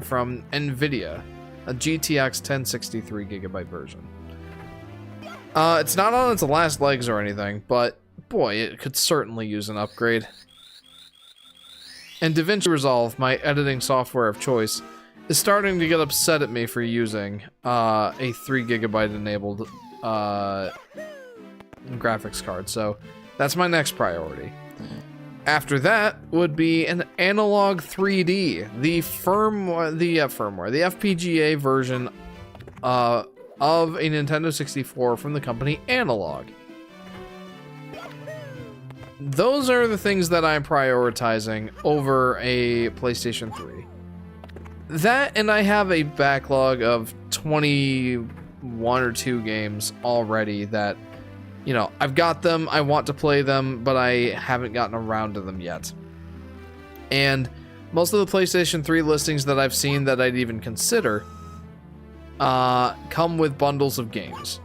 from NVIDIA, a GTX 1063 gigabyte version. It's not on its last legs or anything, but boy, it could certainly use an upgrade. And DaVinci Resolve, my editing software of choice, is starting to get upset at me for using a 3 gigabyte enabled graphics card, so that's my next priority. After that would be an Analog 3D, the FPGA version of a Nintendo 64 from the company Analog. Those are the things that I'm prioritizing over a PlayStation 3. That, and I have a backlog of 21 or 2 games already that, you know, I've got them, I want to play them, but I haven't gotten around to them yet. And most of the PlayStation 3 listings that I've seen that I'd even consider come with bundles of games.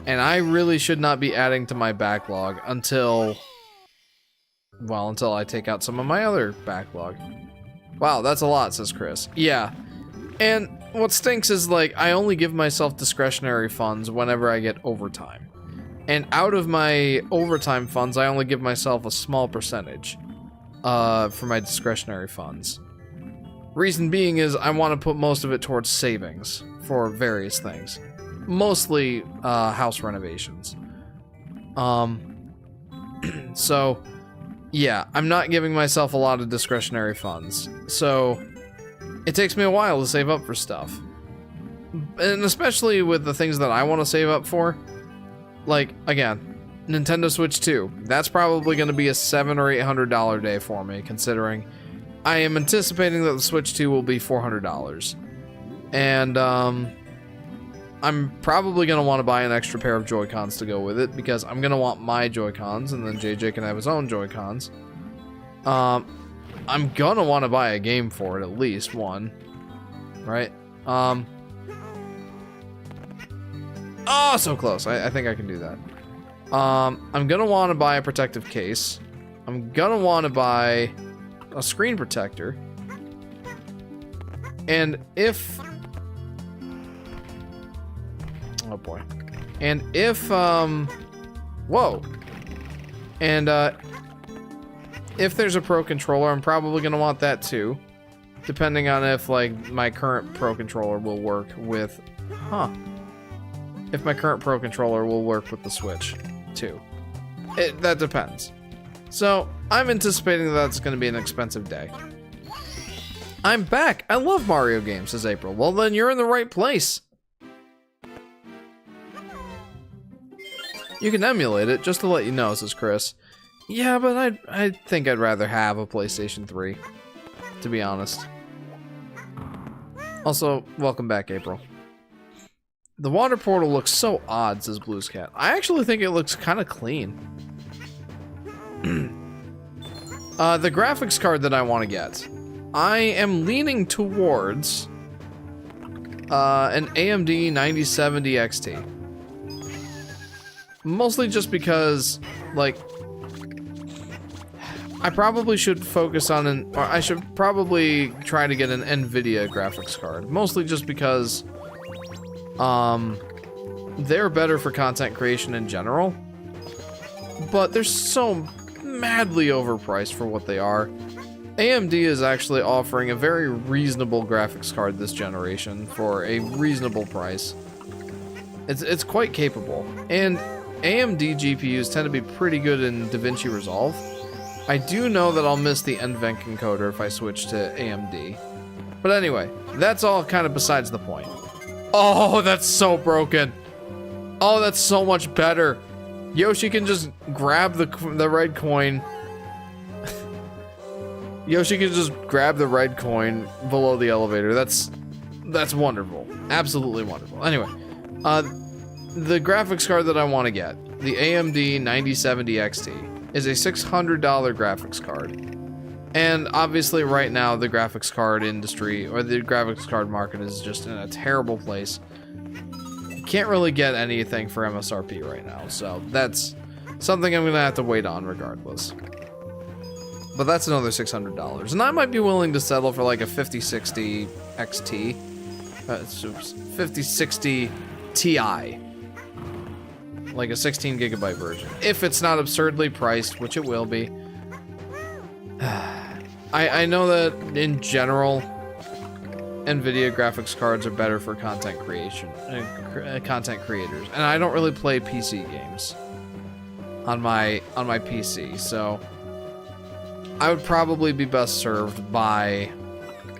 And I really should not be adding to my backlog until I take out some of my other backlog. Wow, that's a lot, says Chris. Yeah. And what stinks is, like, I only give myself discretionary funds whenever I get overtime. And out of my overtime funds, I only give myself a small percentage for my discretionary funds. Reason being is I want to put most of it towards savings for various things. Mostly house renovations. So, yeah, I'm not giving myself a lot of discretionary funds. So, it takes me a while to save up for stuff. And especially with the things that I want to save up for. Like, again, Nintendo Switch 2. That's probably going to be a $700 or $800 day for me, considering I am anticipating that the Switch 2 will be $400. And, I'm probably going to want to buy an extra pair of Joy-Cons to go with it, because I'm going to want my Joy-Cons, and then JJ can have his own Joy-Cons. I'm going to want to buy a game for it, at least one. Right? Oh, so close. I think I can do that. I'm going to want to buy a protective case. I'm going to want to buy a screen protector. And if... Oh boy. And if, whoa. And, if there's a Pro Controller, I'm probably gonna want that too. Depending on if, like, my current Pro Controller will work with, if my current Pro Controller will work with the Switch too. That depends. So, I'm anticipating that that's gonna be an expensive day. I'm back! I love Mario games, says April. Well then, you're in the right place. You can emulate it, just to let you know, says Chris. Yeah, but I think I'd rather have a PlayStation 3, to be honest. Also, welcome back, April. The water portal looks so odd, says Blues Cat. I actually think it looks kind of clean. The graphics card that I want to get. I am leaning towards an AMD 9070 XT. Mostly just because, like, I probably should focus on or I should probably try to get an NVIDIA graphics card. Mostly just because, they're better for content creation in general. But they're so madly overpriced for what they are. AMD is actually offering a very reasonable graphics card this generation for a reasonable price. It's quite capable. And AMD GPUs tend to be pretty good in DaVinci Resolve. I do know that I'll miss the NVENC encoder if I switch to AMD. But anyway, that's all kind of besides the point. Oh, that's so broken. Oh, that's so much better. Yoshi can just grab the red coin. Yoshi can just grab the red coin below the elevator. That's that's wonderful. Absolutely wonderful. Anyway, the graphics card that I want to get, the AMD 9070 XT, is a $600 graphics card. And obviously right now the graphics card industry, or the graphics card market, is just in a terrible place. You can't really get anything for MSRP right now, so that's something I'm gonna have to wait on regardless. But that's another $600, and I might be willing to settle for like a 5060 XT, 5060 Ti, like a 16 gigabyte version, if it's not absurdly priced, which it will be. I know that in general, NVIDIA graphics cards are better for content creation, content creators, and I don't really play PC games on my PC, so I would probably be best served by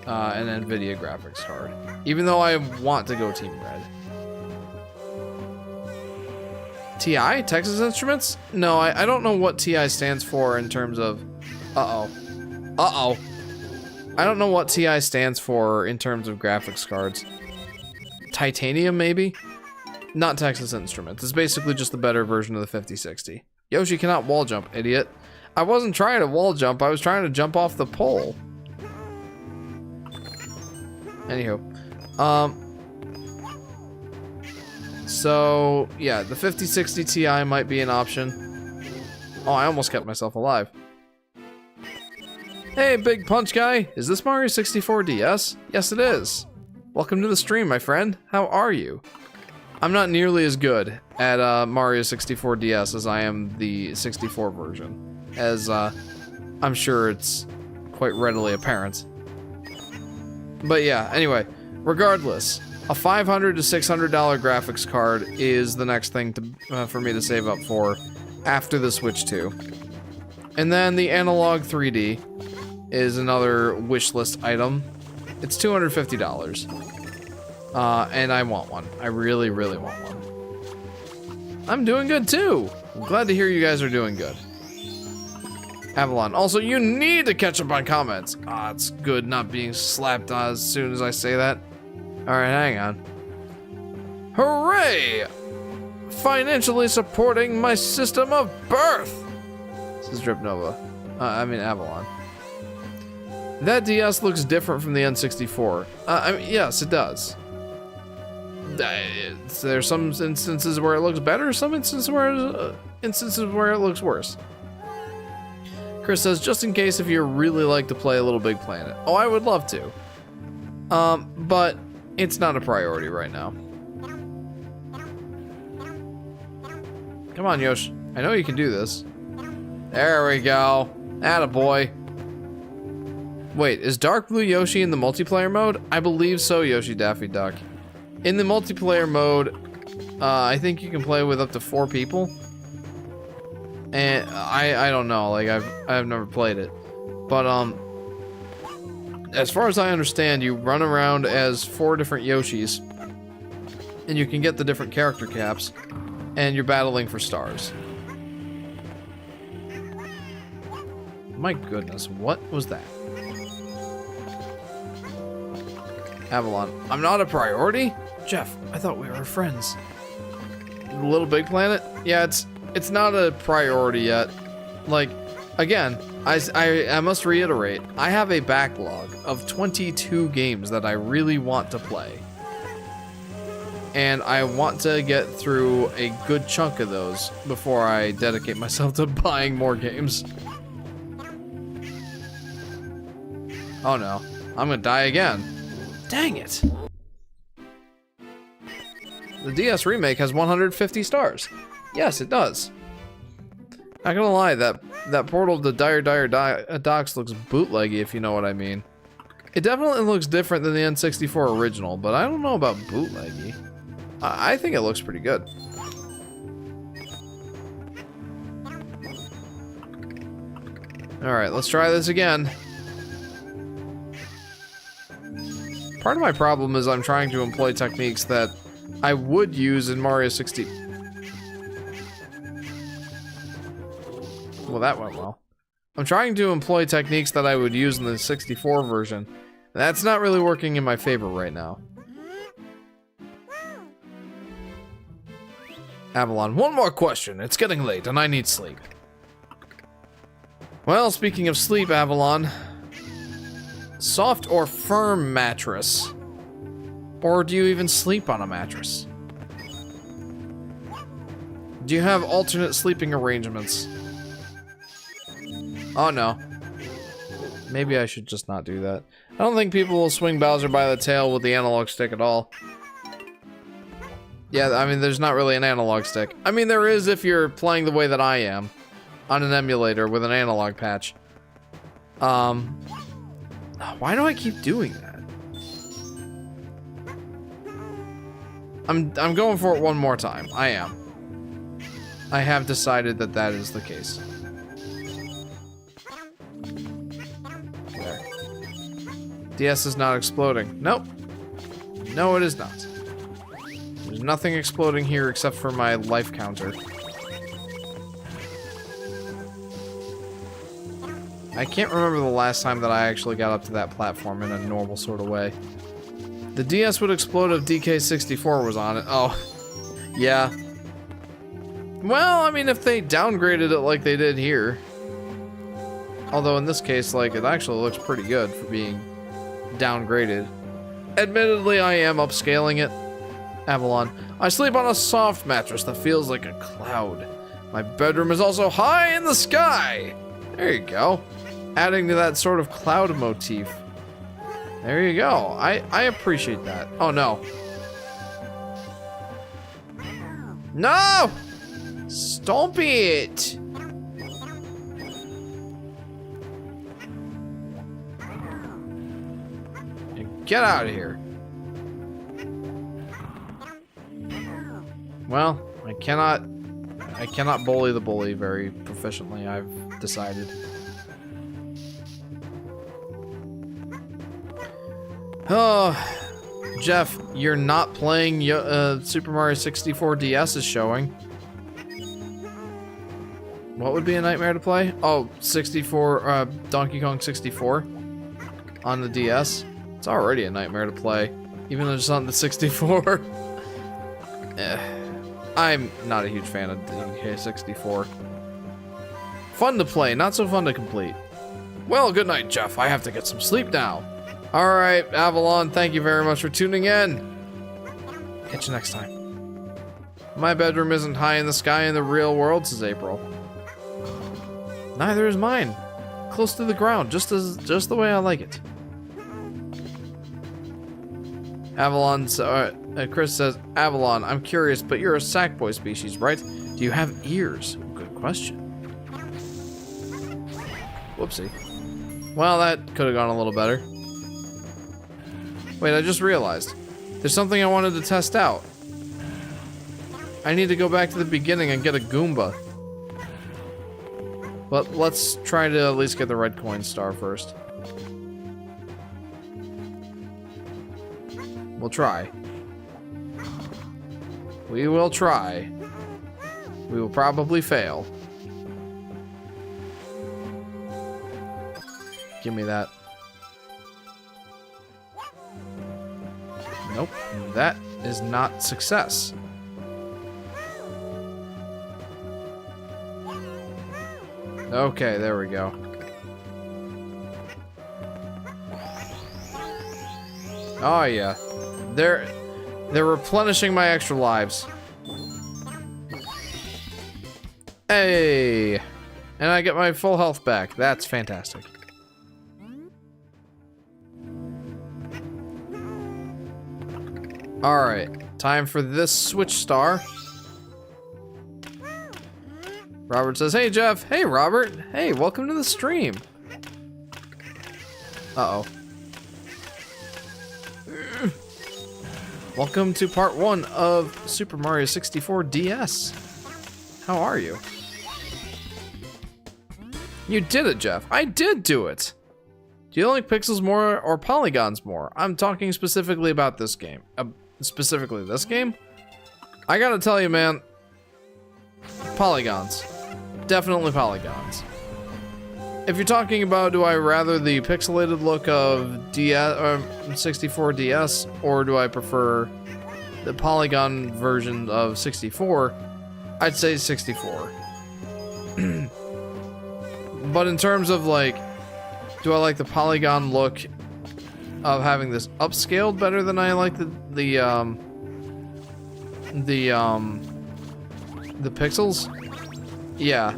an NVIDIA graphics card, even though I want to go Team Red. TI? Texas Instruments? No, I don't know what TI stands for in terms of... Uh-oh. I don't know what TI stands for in terms of graphics cards. Titanium, maybe? Not Texas Instruments. It's basically just the better version of the 5060. Yoshi cannot wall jump, idiot. I wasn't trying to wall jump, I was trying to jump off the pole. Anywho. So, yeah, the 5060 Ti might be an option. Oh, I almost kept myself alive. Hey, big punch guy! Is this Mario 64 DS? Yes, it is. Welcome to the stream, my friend. How are you? I'm not nearly as good at Mario 64 DS as I am the 64 version, as I'm sure it's quite readily apparent. But yeah, anyway, regardless, a $500 to $600 graphics card is the next thing to for me to save up for after the Switch 2. And then the Analog 3D is another wish list item. It's $250. And I want one. I really, really want one. I'm doing good too. I'm glad to hear you guys are doing good. Avalon. Also, you need to catch up on comments. Ah, it's good not being slapped as soon as I say that. Alright, hang on. Hooray! Financially supporting my system of birth! This is Drip Nova. I mean Avalon. That DS looks different from the N64. I mean, yes, it does. There's some instances where it looks better, some instances where it looks worse. Chris says, just in case if you really like to play a Little Big Planet. Oh, I would love to. But it's not a priority right now. Come on, Yosh. I know you can do this. There we go. Attaboy. Wait, is Dark Blue Yoshi in the multiplayer mode? I believe so, Yoshi Daffy Duck. In the multiplayer mode, I think you can play with up to 4 people. And I don't know, like I've never played it. But as far as I understand, you run around as 4 different Yoshis, and you can get the different character caps, and you're battling for stars. My goodness, what was that? Avalon. I'm not a priority? Jeff, I thought we were friends. Little Big Planet? Yeah, it's not a priority yet. Like, again, I must reiterate, I have a backlog of 22 games that I really want to play. And I want to get through a good chunk of those before I dedicate myself to buying more games. Oh no, I'm gonna die again. Dang it. The DS remake has 150 stars. Yes, it does. Not gonna lie, that portal to Dire Docks looks bootleggy, if you know what I mean. It definitely looks different than the N64 original, but I don't know about bootleggy. I think it looks pretty good. Alright, let's try this again. Part of my problem is I'm trying to employ techniques that I would use in Mario 60. Well, that went well. I'm trying to employ techniques that I would use in the 64 version. That's not really working in my favor right now. Avalon, one more question. It's getting late and I need sleep. Well, speaking of sleep, Avalon, soft or firm mattress? Or do you even sleep on a mattress? Do you have alternate sleeping arrangements? Oh no. Maybe I should just not do that. I don't think people will swing Bowser by the tail with the analog stick at all. Yeah, I mean, there's not really an analog stick. I mean, there is if you're playing the way that I am, on an emulator with an analog patch. Why do I keep doing that? I'm going for it one more time. I am. I have decided that that is the case. There. DS is not exploding. Nope. No, it is not. There's nothing exploding here except for my life counter. I can't remember the last time that I actually got up to that platform in a normal sort of way. The DS would explode if DK64 was on it. Oh, yeah. Well, I mean, if they downgraded it like they did here. Although in this case, like, it actually looks pretty good for being downgraded. Admittedly, I am upscaling it. Avalon, I sleep on a soft mattress that feels like a cloud. My bedroom is also high in the sky. There you go. Adding to that sort of cloud motif. There you go. I appreciate that. Oh no. No! Stop it! Get out of here. Well, I cannot bully the bully very proficiently, I've decided. Oh, Jeff, you're not playing Super Mario 64 DS is showing. What would be a nightmare to play? Oh, 64, Donkey Kong 64 on the DS. It's already a nightmare to play, even though it's on the 64. I'm not a huge fan of DK64. Fun to play, not so fun to complete. Well, good night, Jeff. I have to get some sleep now. Alright, Avalon, thank you very much for tuning in. Catch you next time. My bedroom isn't high in the sky in the real world, says April. Neither is mine. Close to the ground, just the way I like it. Avalon, Chris says, Avalon, I'm curious, but you're a Sackboy species, right? Do you have ears? Good question. Whoopsie. Well, that could have gone a little better. Wait, I just realized. There's something I wanted to test out. I need to go back to the beginning and get a Goomba. But let's try to at least get the red coin star first. We'll try. We will try. We will probably fail. Give me that. Nope, that is not success. Okay, there we go. Oh yeah. They're replenishing my extra lives. Hey! And I get my full health back. That's fantastic. Alright, time for this switch star. Robert says, hey Jeff. Hey Robert. Hey, welcome to the stream. Uh-oh. Welcome to part 1 of Super Mario 64 DS. How are you? You did it, Jeff. I did do it. Do you like pixels more or polygons more? I'm talking specifically about this game. Specifically this game? I gotta tell you, man. Polygons. Definitely polygons. If you're talking about do I rather the pixelated look of DS or 64 DS or do I prefer the polygon version of 64, I'd say 64. But in terms of like, do I like the polygon look of having this upscaled better than I like the pixels? Yeah,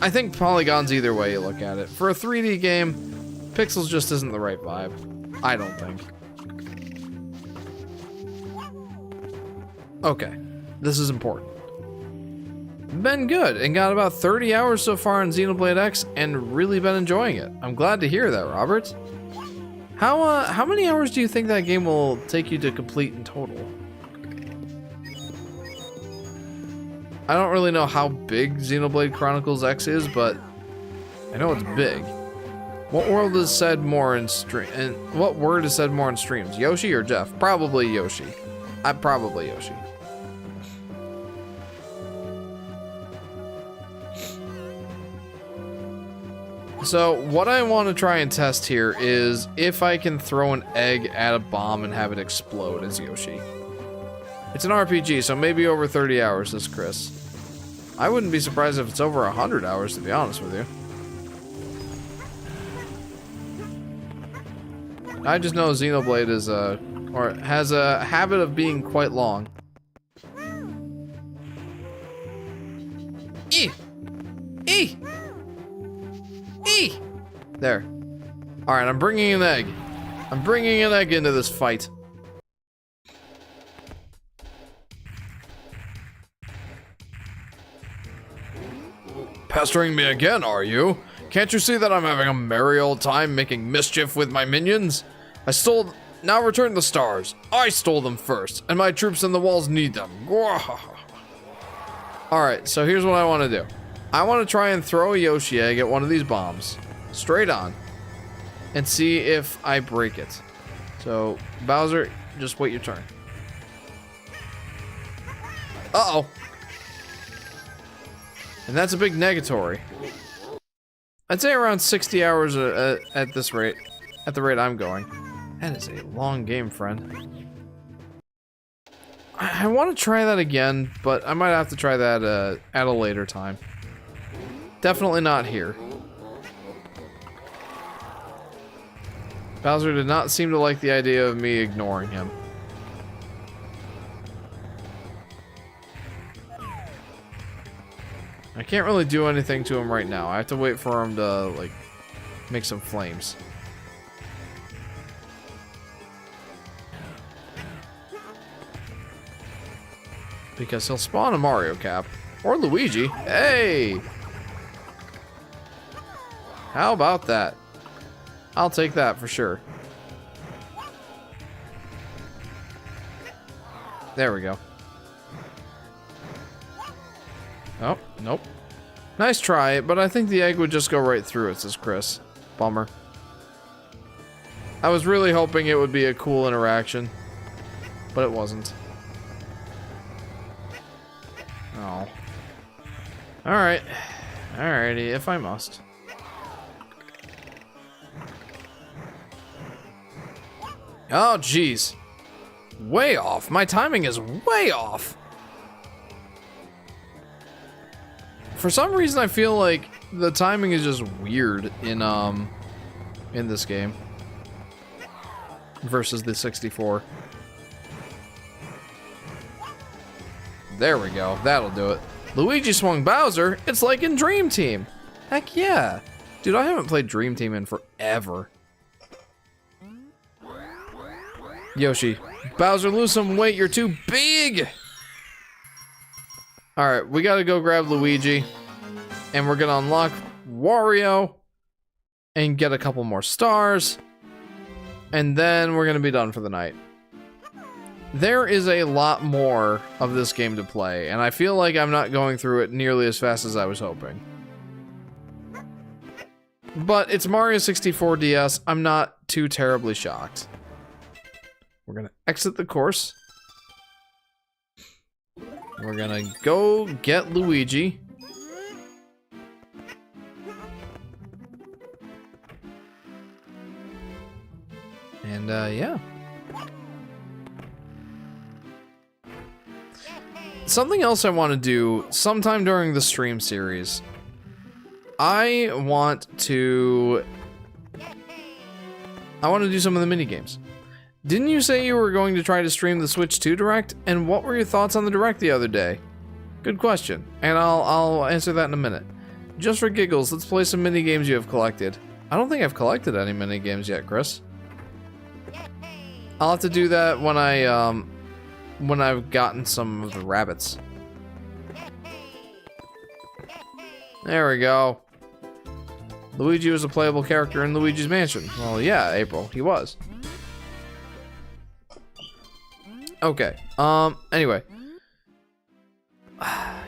I think polygons either way you look at it. For a 3D game, pixels just isn't the right vibe. I don't think. Okay, this is important. Been good and got about 30 hours so far in Xenoblade X and really been enjoying it. I'm glad to hear that, Robert. How many hours do you think that game will take you to complete in total? I don't really know how big Xenoblade Chronicles X is, but I know it's big. What world is said more in stream? And what word is said more in streams? Yoshi or Jeff? Probably Yoshi. Probably Yoshi. So what I want to try and test here is if I can throw an egg at a bomb and have it explode as Yoshi. It's an RPG, so maybe over 30 hours, says Chris. I wouldn't be surprised if it's over 100 hours, to be honest with you. I just know Xenoblade is or has a habit of being quite long. There. Alright, I'm bringing an egg. I'm bringing an egg into this fight. Pestering me again, are you? Can't you see that I'm having a merry old time making mischief with my minions? Now return the stars. I stole them first, and my troops in the walls need them. Alright, so here's what I want to do. I want to try and throw a Yoshi egg at one of these bombs. Straight on. And see if I break it. So, Bowser, just wait your turn. Uh-oh. And that's a big negatory. I'd say around 60 hours at this rate. At the rate I'm going. That is a long game, friend. I want to try that again, but I might have to try that at a later time. Definitely not here. Bowser did not seem to like the idea of me ignoring him. I can't really do anything to him right now. I have to wait for him to, like, make some flames. Because he'll spawn a Mario Cap. Or Luigi. Hey! How about that? I'll take that for sure. There we go. Oh, nope. Nice try, but I think the egg would just go right through it, says Chris. Bummer. I was really hoping it would be a cool interaction, but it wasn't. Oh. Alright. Alrighty, if I must. Oh, jeez. Way off. My timing is way off. For some reason, I feel like the timing is just weird in this game versus the 64. There we go. That'll do it. Luigi swung Bowser. It's like in Dream Team. Heck yeah. Dude, I haven't played Dream Team in forever. Yoshi. Bowser, lose some weight. You're too big. Alright, we gotta go grab Luigi. And we're gonna unlock Wario. And get a couple more stars. And then we're gonna be done for the night. There is a lot more of this game to play. And I feel like I'm not going through it nearly as fast as I was hoping. But it's Mario 64 DS. I'm not too terribly shocked. We're gonna exit the course. We're gonna go get Luigi. And, something else I want to do sometime during the stream series. I want to do some of the mini games. Didn't you say you were going to try to stream the Switch 2 Direct? And what were your thoughts on the Direct the other day? Good question, and I'll answer that in a minute. Just for giggles, let's play some mini games you have collected. I don't think I've collected any mini games yet, Chris. I'll have to do that when I've gotten some of the rabbits. There we go. Luigi was a playable character in Luigi's Mansion. Well, yeah, April, he was. Okay, anyway.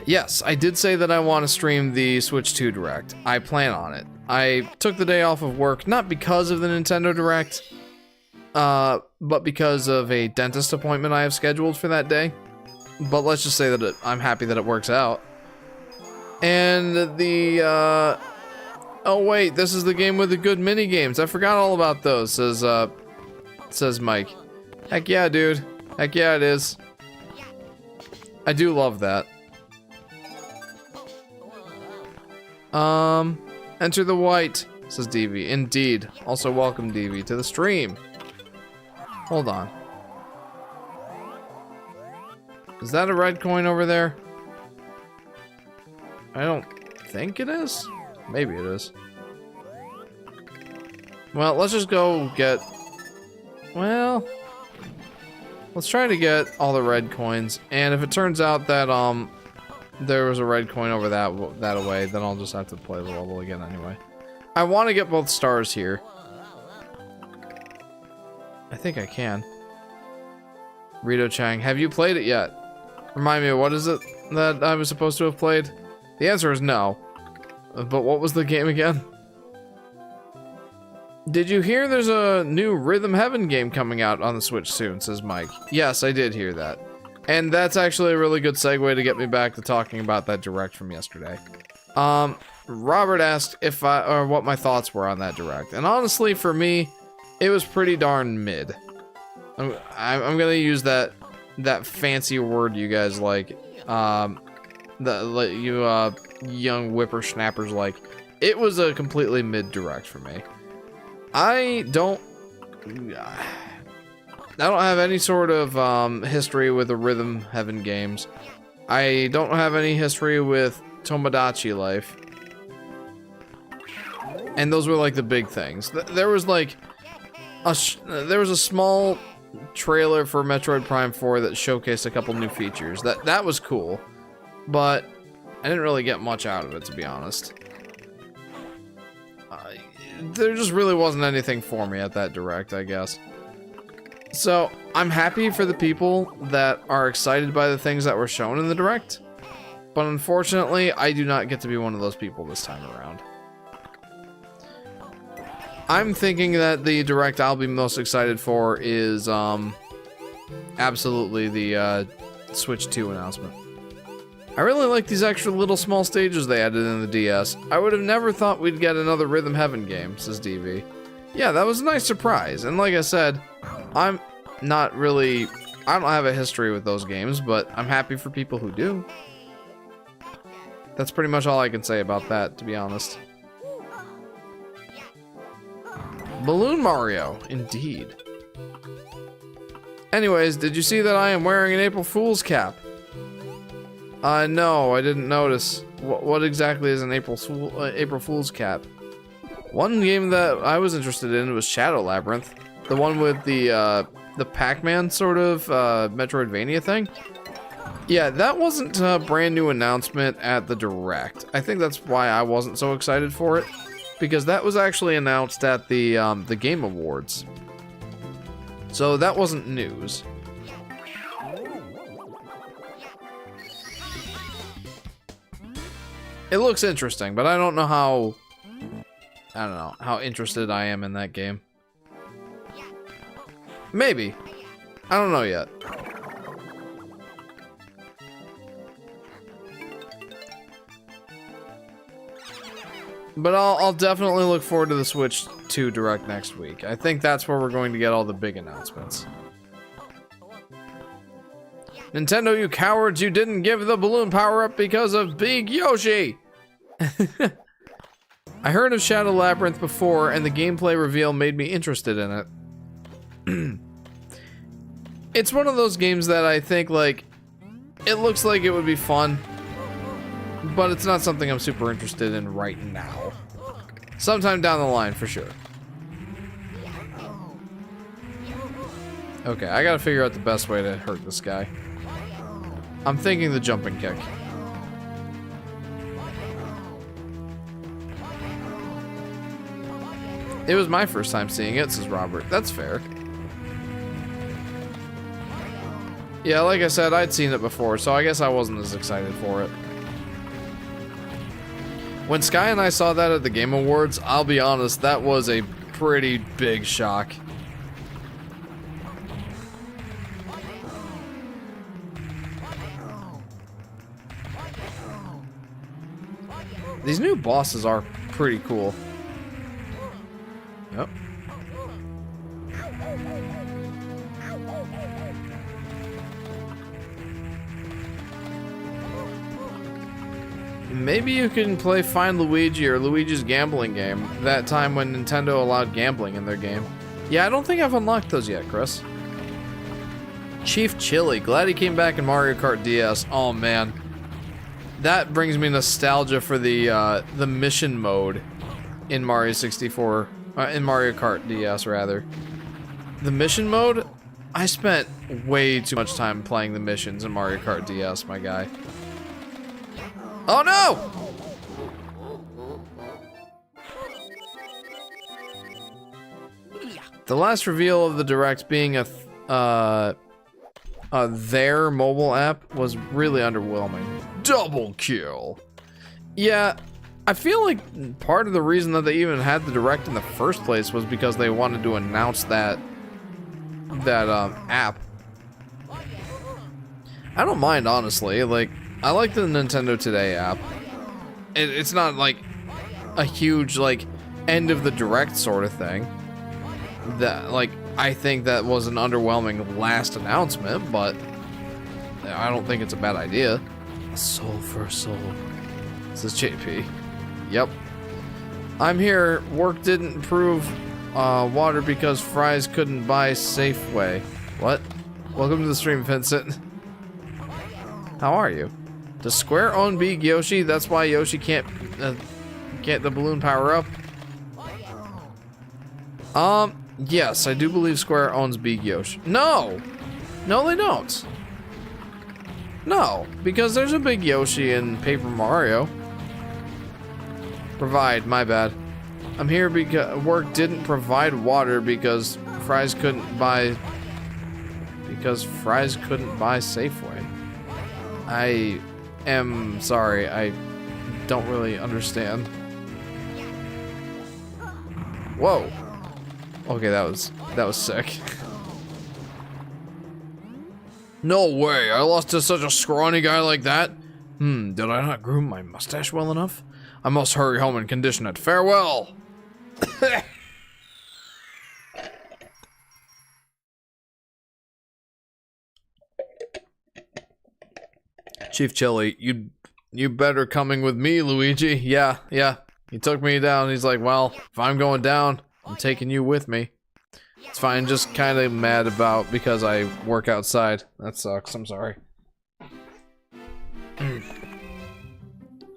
Yes, I did say that I want to stream the Switch 2 Direct. I plan on it. I took the day off of work, not because of the Nintendo Direct, but because of a dentist appointment I have scheduled for that day. But let's just say that I'm happy that it works out. And the, oh wait, this is the game with the good mini games. I forgot all about those, says Mike. Heck yeah, dude. Heck yeah, it is. I do love that. Enter the white, says DV. Indeed. Also welcome, DV, to the stream. Hold on. Is that a red coin over there? I don't think it is. Maybe it is. Well, let's just go get... Well... Let's try to get all the red coins, and if it turns out that, there was a red coin over that away, then I'll just have to play the level again anyway. I want to get both stars here. I think I can. Rito Chang, have you played it yet? Remind me, what is it that I was supposed to have played? The answer is no. But what was the game again? Did you hear there's a new Rhythm Heaven game coming out on the Switch soon, says Mike. Yes, I did hear that. And that's actually a really good segue to get me back to talking about that Direct from yesterday. Robert asked if what my thoughts were on that Direct. And honestly, for me, it was pretty darn mid. I'm gonna use that fancy word you guys like. You young whippersnappers like. It was a completely mid Direct for me. I don't have any sort of history with the Rhythm Heaven games. I don't have any history with Tomodachi Life. And those were like the big things. There was like there was a small trailer for Metroid Prime 4 that showcased a couple new features. That was cool, but I didn't really get much out of it, to be honest. There just really wasn't anything for me at that Direct, I guess. So, I'm happy for the people that are excited by the things that were shown in the Direct, but unfortunately, I do not get to be one of those people this time around. I'm thinking that the Direct I'll be most excited for is, absolutely the, Switch 2 announcement. I really like these extra little small stages they added in the DS. I would have never thought we'd get another Rhythm Heaven game, says DV. Yeah, that was a nice surprise, and like I said, I don't have a history with those games, but I'm happy for people who do. That's pretty much all I can say about that, to be honest. Balloon Mario, indeed. Anyways, did you see that I am wearing an April Fool's cap? No, I didn't notice. What exactly is an April Fool's cap? One game that I was interested in was Shadow Labyrinth. The one with the Pac-Man sort of, Metroidvania thing. Yeah, that wasn't a brand new announcement at the Direct. I think that's why I wasn't so excited for it. Because that was actually announced at the Game Awards. So that wasn't news. It looks interesting, but I don't know how interested I am in that game. Maybe. I don't know yet. But I'll definitely look forward to the Switch 2 Direct next week. I think that's where we're going to get all the big announcements. Nintendo, you cowards, you didn't give the balloon power-up because of Big Yoshi! I heard of Shadow Labyrinth before, and the gameplay reveal made me interested in it. It's one of those games that I think, like, it looks like it would be fun, but it's not something I'm super interested in right now. Sometime down the line, for sure. Okay, I gotta figure out the best way to hurt this guy. I'm thinking the jumping kick. It was my first time seeing it, says Robert. That's fair. Yeah, like I said, I'd seen it before, so I guess I wasn't as excited for it. When Sky and I saw that at the Game Awards, I'll be honest, that was a pretty big shock. These new bosses are pretty cool. Yep. Maybe you can play Find Luigi or Luigi's Gambling Game, that time when Nintendo allowed gambling in their game. Yeah, I don't think I've unlocked those yet, Chris. Chief Chili, glad he came back in Mario Kart DS. Oh man. That brings me nostalgia for the mission mode in Mario 64, in Mario Kart DS rather. The mission mode, I spent way too much time playing the missions in Mario Kart DS, my guy. Oh no! The last reveal of the Direct being their mobile app was really underwhelming. Double kill. Yeah, I feel like part of the reason that they even had the Direct in the first place was because they wanted to announce that app. I don't mind, honestly. Like, I like the Nintendo Today app. It's not like a huge like end of the Direct sort of thing. That like I think that was an underwhelming last announcement, but I don't think it's a bad idea. A soul for a soul. This is JP. Yep. I'm here. Work didn't improve water because Fries couldn't buy Safeway. What? Welcome to the stream, Vincent. How are you? Does Square own Big Yoshi? That's why Yoshi can't get the balloon power up? Yes, I do believe Square owns Big Yoshi. No! No, they don't. No, because there's a Big Yoshi in Paper Mario. Provide, my bad. I'm here because work didn't provide water because Fries couldn't buy Safeway. I am sorry, I don't really understand. Whoa. Okay, that was sick. No way, I lost to such a scrawny guy like that? Did I not groom my mustache well enough? I must hurry home and condition it. Farewell! Chief Chili, you better coming with me, Luigi. Yeah. He took me down. He's like, well, if I'm going down, I'm taking you with me. It's fine, just kind of mad about because I work outside. That sucks, I'm sorry.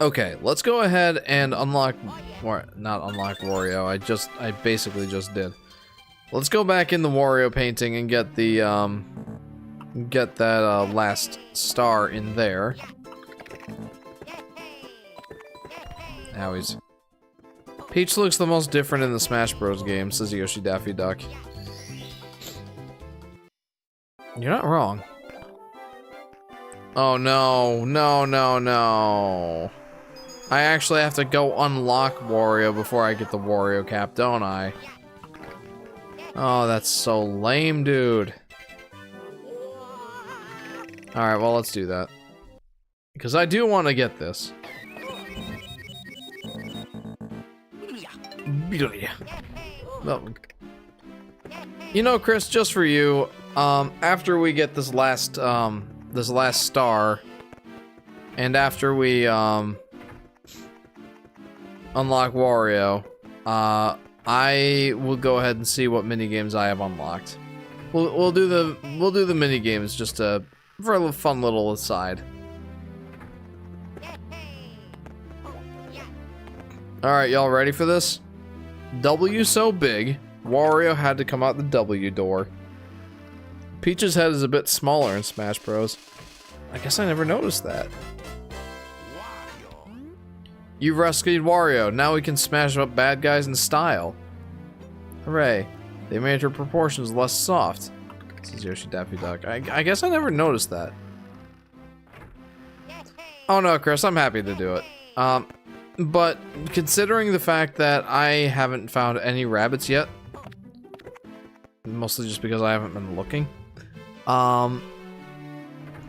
Okay, let's go ahead and unlock, or not unlock Wario, I basically just did. Let's go back in the Wario painting and get the, get that, last star in there. Owies. Peach looks the most different in the Smash Bros. Game, says Yoshi Daffy Duck. You're not wrong. Oh no, no. I actually have to go unlock Wario before I get the Wario cap, don't I? Oh, that's so lame, dude. Alright, well, let's do that. Because I do want to get this. Well, you know, Chris, just for you, after we get this last this last star, and after we unlock Wario, I will go ahead and see what mini games I have unlocked. We'll do the mini games just for a little fun little aside. All right, y'all ready for this? W so big, Wario had to come out the W door. Peach's head is a bit smaller in Smash Bros. I guess I never noticed that. You've rescued Wario. Now we can smash up bad guys in style. Hooray. They made her proportions less soft. This is Yoshi Daffy Duck. I guess I never noticed that. Oh no, Chris, I'm happy to do it. But considering the fact that I haven't found any rabbits yet, mostly just because I haven't been looking, I'm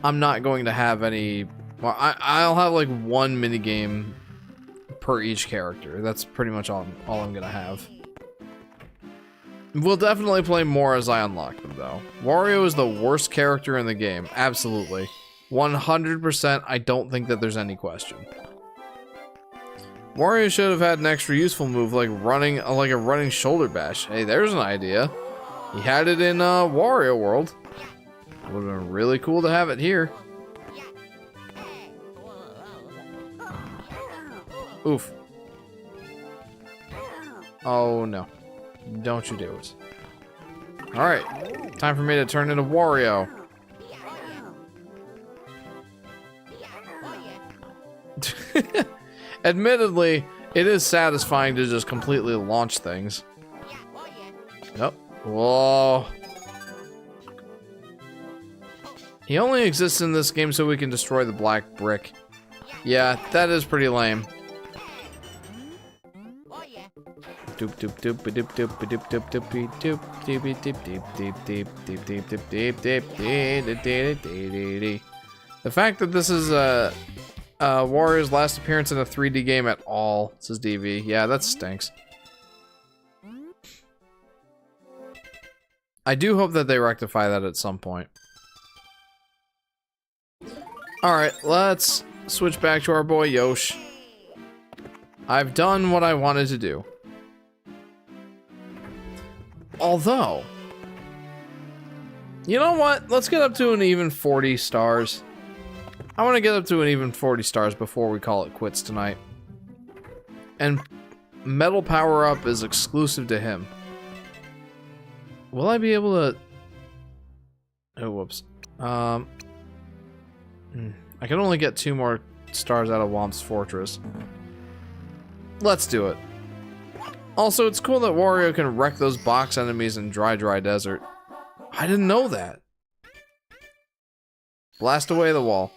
not going to have any. Well, I'll have like one minigame per each character. That's pretty much all I'm gonna have. We'll definitely play more as I unlock them, though. Wario is the worst character in the game. Absolutely. 100%, I don't think that there's any question. Wario should have had an extra useful move like running, like a running shoulder bash. Hey, there's an idea. He had it in Wario World. Would have been really cool to have it here. Oof. Oh no. Don't you do it. Alright. Time for me to turn into Wario. Admittedly, it is satisfying to just completely launch things. Nope. Whoa. He only exists in this game so we can destroy the black brick. Yeah, that is pretty lame. Doop doop doop doop doop doop doop doop doop doop doop doop doop doop doop doop doop. The fact that this is Wario's last appearance in a 3D game at all, says DV. Yeah, that stinks. I do hope that they rectify that at some point. Alright, let's switch back to our boy Yosh. I've done what I wanted to do. Although, you know what? Let's get up to an even 40 stars. I want to get up to an even 40 stars before we call it quits tonight. And Metal Power Up is exclusive to him. Will I be able to... Oh, whoops. I can only get 2 more stars out of Womp's Fortress. Let's do it. Also, it's cool that Wario can wreck those box enemies in Dry Desert. I didn't know that. Blast away the wall.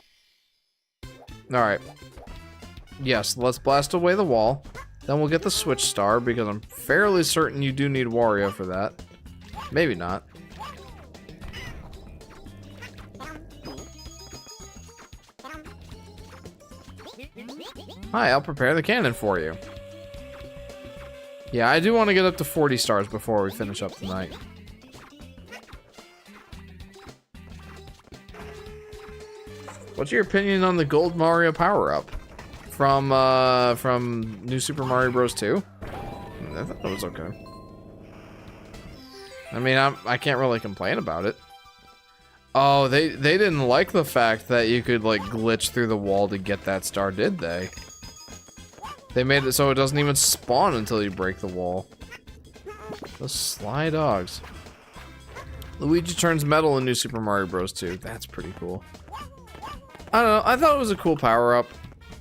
Alright. Yes, let's blast away the wall. Then we'll get the Switch Star, because I'm fairly certain you do need Wario for that. Maybe not. Hi, I'll prepare the cannon for you. Yeah, I do want to get up to 40 stars before we finish up tonight. What's your opinion on the Gold Mario power-up from New Super Mario Bros. 2? I thought that was okay. I mean, I can't really complain about it. Oh, they didn't like the fact that you could like glitch through the wall to get that star, did they? They made it so it doesn't even spawn until you break the wall. Those sly dogs. Luigi turns metal in New Super Mario Bros. 2. That's pretty cool. I don't know. I thought it was a cool power-up.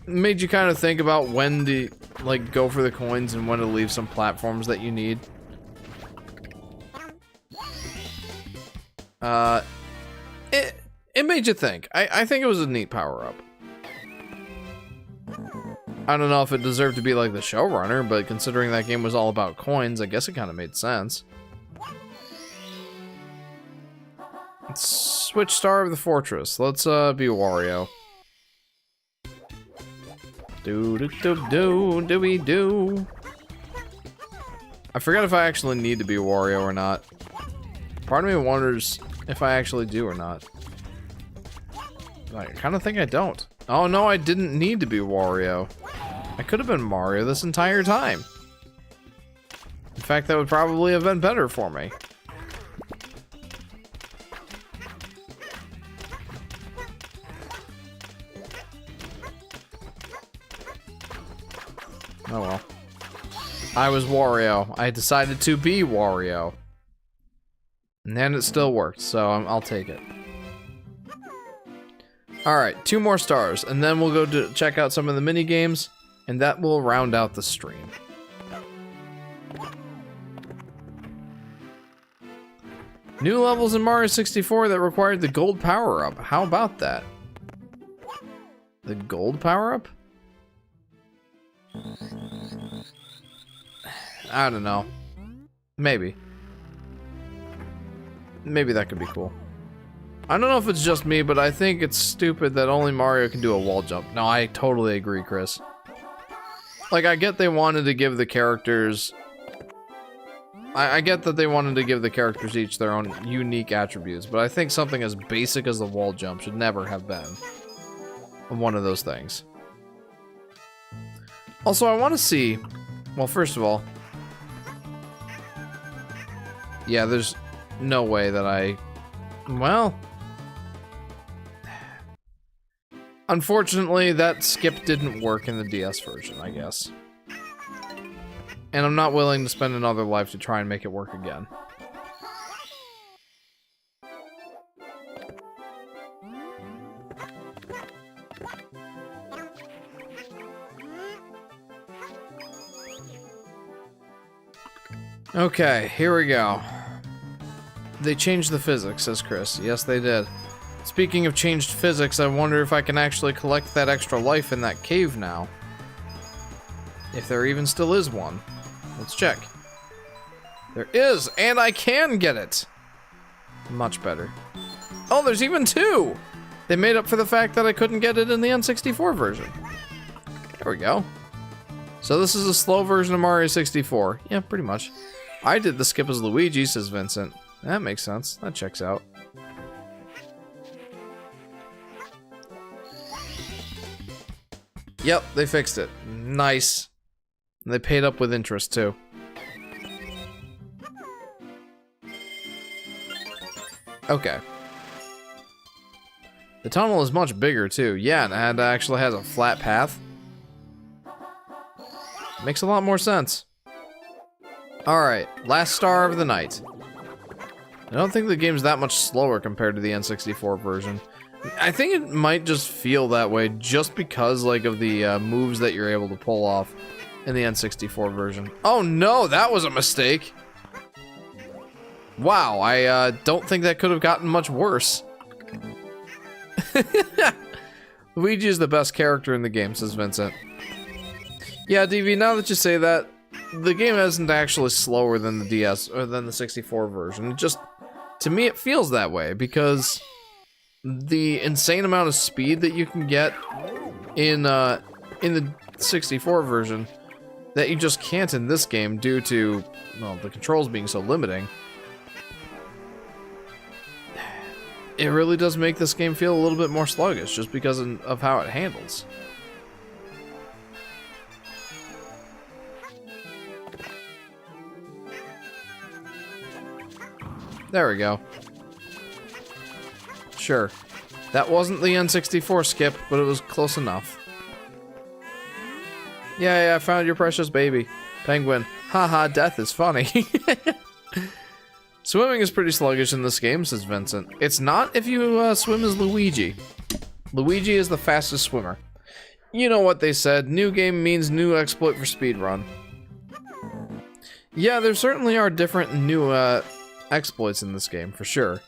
Made you kind of think about when to like go for the coins and when to leave some platforms that you need. It made you think. I think it was a neat power-up. I don't know if it deserved to be like the showrunner, but considering that game was all about coins, I guess it kind of made sense. Let's switch Star of the Fortress. Let's be Wario. Do-do-do-do-do-we-do. I forget if I actually need to be Wario or not. Part of me wonders if I actually do or not. I kind of think I don't. Oh no, I didn't need to be Wario. I could have been Mario this entire time. In fact, that would probably have been better for me. Oh well. I was Wario. I decided to be Wario. And it still worked, so I'll take it. Alright, 2 more stars, and then we'll go to check out some of the mini games, and that will round out the stream. New levels in Mario 64 that required the gold power-up. How about that? The gold power-up? I don't know. Maybe. Maybe that could be cool. I don't know if it's just me, but I think it's stupid that only Mario can do a wall jump. No, I totally agree, Chris. Like, I get they wanted to give the characters... I get that they wanted to give the characters each their own unique attributes, but I think something as basic as the wall jump should never have been one of those things. Also, I want to see... Well, first of all... Yeah, there's no way that I... Well... Unfortunately, that skip didn't work in the DS version, I guess. And I'm not willing to spend another life to try and make it work again. Okay, here we go. They changed the physics, says Chris. Yes, they did. Speaking of changed physics, I wonder if I can actually collect that extra life in that cave now. If there even still is one. Let's check. There is, and I can get it! Much better. Oh, there's even 2! They made up for the fact that I couldn't get it in the N64 version. There we go. So this is a slow version of Mario 64. Yeah, pretty much. I did the skip as Luigi, says Vincent. That makes sense. That checks out. Yep, they fixed it. Nice. And they paid up with interest, too. Okay. The tunnel is much bigger, too. Yeah, and it actually has a flat path. Makes a lot more sense. Alright, last star of the night. I don't think the game's that much slower compared to the N64 version. I think it might just feel that way just because, like, of the moves that you're able to pull off in the N64 version. Oh no, that was a mistake! Wow, I don't think that could have gotten much worse. Luigi is the best character in the game, says Vincent. Yeah, DV, now that you say that, the game isn't actually slower than the DS, or than the 64 version. It just, to me, it feels that way, because the insane amount of speed that you can get in the 64 version that you just can't in this game due to, well, the controls being so limiting. It really does make this game feel a little bit more sluggish just because of how it handles. There we go. Sure. That wasn't the N64 skip, but it was close enough. Yeah, I found your precious baby. Penguin. Haha, death is funny. Swimming is pretty sluggish in this game, says Vincent. It's not if you swim as Luigi. Luigi is the fastest swimmer. You know what they said, new game means new exploit for speedrun. Yeah, there certainly are different new exploits in this game, for sure.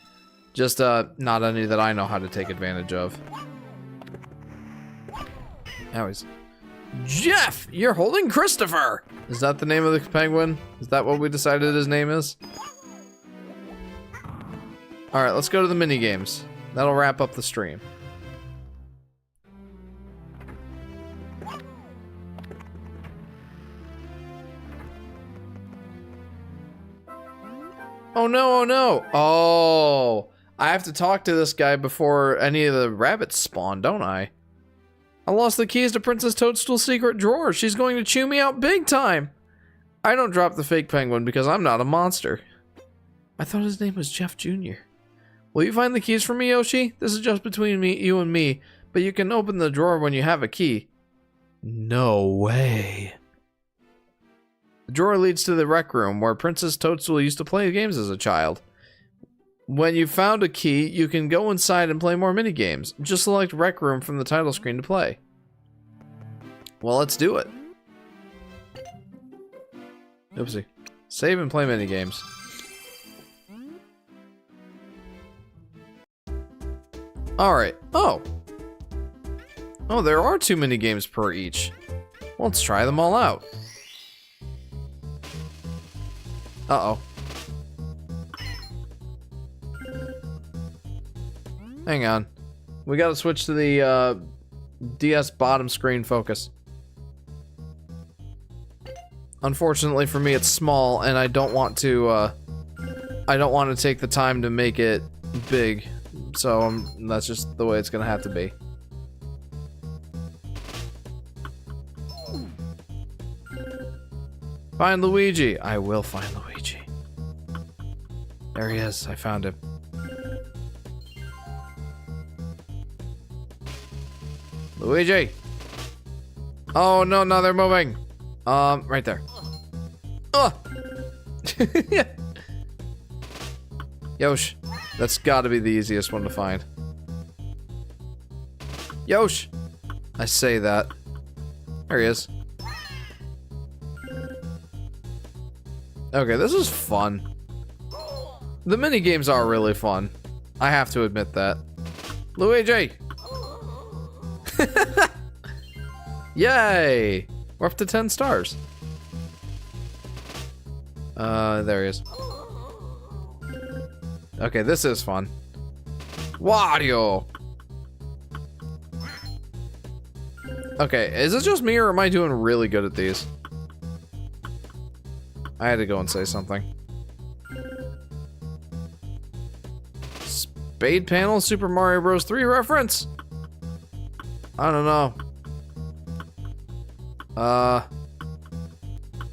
Just not any that I know how to take advantage of. Anyways. Jeff! You're holding Christopher! Is that the name of the penguin? Is that what we decided his name is? Alright, let's go to the mini games. That'll wrap up the stream. Oh no, oh no! Oh! I have to talk to this guy before any of the rabbits spawn, don't I? I lost the keys to Princess Toadstool's secret drawer. She's going to chew me out big time. I don't drop the fake penguin because I'm not a monster. I thought his name was Jeff Jr. Will you find the keys for me, Yoshi? This is just between you and me, but you can open the drawer when you have a key. No way. The drawer leads to the rec room where Princess Toadstool used to play games as a child. When you've found a key, you can go inside and play more minigames. Just select Rec Room from the title screen to play. Well, let's do it. Oopsie. Save and play minigames. Alright. Oh. Oh, there are 2 minigames per each. Well, let's try them all out. Uh-oh. Hang on. We gotta switch to the DS bottom screen focus. Unfortunately for me, it's small, and I don't want to take the time to make it big. So that's just the way it's gonna have to be. Find Luigi. I will find Luigi. There he is. I found him. Luigi! Oh no, no, they're moving. Right there. Oh! Yosh, that's gotta be the easiest one to find. Yosh! I say that. There he is. Okay, this is fun. The mini games are really fun. I have to admit that. Luigi! Yay! We're up to 10 stars. There he is. Okay, this is fun. Wario! Okay, is it just me or am I doing really good at these? I had to go and say something. Spade panel Super Mario Bros. 3 reference? I don't know.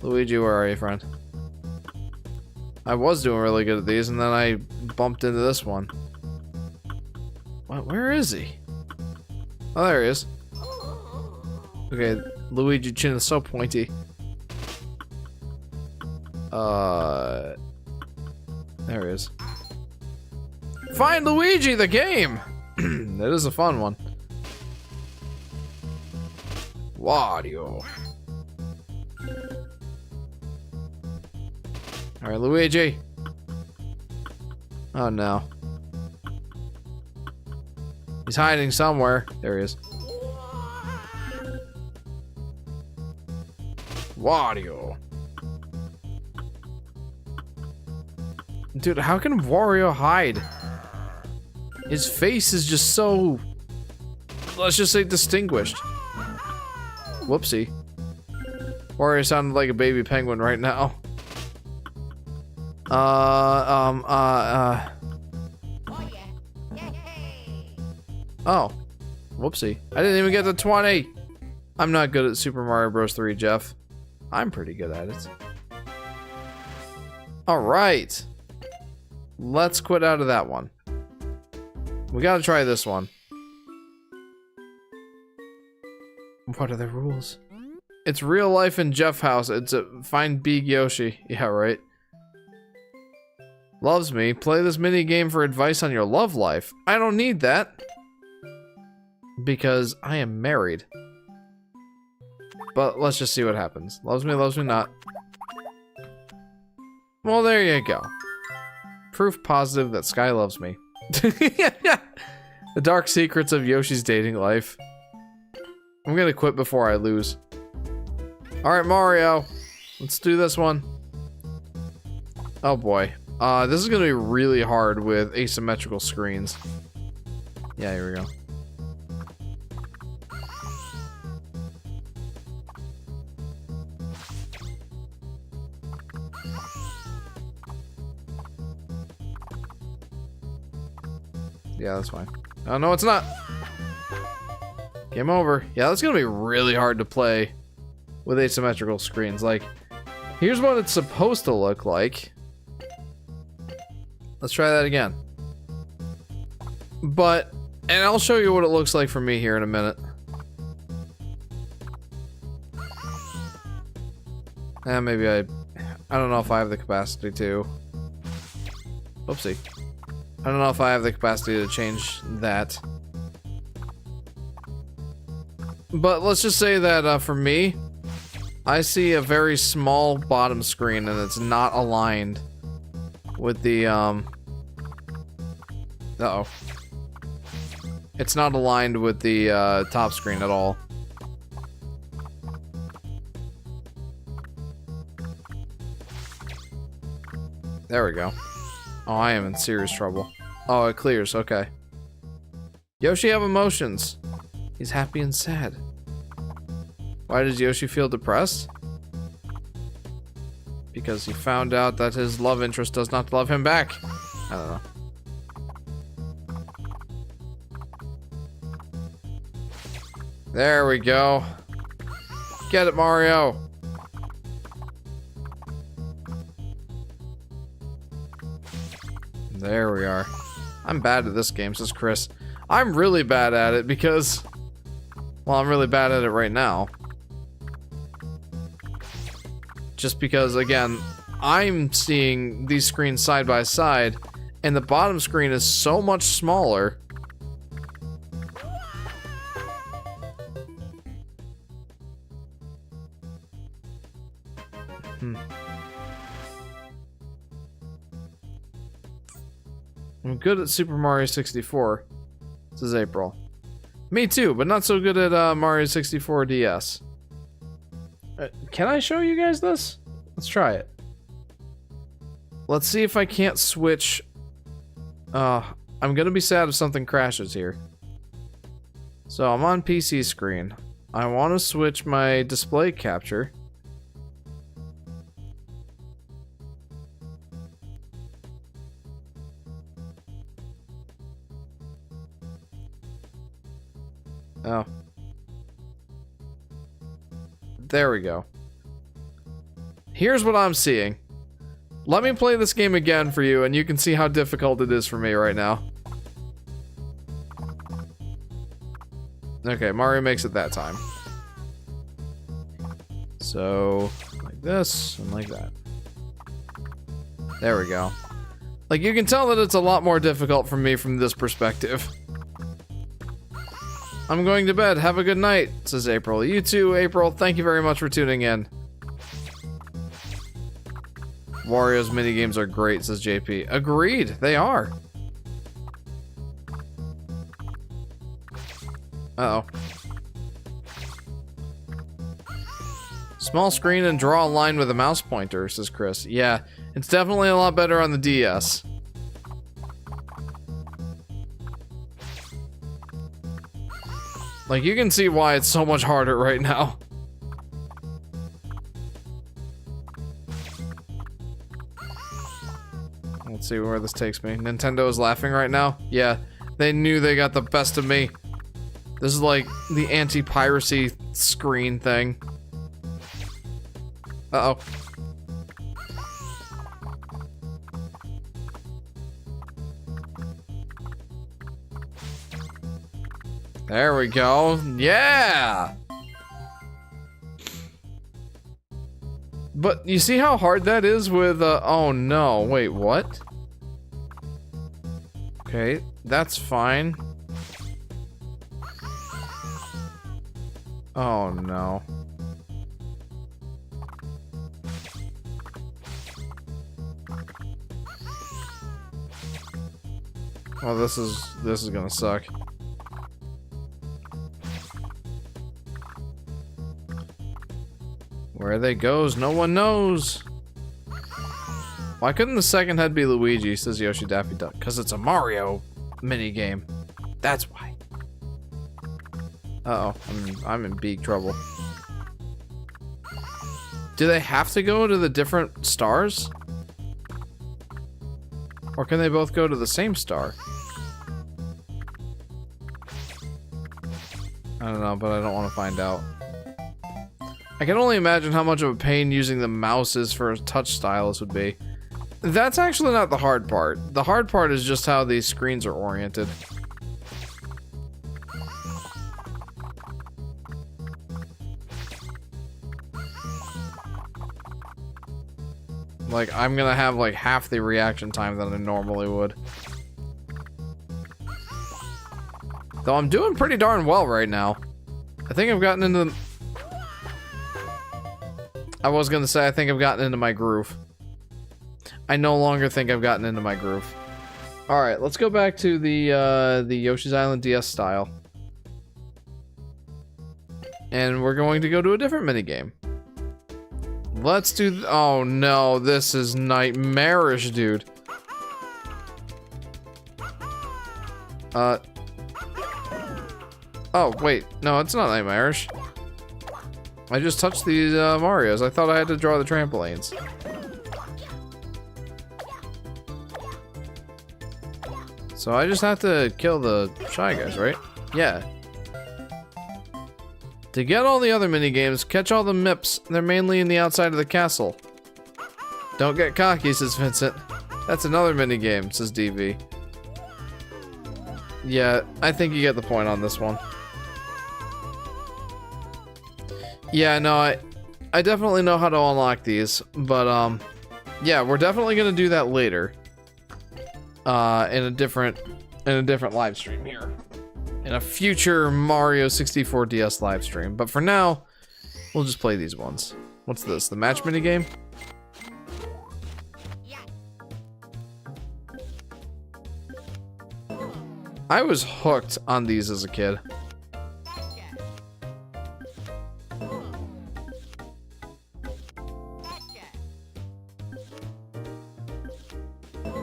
Luigi, where are you, friend? I was doing really good at these, and then I bumped into this one. What? Where is he? Oh, there he is. Okay, Luigi chin is so pointy. There he is. Find Luigi, the game! That is a fun one. Wario. Alright, Luigi. Oh no. He's hiding somewhere. There he is. Wario. Dude, how can Wario hide? His face is just so... let's just say distinguished. Whoopsie. Wario sounded like a baby penguin right now. Oh. Whoopsie. I didn't even get to 20. I'm not good at Super Mario Bros. 3, Jeff. I'm pretty good at it. Alright. Let's quit out of that one. We gotta try this one. What are the rules? It's real life in Jeff House. It's a find Big Yoshi. Yeah, right. Loves me. Play this mini game for advice on your love life. I don't need that. Because I am married. But let's just see what happens. Loves me not. Well, there you go. Proof positive that Sky loves me. The dark secrets of Yoshi's dating life. I'm gonna quit before I lose. Alright, Mario. Let's do this one. Oh boy. This is gonna be really hard with asymmetrical screens. Yeah, here we go. Yeah, that's fine. Oh, no, it's not. Game over. Yeah, that's gonna be really hard to play with asymmetrical screens. Like, here's what it's supposed to look like. Let's try that again. But, and I'll show you what it looks like for me here in a minute. Maybe I don't know if I have the capacity to. Oopsie. I don't know if I have the capacity to change that. But let's just say that for me, I see a very small bottom screen and it's not aligned with the, uh-oh. It's not aligned with the top screen at all. There we go. Oh, I am in serious trouble. Oh, it clears, okay. Yoshi have emotions. He's happy and sad. Why does Yoshi feel depressed? Because he found out that his love interest does not love him back. I don't know. There we go. Get it, Mario. There we are. I'm bad at this game, says Chris. I'm really bad at it because... well, I'm really bad at it right now. Just because, again, I'm seeing these screens side by side, and the bottom screen is so much smaller. I'm good at Super Mario 64, says April. Me too, but not so good at Mario 64 DS. Can I show you guys this? Let's try it. Let's see if I can't switch. I'm gonna be sad if something crashes here. So I'm on PC screen. I want to switch my display capture. Oh. There we go. Here's what I'm seeing. Let me play this game again for you, and you can see how difficult it is for me right now. Okay, Mario makes it that time. So, like this, and like that. There we go. Like, you can tell that it's a lot more difficult for me from this perspective. I'm going to bed. Have a good night, says April. You too, April. Thank you very much for tuning in. Wario's minigames are great, says JP. Agreed, they are. Uh-oh. Small screen and draw a line with a mouse pointer, says Chris. Yeah, it's definitely a lot better on the DS. Like, you can see why it's so much harder right now. Let's see where this takes me. Nintendo is laughing right now? Yeah, they knew they got the best of me. This is like the anti-piracy screen thing. Uh-oh. There we go. Yeah! But you see how hard that is with, oh no, wait, what? Okay, that's fine. Oh no. Well, this is gonna suck. Where they goes, no one knows. Why couldn't the second head be Luigi, says Yoshi Daffy Duck? Because it's a Mario minigame. That's why. Uh-oh, I'm in big trouble. Do they have to go to the different stars? Or can they both go to the same star? don't know, but I don't want to find out. I can only imagine how much of a pain using the mouse is for a touch stylus would be. That's actually not the hard part. The hard part is just how these screens are oriented. Like, I'm gonna have like half the reaction time that I normally would. Though I'm doing pretty darn well right now. I think I've gotten into... I was gonna say I think I've gotten into my groove. I no longer think I've gotten into my groove. Alright, let's go back to the Yoshi's Island DS style. And we're going to go to a different minigame. Let's do... oh no, this is nightmarish, dude. Oh, wait. No, it's not nightmarish. I just touched these Marios. I thought I had to draw the trampolines. So I just have to kill the Shy Guys, right? Yeah. To get all the other minigames, catch all the MIPs. They're mainly in the outside of the castle. Don't get cocky, says Vincent. That's another minigame, says DV. Yeah, I think you get the point on this one. Yeah, no, I definitely know how to unlock these, but yeah, we're definitely gonna do that later. In a different live stream here. In a future Mario 64 DS live stream. But for now, we'll just play these ones. What's this? The match minigame? I was hooked on these as a kid.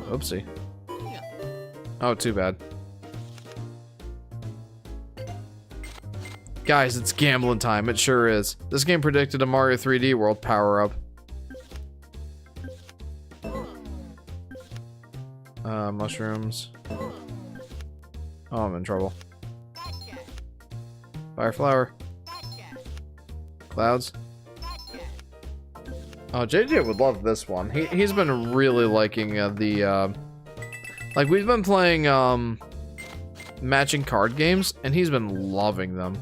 Oopsie. Oh, too bad. Guys, it's gambling time. It sure is. This game predicted a Mario 3D World power-up. Mushrooms. Oh, I'm in trouble. Fire flower. Clouds. Oh, JJ would love this one. He's been really liking like, we've been playing matching card games, and he's been loving them.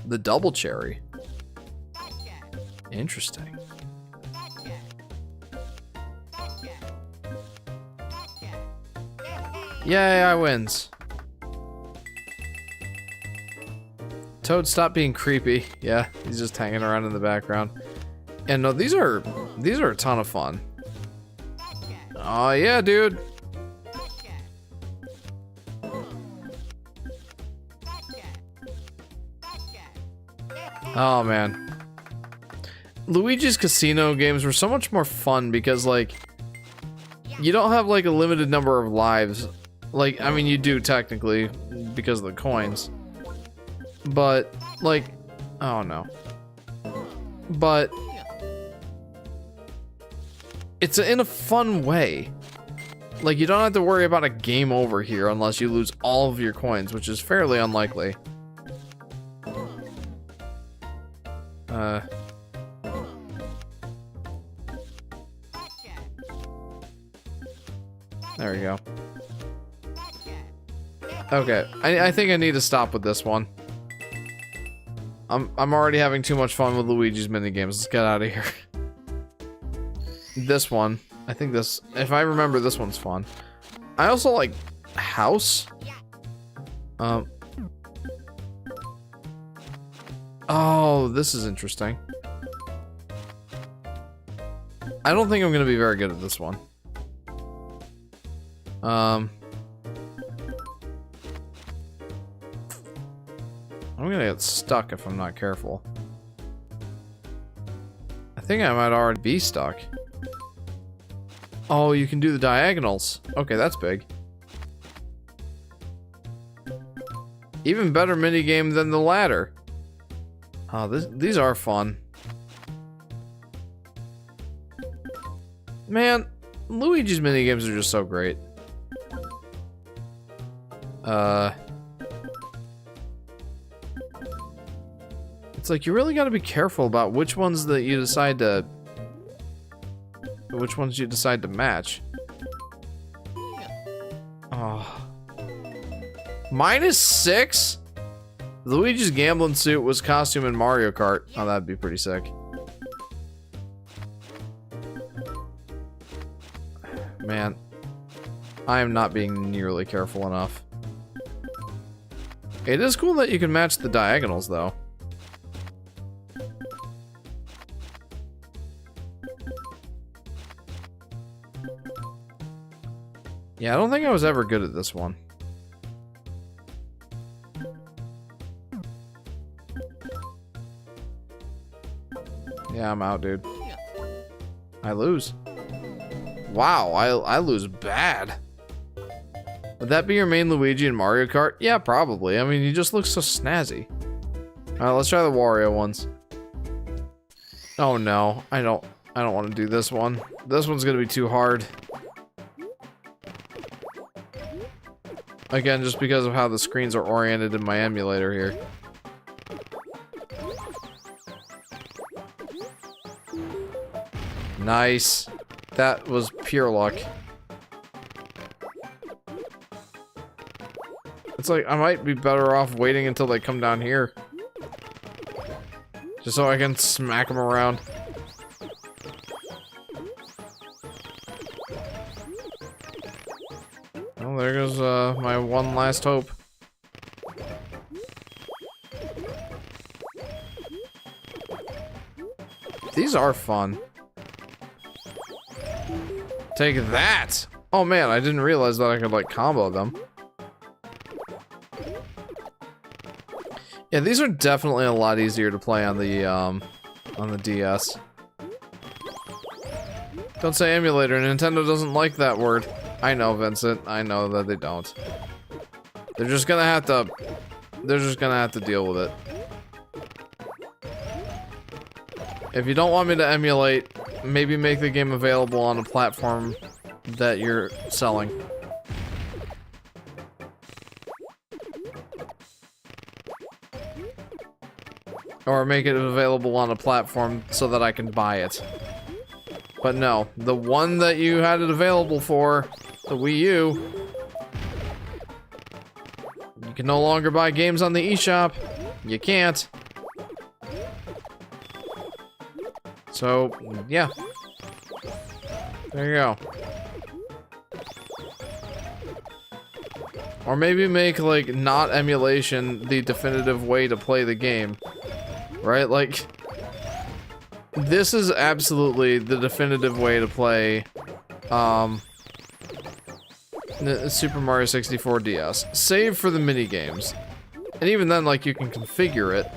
The double cherry. Interesting. Yay, I wins. Toad, stop being creepy. Yeah, he's just hanging around in the background. And no, these are a ton of fun. Oh yeah, dude. Oh man. Luigi's Casino games were so much more fun because, like, you don't have like a limited number of lives. Like, I mean, you do technically because of the coins. But, like, oh no. But it's in a fun way. Like, you don't have to worry about a game over here unless you lose all of your coins, which is fairly unlikely. There we go. Okay, I think I need to stop with this one. I'm already having too much fun with Luigi's minigames. Let's get out of here. This one, I think this, if I remember, this one's fun. I also like House. Oh, this is interesting. I don't think I'm gonna be very good at this one. I'm gonna get stuck if I'm not careful. I think I might already be stuck. Oh, you can do the diagonals. Okay, that's big. Even better minigame than the ladder. Oh, these are fun. Man, Luigi's minigames are just so great. It's like you really got to be careful about which ones that you decide to match. Oh. -6? Luigi's gambling suit was costume in Mario Kart. Oh, that'd be pretty sick. Man, I am not being nearly careful enough. It is cool that you can match the diagonals, though. Yeah, I don't think I was ever good at this one. Yeah, I'm out, dude. I lose. Wow, I lose bad. Would that be your main Luigi in Mario Kart? Yeah, probably. I mean, he just looks so snazzy. Alright, let's try the Wario ones. Oh no, I don't want to do this one. This one's gonna be too hard. Again, just because of how the screens are oriented in my emulator here. Nice. That was pure luck. It's like, I might be better off waiting until they come down here. Just so I can smack them around. Well, there goes my one last hope. These are fun. Take that! Oh man, I didn't realize that I could like combo them. Yeah, these are definitely a lot easier to play on the DS. Don't say emulator, Nintendo doesn't like that word. I know, Vincent, I know that they don't. They're just gonna have to deal with it. If you don't want me to emulate, maybe make the game available on a platform that you're selling. Or make it available on a platform so that I can buy it. But no, the one that you had it available for, the Wii U, you can no longer buy games on the eShop. You can't. So, yeah. There you go. Or maybe make, like, not emulation the definitive way to play the game. Right? Like, this is absolutely the definitive way to play, Super Mario 64 DS. Save for the mini-games. And even then, like, you can configure it.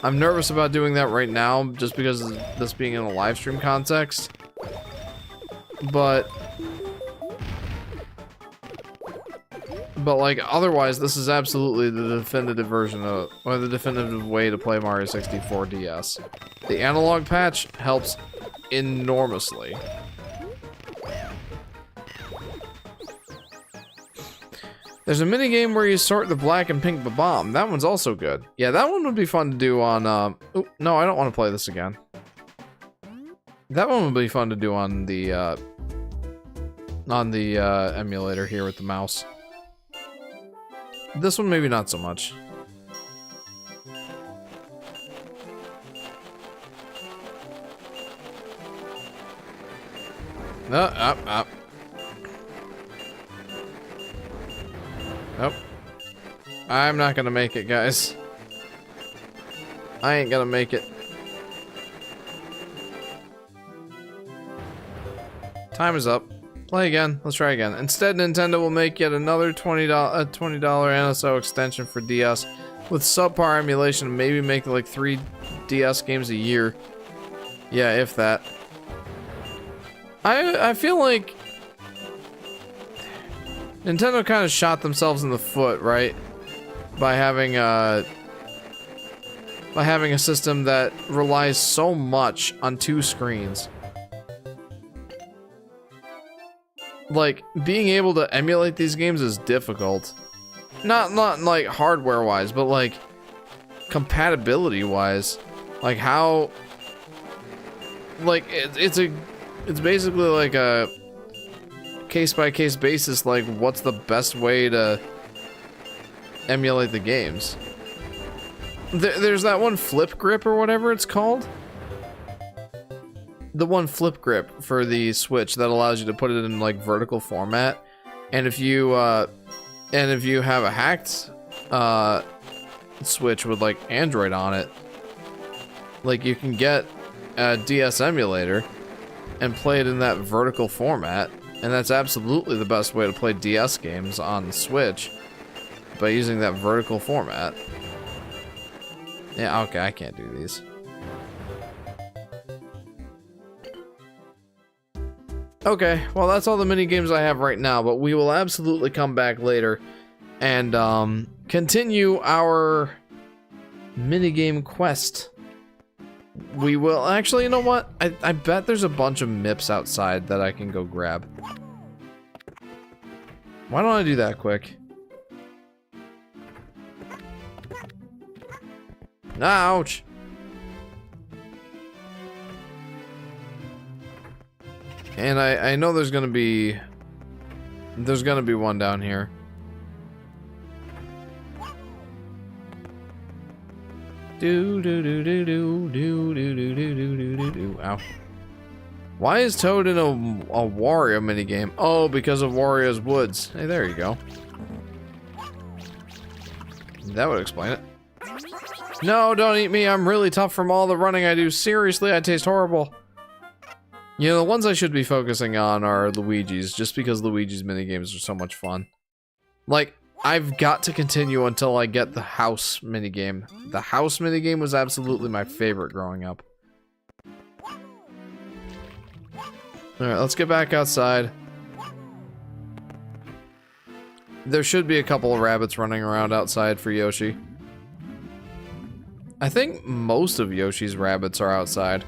I'm nervous about doing that right now, just because of this being in a live stream context. But like, otherwise, this is absolutely the definitive version of, or the definitive way to play Mario 64 DS. The analog patch helps enormously. There's a minigame where you sort the black and pink bomb. That one's also good. Yeah, that one would be fun to do on, oh, no, I don't want to play this again. That one would be fun to do on the emulator here with the mouse. This one, maybe not so much. Up. Nope. I'm not gonna make it, guys. I ain't gonna make it. Time is up. Play again. Let's try again. Instead, Nintendo will make yet another $20 NSO extension for DS with subpar emulation and maybe make like 3 DS games a year. Yeah, if that. I feel like Nintendo kind of shot themselves in the foot, right? By having a system that relies so much on 2 screens. Like, being able to emulate these games is difficult. Not like hardware-wise, but like compatibility wise, like how, like it's basically like a case by case basis, like what's the best way to emulate the games. There's that one flip grip or whatever it's called. The one flip grip for the Switch that allows you to put it in like vertical format, and if you have a hacked Switch with like Android on it, like you can get a DS emulator and play it in that vertical format, and that's absolutely the best way to play DS games on the Switch, by using that vertical format. Yeah, okay, I can't do these. Okay, well that's all the mini games I have right now, but we will absolutely come back later and continue our minigame quest. We will actually, you know what? I bet there's a bunch of MIPs outside that I can go grab. Why don't I do that quick? Ouch! And I know there's gonna be one down here. Ow. Why is Toad in a Wario minigame? Oh, because of Wario's Woods. Hey, there you go. That would explain it. No, don't eat me. I'm really tough from all the running I do. Seriously, I taste horrible. You know, the ones I should be focusing on are Luigi's, just because Luigi's minigames are so much fun. Like, I've got to continue until I get the house minigame. The house minigame was absolutely my favorite growing up. Alright, let's get back outside. There should be a couple of rabbits running around outside for Yoshi. I think most of Yoshi's rabbits are outside.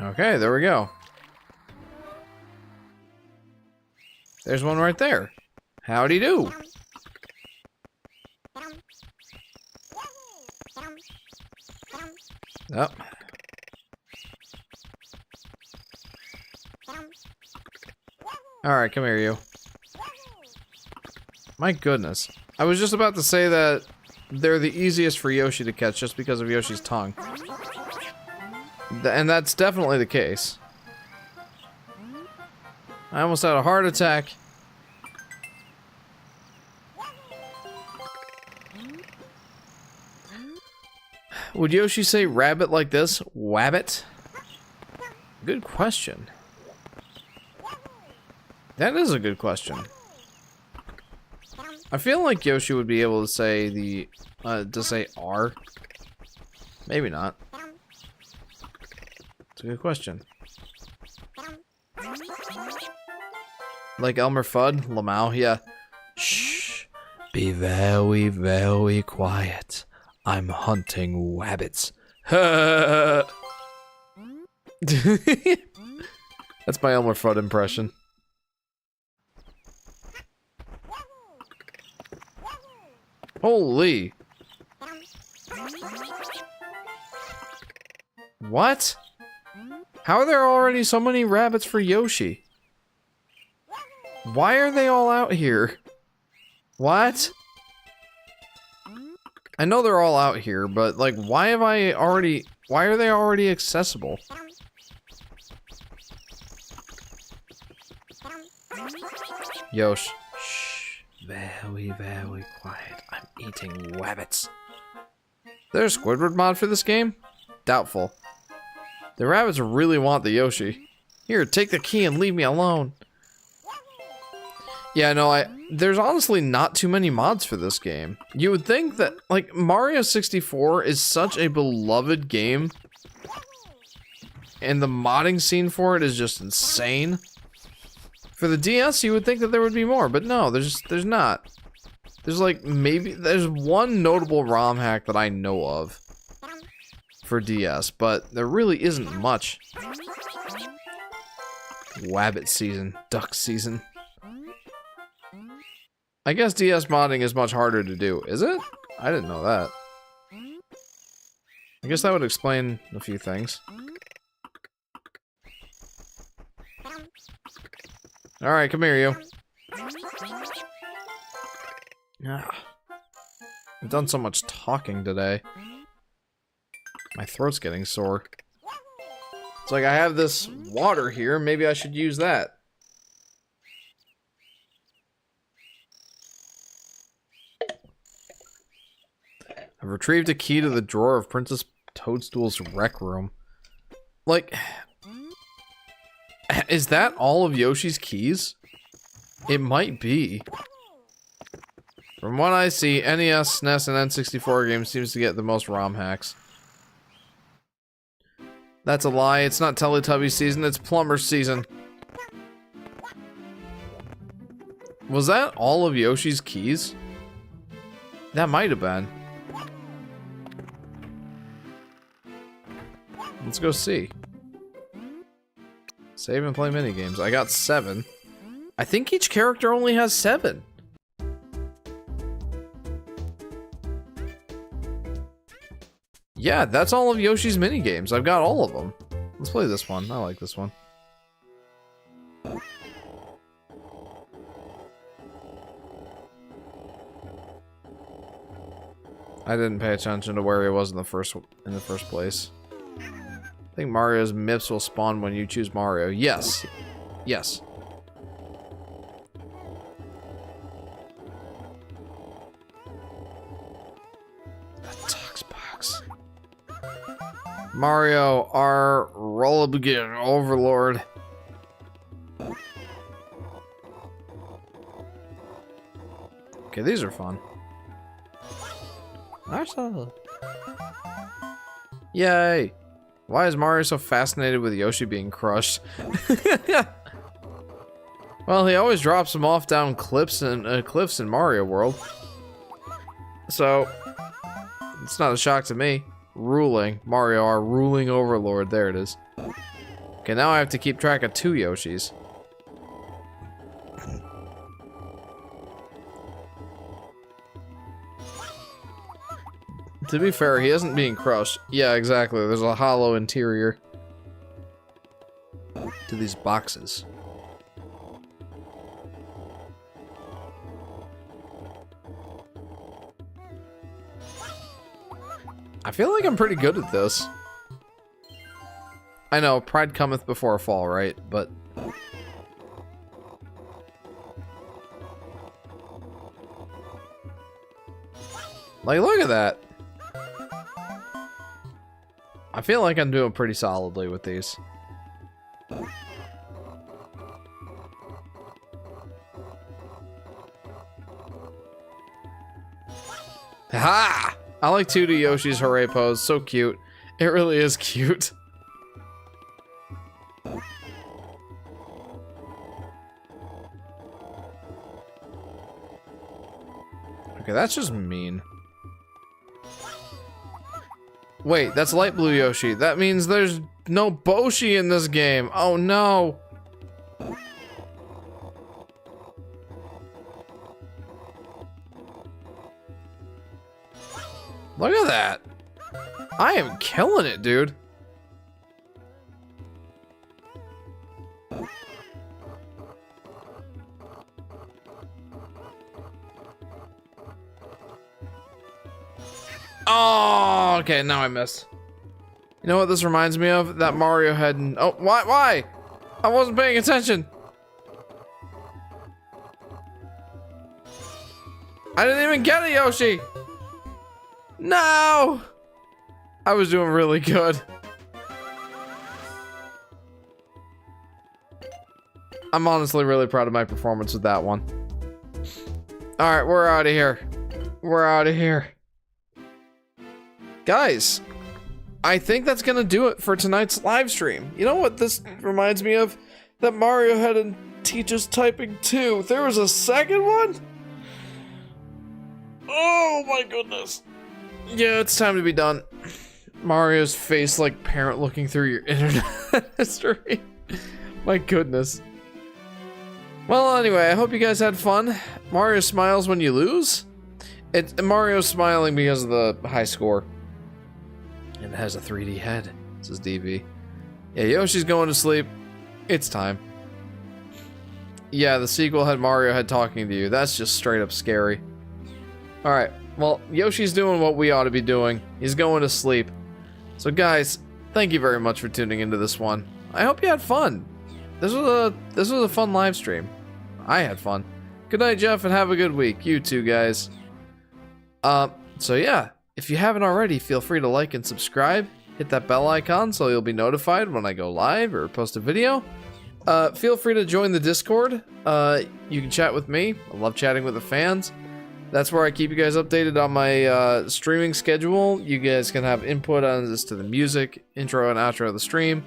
Okay, there we go. There's one right there. Howdy do. Oh. Alright, come here, you. My goodness. I was just about to say that they're the easiest for Yoshi to catch just because of Yoshi's tongue. And that's definitely the case. I almost had a heart attack. Would Yoshi say rabbit like this? Wabbit? Good question. That is a good question. I feel like Yoshi would be able to say the, R. Maybe not. It's a good question. Like Elmer Fudd? Lamau? Yeah. Shh. Be very, very quiet. I'm hunting wabbits. That's my Elmer Fudd impression. Holy. What? How are there already so many rabbits for Yoshi? Why are they all out here? What? I know they're all out here, but like, why are they already accessible? Yosh. Shh. Very, very quiet. I'm eating wabbits. There's a Squidward mod for this game? Doubtful. The rabbits really want the Yoshi. Here, take the key and leave me alone. Yeah, no, there's honestly not too many mods for this game. You would think that, like, Mario 64 is such a beloved game, and the modding scene for it is just insane. For the DS, you would think that there would be more, but no, there's not. There's like, there's one notable ROM hack that I know of for DS, but there really isn't much. Wabbit season. Duck season. I guess DS modding is much harder to do. Is it? I didn't know that. I guess that would explain a few things. Alright, come here, you. Ah. I've done so much talking today. My throat's getting sore. It's like I have this water here, maybe I should use that. I've retrieved a key to the drawer of Princess Toadstool's rec room. Like, is that all of Yoshi's keys? It might be. From what I see, NES, SNES, and N64 games seems to get the most ROM hacks. That's a lie. It's not Teletubby season, it's Plumber season. Was that all of Yoshi's keys? That might have been. Let's go see. Save and play minigames. I got 7. I think each character only has 7. Yeah, that's all of Yoshi's minigames. I've got all of them. Let's play this one. I like this one. I didn't pay attention to where he was in the first place. I think Mario's MIPS will spawn when you choose Mario. Yes. Yes. The Tox Box. Mario, our rollerball overlord. Okay, these are fun. Marcel. Yay. Why is Mario so fascinated with Yoshi being crushed? Well, he always drops him off down cliffs in Mario World. So, it's not a shock to me. Ruling. Mario, our ruling overlord. There it is. Okay, now I have to keep track of 2 Yoshis. To be fair, he isn't being crushed. Yeah, exactly. There's a hollow interior to these boxes. I feel like I'm pretty good at this. I know, pride cometh before a fall, right? But... like, look at that! I feel like I'm doing pretty solidly with these. Ha! I like 2D Yoshi's hooray pose. So cute. It really is cute. Okay, that's just mean. Wait, that's light blue Yoshi. That means there's no Boshi in this game. Oh no. Look at that. I am killing it, dude. Oh, okay, now I missed. You know what this reminds me of? That Mario head and... oh, why? I wasn't paying attention. I didn't even get it, Yoshi. No! I was doing really good. I'm honestly really proud of my performance with that one. Alright, we're out of here. We're out of here. Guys, I think that's gonna do it for tonight's live stream. You know what this reminds me of? That Mario had in Teacher's Typing 2. There was a second one? Oh my goodness. Yeah, it's time to be done. Mario's face like parent looking through your internet history. My goodness. Well, anyway, I hope you guys had fun. Mario smiles when you lose. Mario's smiling because of the high score. And it has a 3D head, says DV. Yeah, Yoshi's going to sleep. It's time. Yeah, the sequel had Mario Head talking to you. That's just straight up scary. Alright, well, Yoshi's doing what we ought to be doing. He's going to sleep. So guys, thank you very much for tuning into this one. I hope you had fun. This was a fun live stream. I had fun. Good night, Jeff, and have a good week. You too, guys. So yeah, if you haven't already, feel free to like and subscribe. Hit that bell icon so you'll be notified when I go live or post a video. Feel free to join the Discord. You can chat with me. I love chatting with the fans. That's where I keep you guys updated on my streaming schedule. You guys can have input on this to the music, intro and outro of the stream,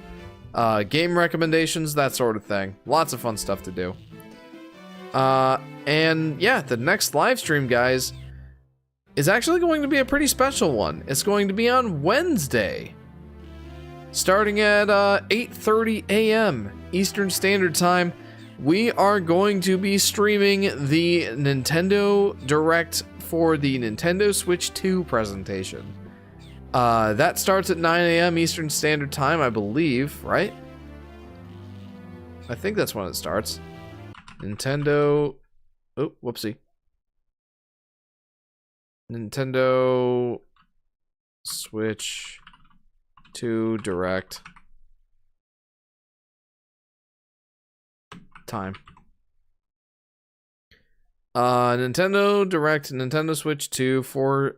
game recommendations, that sort of thing. Lots of fun stuff to do. And yeah, the next live stream, guys, is actually going to be a pretty special one. It's going to be on Wednesday, starting at 8:30 a.m. Eastern Standard Time. We are going to be streaming the Nintendo Direct for the Nintendo Switch 2 presentation. That starts at 9 a.m. Eastern Standard Time, I believe, right? I think that's when it starts. Nintendo... Oh, whoopsie. Nintendo Switch 2 Direct time. Nintendo Direct, Nintendo Switch 2 for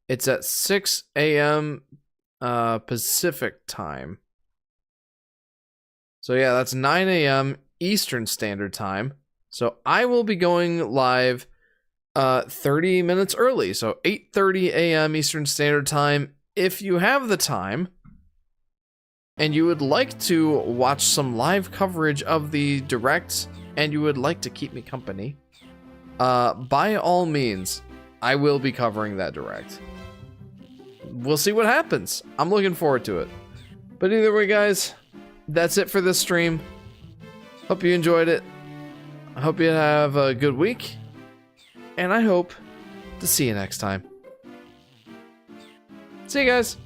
it's at 6 a.m. Pacific time. So yeah, that's 9 a.m. Eastern Standard Time. So I will be going live 30 minutes early, so 8:30 a.m. Eastern Standard Time. If you have the time and you would like to watch some live coverage of the Direct and you would like to keep me company, by all means, I will be covering that Direct. We'll see what happens. I'm looking forward to it. But either way, guys, that's it for this stream. Hope you enjoyed it. I hope you have a good week. And I hope to see you next time. See you guys.